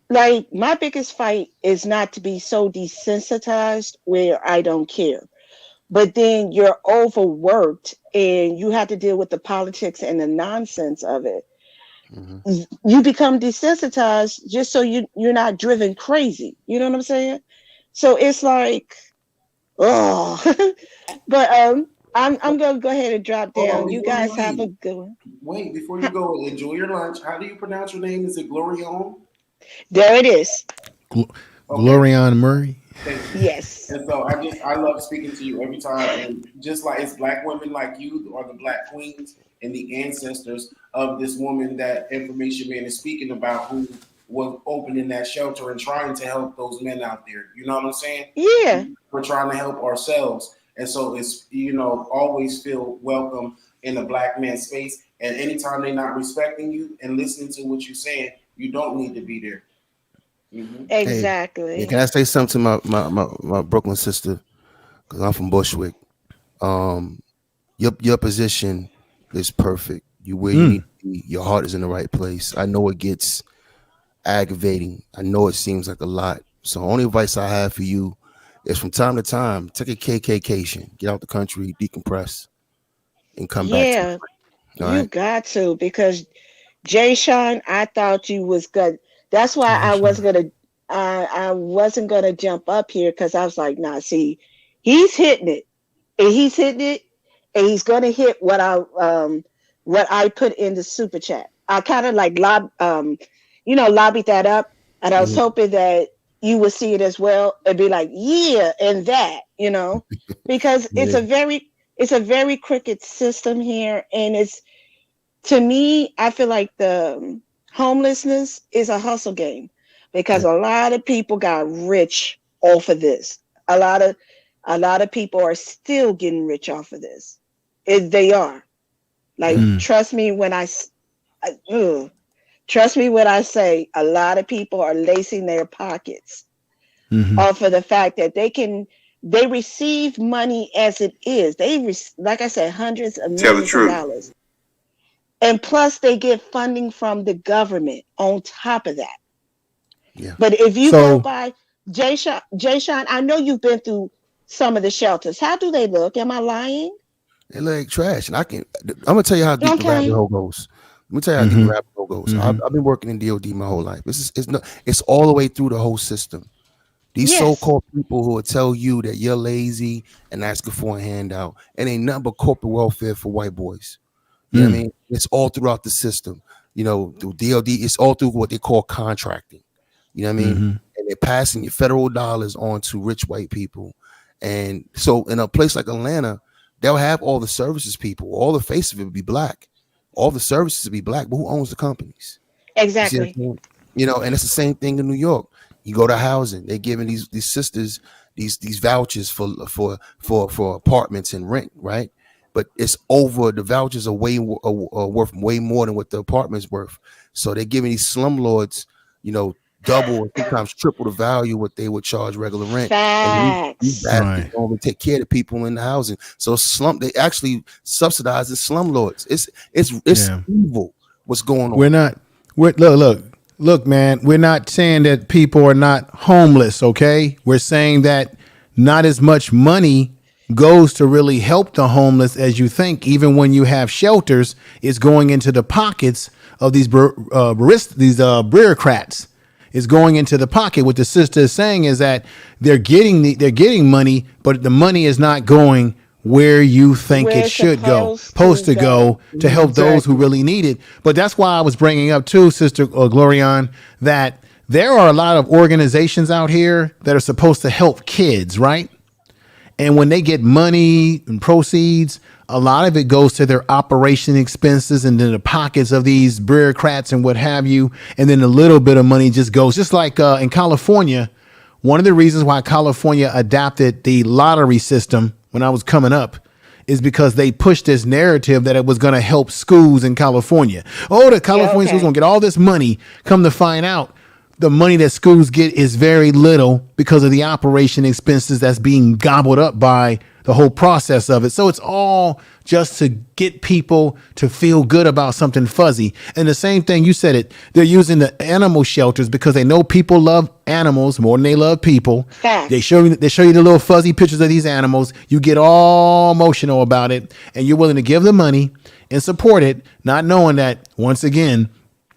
like my biggest fight is not to be so desensitized where I don't care. But then you're overworked and you have to deal with the politics and the nonsense of it. You become desensitized just so you're not driven crazy. You know what I'm saying? So it's like, oh, but I'm gonna go ahead and drop down. You guys have a good one. Wait, before you go, enjoy your lunch. How do you pronounce your name? Is it Glorion? There it is. Glorion Murray. Yes. And so I love speaking to you every time. And just like it's black women like you are the black queens and the ancestors of this woman that Information Man is speaking about, who was opening that shelter and trying to help those men out there. You know what I'm saying? Yeah. We're trying to help ourselves. And so it's, always feel welcome in a black man's space. And anytime they're not respecting you and listening to what you're saying, you don't need to be there. Exactly. Hey, can I say something to my Brooklyn sister? Because I'm from Bushwick. Your position is perfect. You where you need to be. Your heart is in the right place. I know it gets aggravating. I know it seems like a lot. So only advice I have for you is from time to time, take a KKcation, get out the country, decompress, and come back. Yeah, you got to, because Jay Sean, I thought you was good. That's why I wasn't gonna jump up here, because I was like, nah, see, he's hitting it, and he's gonna hit what I put in the super chat. I kind of like lobbied that up, and I was hoping that you would see it as well and be like, yeah, and that, because it's a very crooked system here, and it's, to me, I feel like the homelessness is a hustle game, because a lot of people got rich off of this. A lot of people are still getting rich off of this. They are. Like, trust me when I say a lot of people are lacing their pockets off of the fact that they receive money as it is. Like I said, hundreds of millions of dollars. And plus they get funding from the government on top of that. Yeah. But if you go by Jay Sean, I know you've been through some of the shelters. How do they look? Am I lying? They look like trash. And I'm gonna tell you how deep the rabbit hole goes. Let me tell you how deep the rabbit hole goes. I've been working in DOD my whole life. It's all the way through the whole system. These so-called people who will tell you that you're lazy and asking for a handout, and ain't nothing but corporate welfare for white boys. You know what I mean? It's all throughout the system. Through DOD, it's all through what they call contracting. You know what I mean? And they're passing your federal dollars on to rich white people. And so in a place like Atlanta, they'll have all the services people. All the face of it would be black. All the services would be black, but who owns the companies? Exactly. And it's the same thing in New York. You go to housing, they're giving these sisters these vouchers for apartments and rent, right? But it's over. The vouchers are worth way more than what the apartment's worth. So they're giving these slumlords, double or sometimes triple the value what they would charge regular rent. Facts. These bastards don't even take care of the people in the housing. So they actually subsidize the slumlords. It's evil. What's going on? Look, man. We're not saying that people are not homeless. Okay, we're saying that not as much money goes to really help the homeless as you think. Even when you have shelters, it's going into the pockets of these bureaucrats. Is going into the pocket. What the sister is saying is that they're getting money, but the money is not going where you think it should go. Supposed to go to help those who really need it. But that's why I was bringing up too, Sister Glorion, that there are a lot of organizations out here that are supposed to help kids, right? And when they get money and proceeds, a lot of it goes to their operation expenses and then the pockets of these bureaucrats and what have you. And then a little bit of money just goes, just like in California. One of the reasons why California adopted the lottery system when I was coming up is because they pushed this narrative that it was going to help schools in California. Oh, the California schools going to get all this money. Come to find out, the money that schools get is very little because of the operation expenses that's being gobbled up by the whole process of it. So it's all just to get people to feel good about something fuzzy. And the same thing, you said it, they're using the animal shelters because they know people love animals more than they love people. Facts. They show you the little fuzzy pictures of these animals. You get all emotional about it, and you're willing to give the money and support it, not knowing that, once again,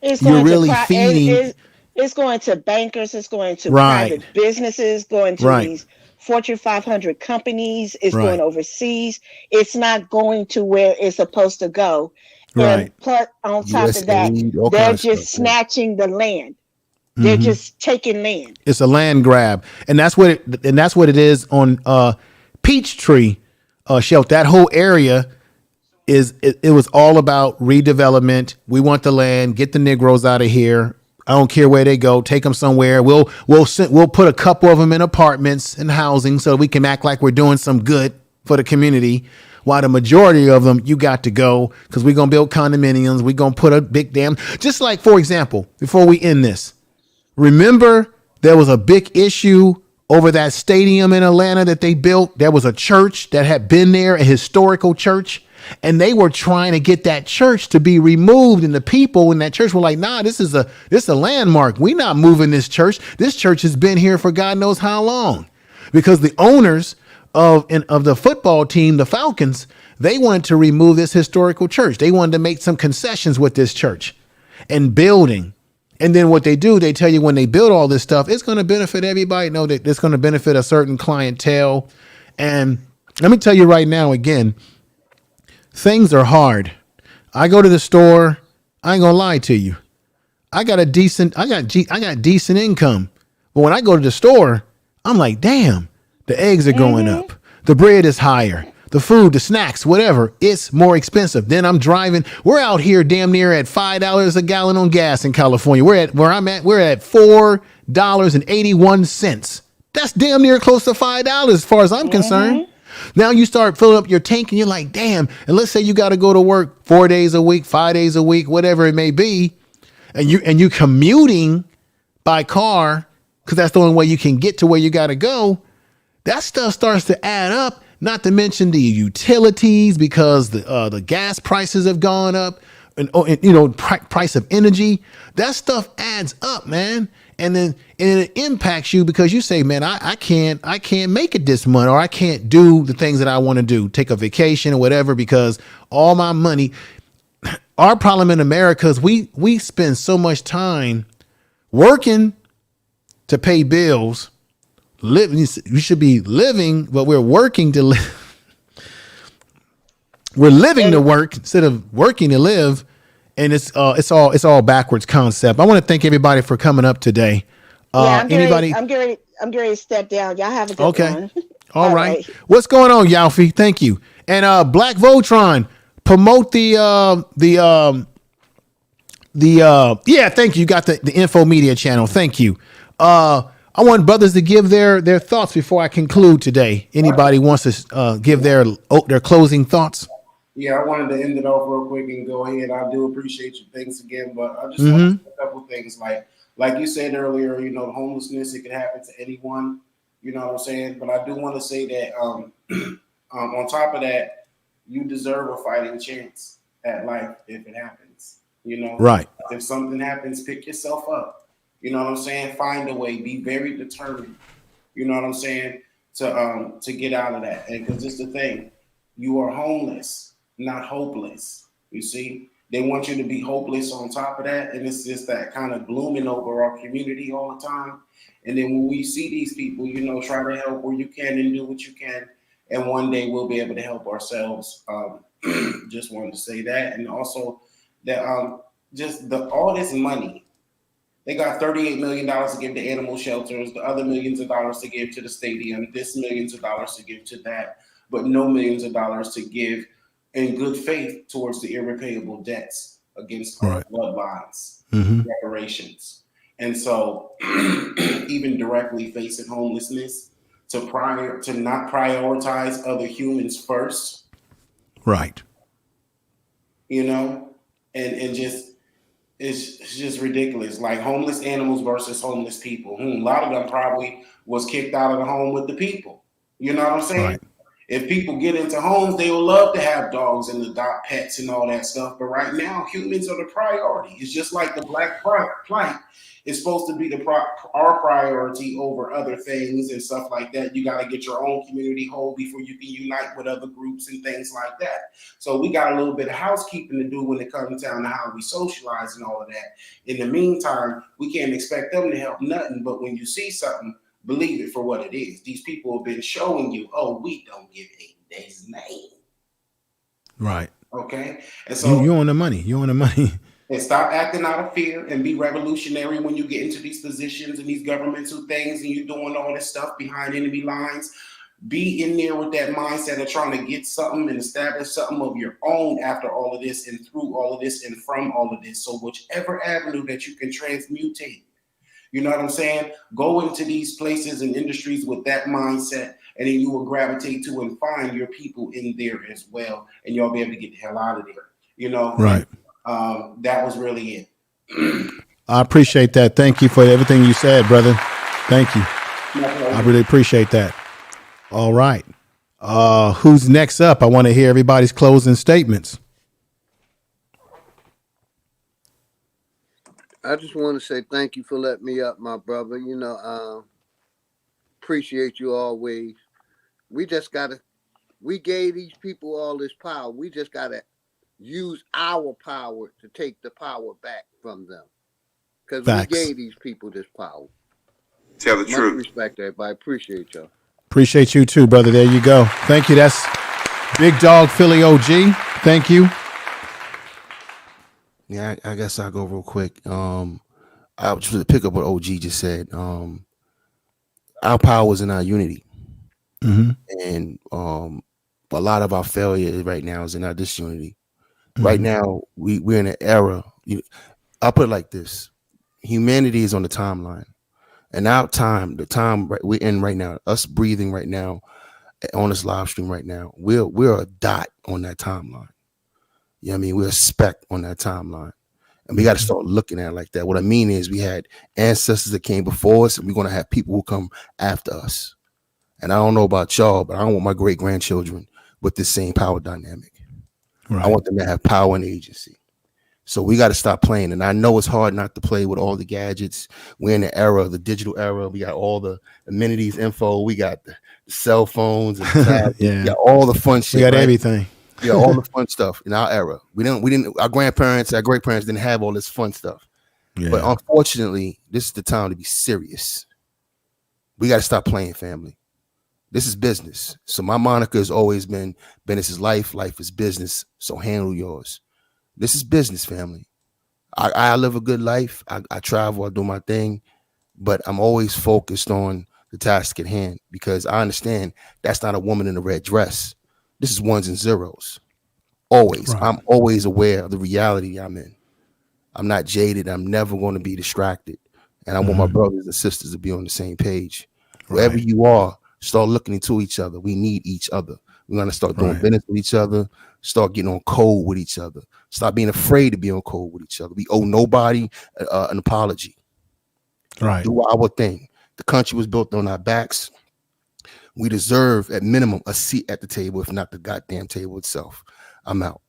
It's you're going to really feeding. it's going to bankers, it's going to Right. private businesses, going to Right. these Fortune 500 companies, it's Right. going overseas. It's not going to where it's supposed to go. Right. And plus, on top of that, USAID, all they're kinds of just stuff. Yeah. snatching the land. They're just taking land. It's a land grab, and that's what it is on Peachtree Shelter. That whole area it was all about redevelopment. We want the land, get the Negroes out of here. I don't care where they go, take them somewhere. We'll put a couple of them in apartments and housing so we can act like we're doing some good for the community. While the majority of them, you got to go because we're gonna build condominiums. We're gonna put a big damn, just like, for example, before we end this. Remember, there was a big issue over that stadium in Atlanta that they built. There was a church that had been there, a historical church, and they were trying to get that church to be removed. And the people in that church were like, nah, this is a landmark. We're not moving this church. This church has been here for God knows how long. Because the owners of the football team, the Falcons, they wanted to remove this historical church. They wanted to make some concessions with this church and building. And then what they do, they tell you when they build all this stuff, it's going to benefit everybody. No, that it's going to benefit a certain clientele. And let me tell you right now, again, things are hard. I go to the store. I ain't going to lie to you. I got decent income. But when I go to the store, I'm like, damn, the eggs are going up. The bread is higher. The food, the snacks, whatever, it's more expensive. Then I'm driving. We're out here damn near at $5 a gallon on gas in California. We're at $4.81. That's damn near close to $5 as far as I'm concerned. Now you start filling up your tank and you're like, damn. And let's say you got to go to work 4 days a week, 5 days a week, whatever it may be. And you commuting by car because that's the only way you can get to where you got to go. That stuff starts to add up. Not to mention the utilities because the gas prices have gone up, and price of energy. That stuff adds up, man, and it impacts you because you say, man, I can't make it this month, or I can't do the things that I want to do, take a vacation or whatever, because all my money. Our problem in America is we spend so much time working to pay bills. We should be living, but we're working to live. We're living to work instead of working to live, and it's all backwards concept. I want to thank everybody for coming up today. I'm getting ready to step down. Y'all have a good one. All right. What's going on, Yalfi? Thank you. And Black Voltron, promote the thank you. You got the Info Media channel. Thank you. I want brothers to give their thoughts before I conclude today. Anybody wants to give their closing thoughts? Yeah, I wanted to end it off real quick and go ahead. I do appreciate you. Thanks again. But I just want to say a couple things. Like you said earlier, homelessness, it can happen to anyone. You know what I'm saying? But I do want to say that on top of that, you deserve a fighting chance at life if it happens. Right. If something happens, pick yourself up. You know what I'm saying? Find a way. Be very determined. You know what I'm saying? To get out of that. And because it's the thing, you are homeless, not hopeless. You see, they want you to be hopeless on top of that, and it's just that kind of glooming over our community all the time. And then when we see these people, try to help where you can and do what you can, and one day we'll be able to help ourselves. Just wanted to say that, and also that all this money. They got $38 million to give to animal shelters, the other millions of dollars to give to the stadium, this millions of dollars to give to that, but no millions of dollars to give in good faith towards the irrepayable debts against our bloodlines, reparations. And so even directly facing homelessness, to not prioritize other humans first. Right. And just it's just ridiculous. Like homeless animals versus homeless people. A lot of them probably was kicked out of the home with the people. You know what I'm saying? Right. If people get into homes, they will love to have dogs and adopt pets and all that stuff. But right now, humans are the priority. It's just like the black plight is supposed to be our priority over other things and stuff like that. You got to get your own community whole before you can unite with other groups and things like that. So we got a little bit of housekeeping to do when it comes down to how we socialize and all of that. In the meantime, we can't expect them to help nothing. But when you see something, believe it for what it is. These people have been showing you, oh, we don't give a day's name. Right. Okay. And so you on the money. You on the money. And stop acting out of fear and be revolutionary when you get into these positions and these governmental things and you're doing all this stuff behind enemy lines. Be in there with that mindset of trying to get something and establish something of your own after all of this and through all of this and from all of this. So whichever avenue that you can transmutate, you know what I'm saying? Go into these places and industries with that mindset, and then you will gravitate to and find your people in there as well, and you'll be able to get the hell out of there. You know, right? That was really it. I appreciate that. Thank you for everything you said, brother. Thank you. I really appreciate that. All right. Who's next up? I want to hear everybody's closing statements. I just want to say thank you for letting me up, my brother. You know, appreciate you always. We gave these people all this power. We just got to use our power to take the power back from them. Because we gave these people this power. Tell the truth. Much respect, everybody. Appreciate y'all. Appreciate you too, brother. There you go. Thank you. That's Big Dog Philly OG. Thank you. Yeah, I guess I'll go real quick. I was to pick up what OG just said. Our power is in our unity. Mm-hmm. And a lot of our failure right now is in our disunity. Mm-hmm. Right now, we're in an era. I'll put it like this. Humanity is on the timeline. And our time, the time we're in right now, us breathing right now on this live stream right now, we're a dot on that timeline. You know what I mean? We're a speck on that timeline. And we got to start looking at it like that. What I mean is we had ancestors that came before us, and we're going to have people who come after us. And I don't know about y'all, but I don't want my great-grandchildren with this same power dynamic. Right. I want them to have power and agency. So we got to stop playing. And I know it's hard not to play with all the gadgets. We're in the era, the digital era. We got all the amenities, info. We got the cell phones. And yeah. We got all the fun shit. We got everything. Yeah, all the fun stuff in our era. We didn't. Our grandparents, our great parents didn't have all this fun stuff. Yeah. But unfortunately, this is the time to be serious. We got to stop playing, family. This is business. So my moniker has always been: business is life, life is business. So handle yours. This is business, family. I live a good life. I travel. I do my thing, but I'm always focused on the task at hand because I understand that's not a woman in a red dress. This is ones and zeros. Always. Right. I'm always aware of the reality I'm in. I'm not jaded. I'm never going to be distracted. And I want my brothers and sisters to be on the same page. Wherever you are, start looking into each other. We need each other. We're going to start doing business with each other, start getting on code with each other. Stop being afraid to be on code with each other. We owe nobody an apology. Right. Do our thing. The country was built on our backs. We deserve, at minimum, a seat at the table, if not the goddamn table itself. I'm out.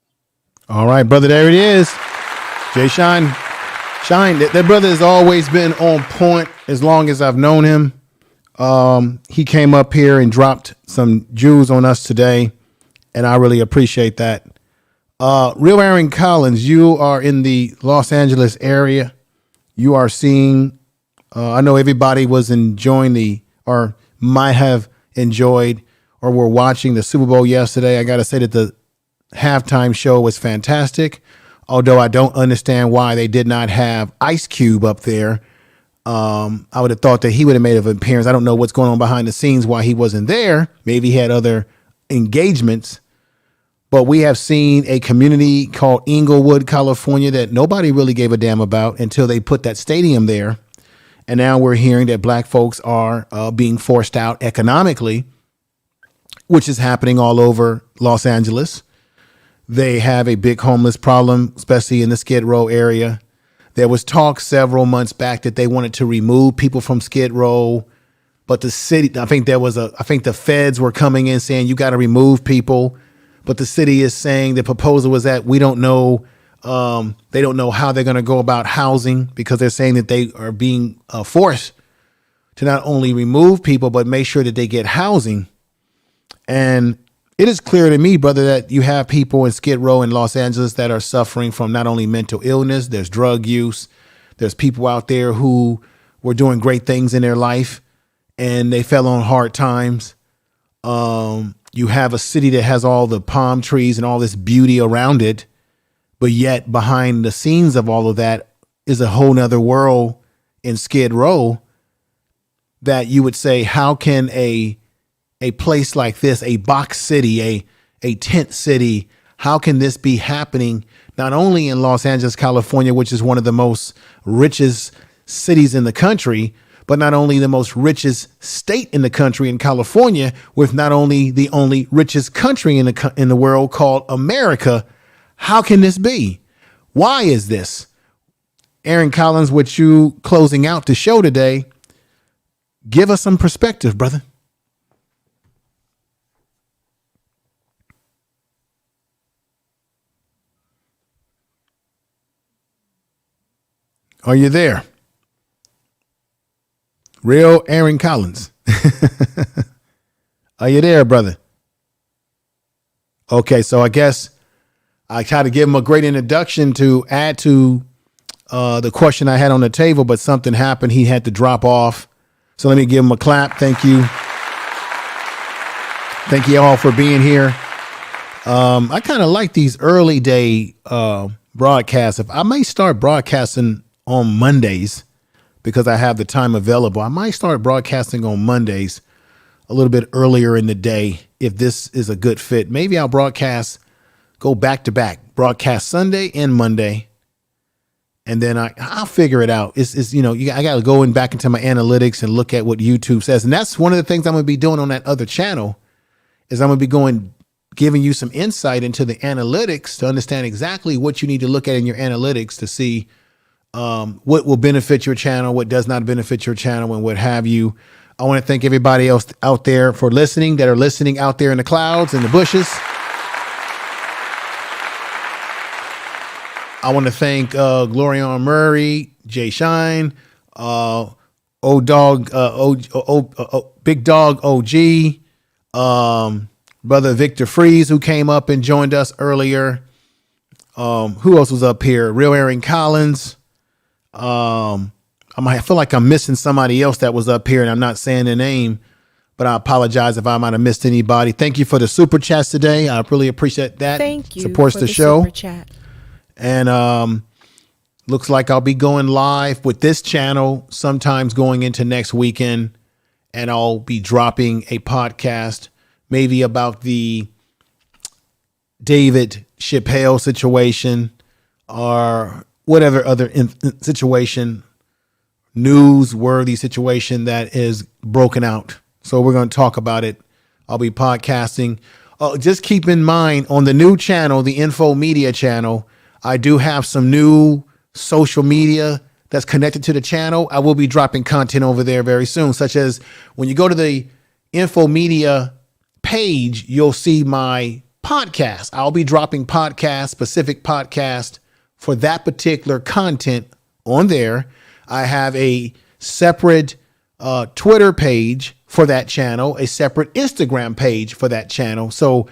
All right, brother. There it is. Jay Shine. That brother has always been on point as long as I've known him. He came up here and dropped some jewels on us today, and I really appreciate that. Real Aaron Collins, you are in the Los Angeles area. You are seeing, I know everybody was enjoying or might have enjoyed or were watching the Super Bowl yesterday. I got to say that the halftime show was fantastic, although I don't understand why they did not have Ice Cube up there. I would have thought that he would have made an appearance. I don't know what's going on behind the scenes, why he wasn't there. Maybe he had other engagements. But we have seen a community called Inglewood, California, that nobody really gave a damn about until they put that stadium there. And now we're hearing that black folks are being forced out economically, which is happening all over Los Angeles. They have a big homeless problem, especially in the Skid Row area. There was talk several months back that they wanted to remove people from Skid Row, but the city, I think the feds were coming in saying you got to remove people, but the city is saying the proposal was that we don't know. They don't know how they're going to go about housing because they're saying that they are being forced to not only remove people, but make sure that they get housing. And it is clear to me, brother, that you have people in Skid Row in Los Angeles that are suffering from not only mental illness, there's drug use, there's people out there who were doing great things in their life and they fell on hard times. You have a city that has all the palm trees and all this beauty around it, but yet behind the scenes of all of that is a whole nother world in Skid Row that you would say, how can a place like this, a box city, a tent city, how can this be happening not only in Los Angeles, California, which is one of the most richest cities in the country, but not only the most richest state in the country in California, with not only the only richest country in the world called America. How can this be? Why is this? Aaron Collins, with you closing out the show today, give us some perspective, brother. Are you there? Real Aaron Collins. Are you there, brother? Okay, so I guess I tried to give him a great introduction to add to the question I had on the table, but something happened. He had to drop off. So let me give him a clap. Thank you. Thank you all for being here. I kind of like these early day broadcasts. If I may start broadcasting on Mondays because I have the time available, I might start broadcasting on Mondays a little bit earlier in the day. If this is a good fit, maybe I'll go back to back, broadcast Sunday and Monday. And then I'll figure it out. I got to go back into my analytics and look at what YouTube says. And that's one of the things I'm going to be doing on that other channel is I'm going to be giving you some insight into the analytics to understand exactly what you need to look at in your analytics to see what will benefit your channel, what does not benefit your channel, and what have you. I want to thank everybody else out there for listening, that are listening out there in the clouds and the bushes. I want to thank Glorion Murray, Jay Shine, Big Dog OG, Brother Victor Freeze, who came up and joined us earlier. Who else was up here? Real Aaron Collins. I feel like I'm missing somebody else that was up here, and I'm not saying the name, but I apologize if I might have missed anybody. Thank you for the super chats today. I really appreciate that. Thank you. Supports for the show. Super chat. And looks like I'll be going live with this channel sometimes going into next weekend, and I'll be dropping a podcast maybe about the David Chappelle situation or whatever other situation, newsworthy situation that is broken out. So we're going to talk about it. I'll be podcasting. Just keep in mind on the new channel, the Info Media channel, I do have some new social media that's connected to the channel. I will be dropping content over there very soon, such as when you go to the Info Media page, you'll see my podcast. I'll be dropping specific podcast for that particular content on there. I have a separate Twitter page for that channel, a separate Instagram page for that channel. So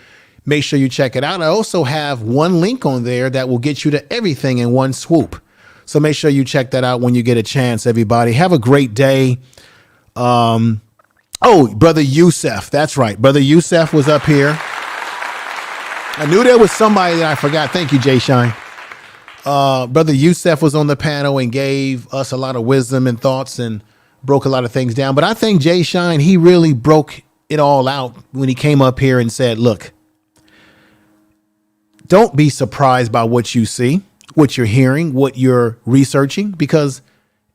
make sure you check it out. I also have one link on there that will get you to everything in one swoop. So make sure you check that out when you get a chance, everybody. Have a great day. Brother Youssef. That's right. Brother Youssef was up here. I knew there was somebody that I forgot. Thank you, Jay Shine. Brother Youssef was on the panel and gave us a lot of wisdom and thoughts and broke a lot of things down. But I think Jay Shine, he really broke it all out when he came up here and said, look, don't be surprised by what you see, what you're hearing, what you're researching, because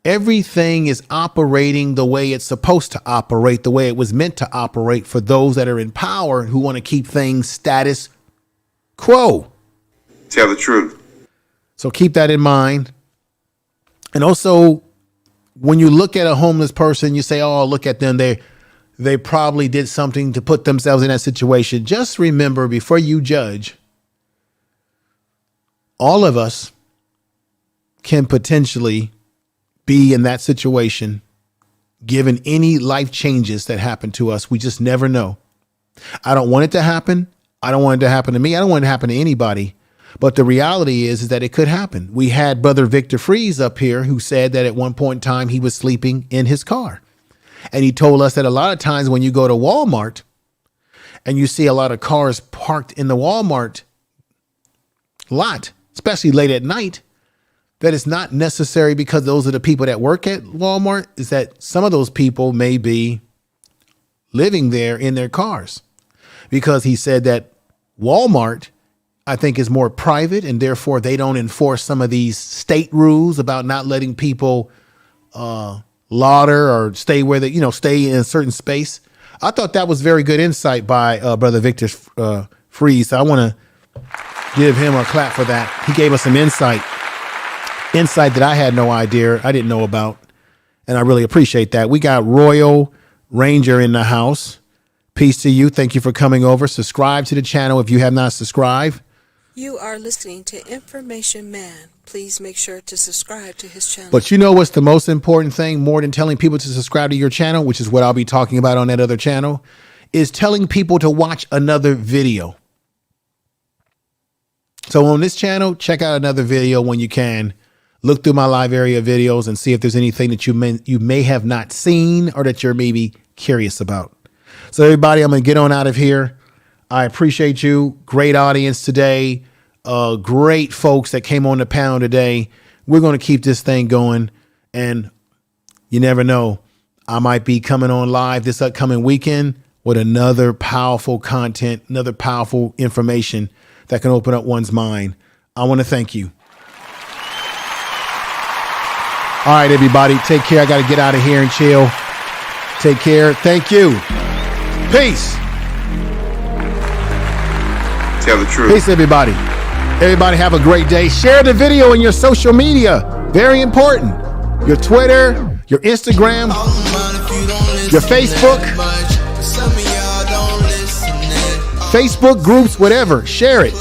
everything is operating the way it's supposed to operate, the way it was meant to operate for those that are in power who want to keep things status quo. Tell the truth. So keep that in mind. And also, when you look at a homeless person, you say, oh, look at them. They probably did something to put themselves in that situation. Just remember, before you judge, all of us can potentially be in that situation, given any life changes that happen to us. We just never know. I don't want it to happen. I don't want it to happen to me. I don't want it to happen to anybody. But the reality is that it could happen. We had Brother Victor Freeze up here who said that at one point in time he was sleeping in his car. And he told us that a lot of times when you go to Walmart and you see a lot of cars parked in the Walmart lot, especially late at night, that it's not necessary because those are the people that work at Walmart, is that some of those people may be living there in their cars. Because he said that Walmart, I think, is more private, and therefore they don't enforce some of these state rules about not letting people lauder or stay where they, stay in a certain space. I thought that was very good insight by Brother Victor Freeze. So I want to give him a clap for that. He gave us some insight that I had no idea, I didn't know about, and I really appreciate that. We got Royal Ranger in the house. Peace to you. Thank you for coming over. Subscribe to the channel if you have not subscribed. You are listening to Information Man. Please make sure to subscribe to his channel. But you know what's the most important thing, more than telling people to subscribe to your channel, which is what I'll be talking about on that other channel, is telling people to watch another video. So on this channel, check out another video when you can. Look through my live area videos and see if there's anything that you may have not seen or that you're maybe curious about. So everybody, I'm going to get on out of here. I appreciate you. Great audience today. Great folks that came on the panel today. We're going to keep this thing going. And you never know, I might be coming on live this upcoming weekend with another powerful content, another powerful information that can open up one's mind. I want to thank you. All right, everybody, take care. I got to get out of here and chill. Take care. Thank you. Peace. Tell the truth. Peace, everybody. Everybody have a great day. Share the video in your social media. Very important. Your Twitter, your Instagram, your Facebook. Facebook groups, whatever. Share it.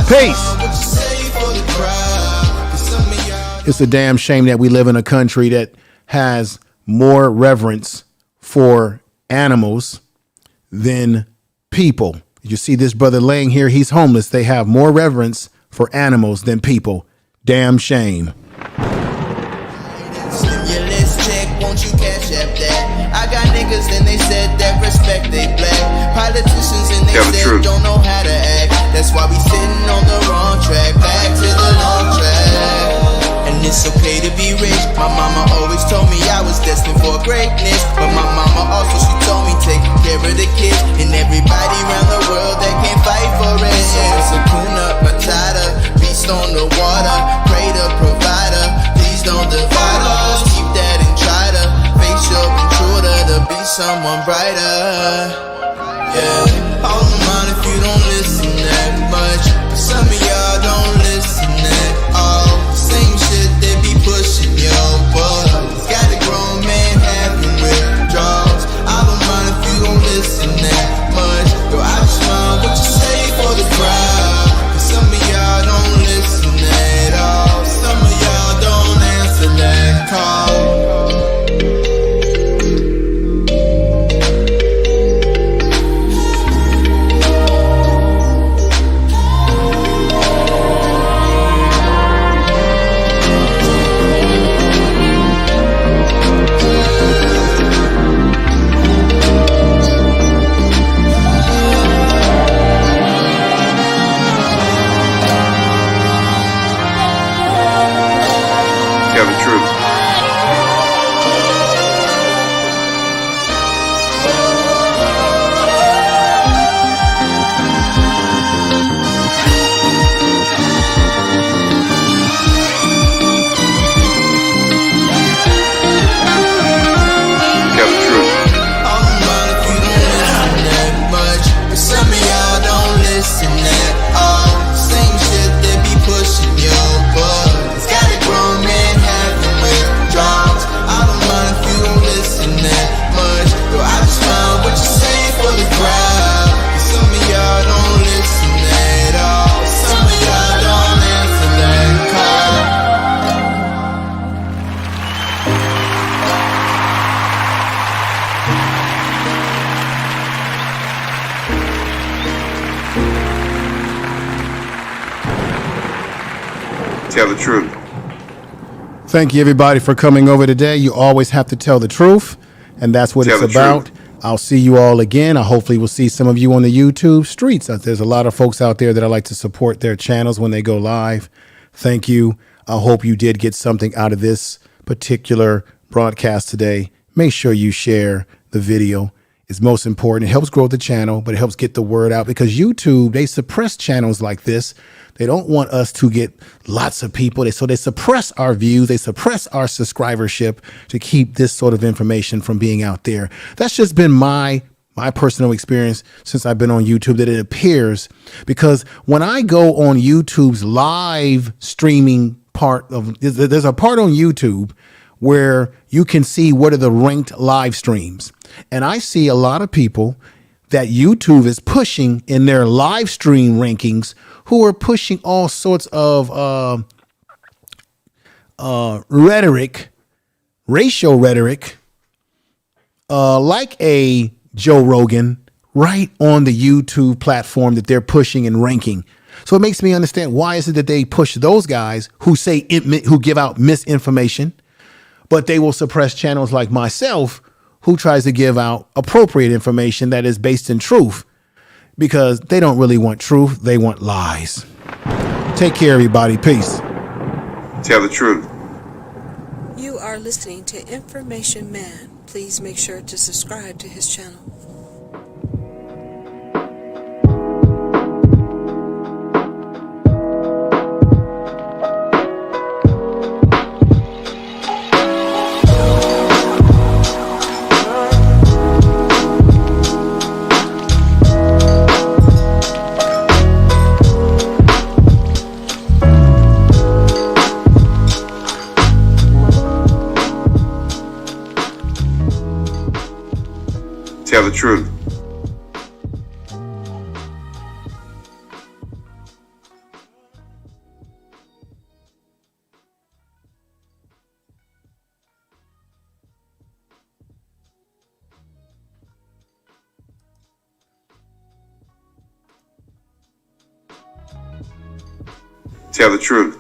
Peace. It's a damn shame that we live in a country that has more reverence for animals than people. You see this brother laying here, he's homeless. They have more reverence for animals than people. Damn shame. Stimulus check, won't you cash app that? I got niggas and they said that respect they black. Politicians and they said don't know how to act. That's why we sitting on the wrong track. Back to the long track. And it's okay to be rich. My mama always told me I was destined for greatness. But my mama also, she told me take care of the kids and everybody around the world that can't fight for it. So it's a Kuna Matata, beast on the water. Pray to provider, please don't divide us. Keep that and try to face your intruder to be someone brighter. Yeah, all the mind if you don't listen that much. But some of y'all don't listen at all. Same shit they be pushing your buttons. Got a grown man having withdrawals. I don't mind if you don't listen that much. Yo, I just mind what you say for the crowd. But some of y'all don't listen at all. Some of y'all don't answer that call. Tell the truth. Thank you, everybody, for coming over today. You always have to tell the truth, and that's what Tell it's the about. truth. I'll see you all again. I hopefully will see some of you on the YouTube streets. There's a lot of folks out there that I like to support their channels when they go live. Thank you. I hope you did get something out of this particular broadcast today. Make sure you share the video. It's most important. It helps grow the channel, but it helps get the word out because YouTube, they suppress channels like this. They don't want us to get lots of people. So they suppress our views. They suppress our subscribership to keep this sort of information from being out there. That's just been my personal experience since I've been on YouTube, that it appears, because when I go on YouTube's live streaming part of, there's a part on YouTube where you can see what are the ranked live streams. And I see a lot of people that YouTube is pushing in their live stream rankings who are pushing all sorts of rhetoric, racial rhetoric, like a Joe Rogan, right on the YouTube platform that they're pushing and ranking. So it makes me understand, why is it that they push those guys who say who give out misinformation, but they will suppress channels like myself who tries to give out appropriate information that is based in truth, because they don't really want truth. They want lies. Take care, everybody. Peace. Tell the truth. You are listening to Information Man. Please make sure to subscribe to his channel. Tell the truth. Tell the truth.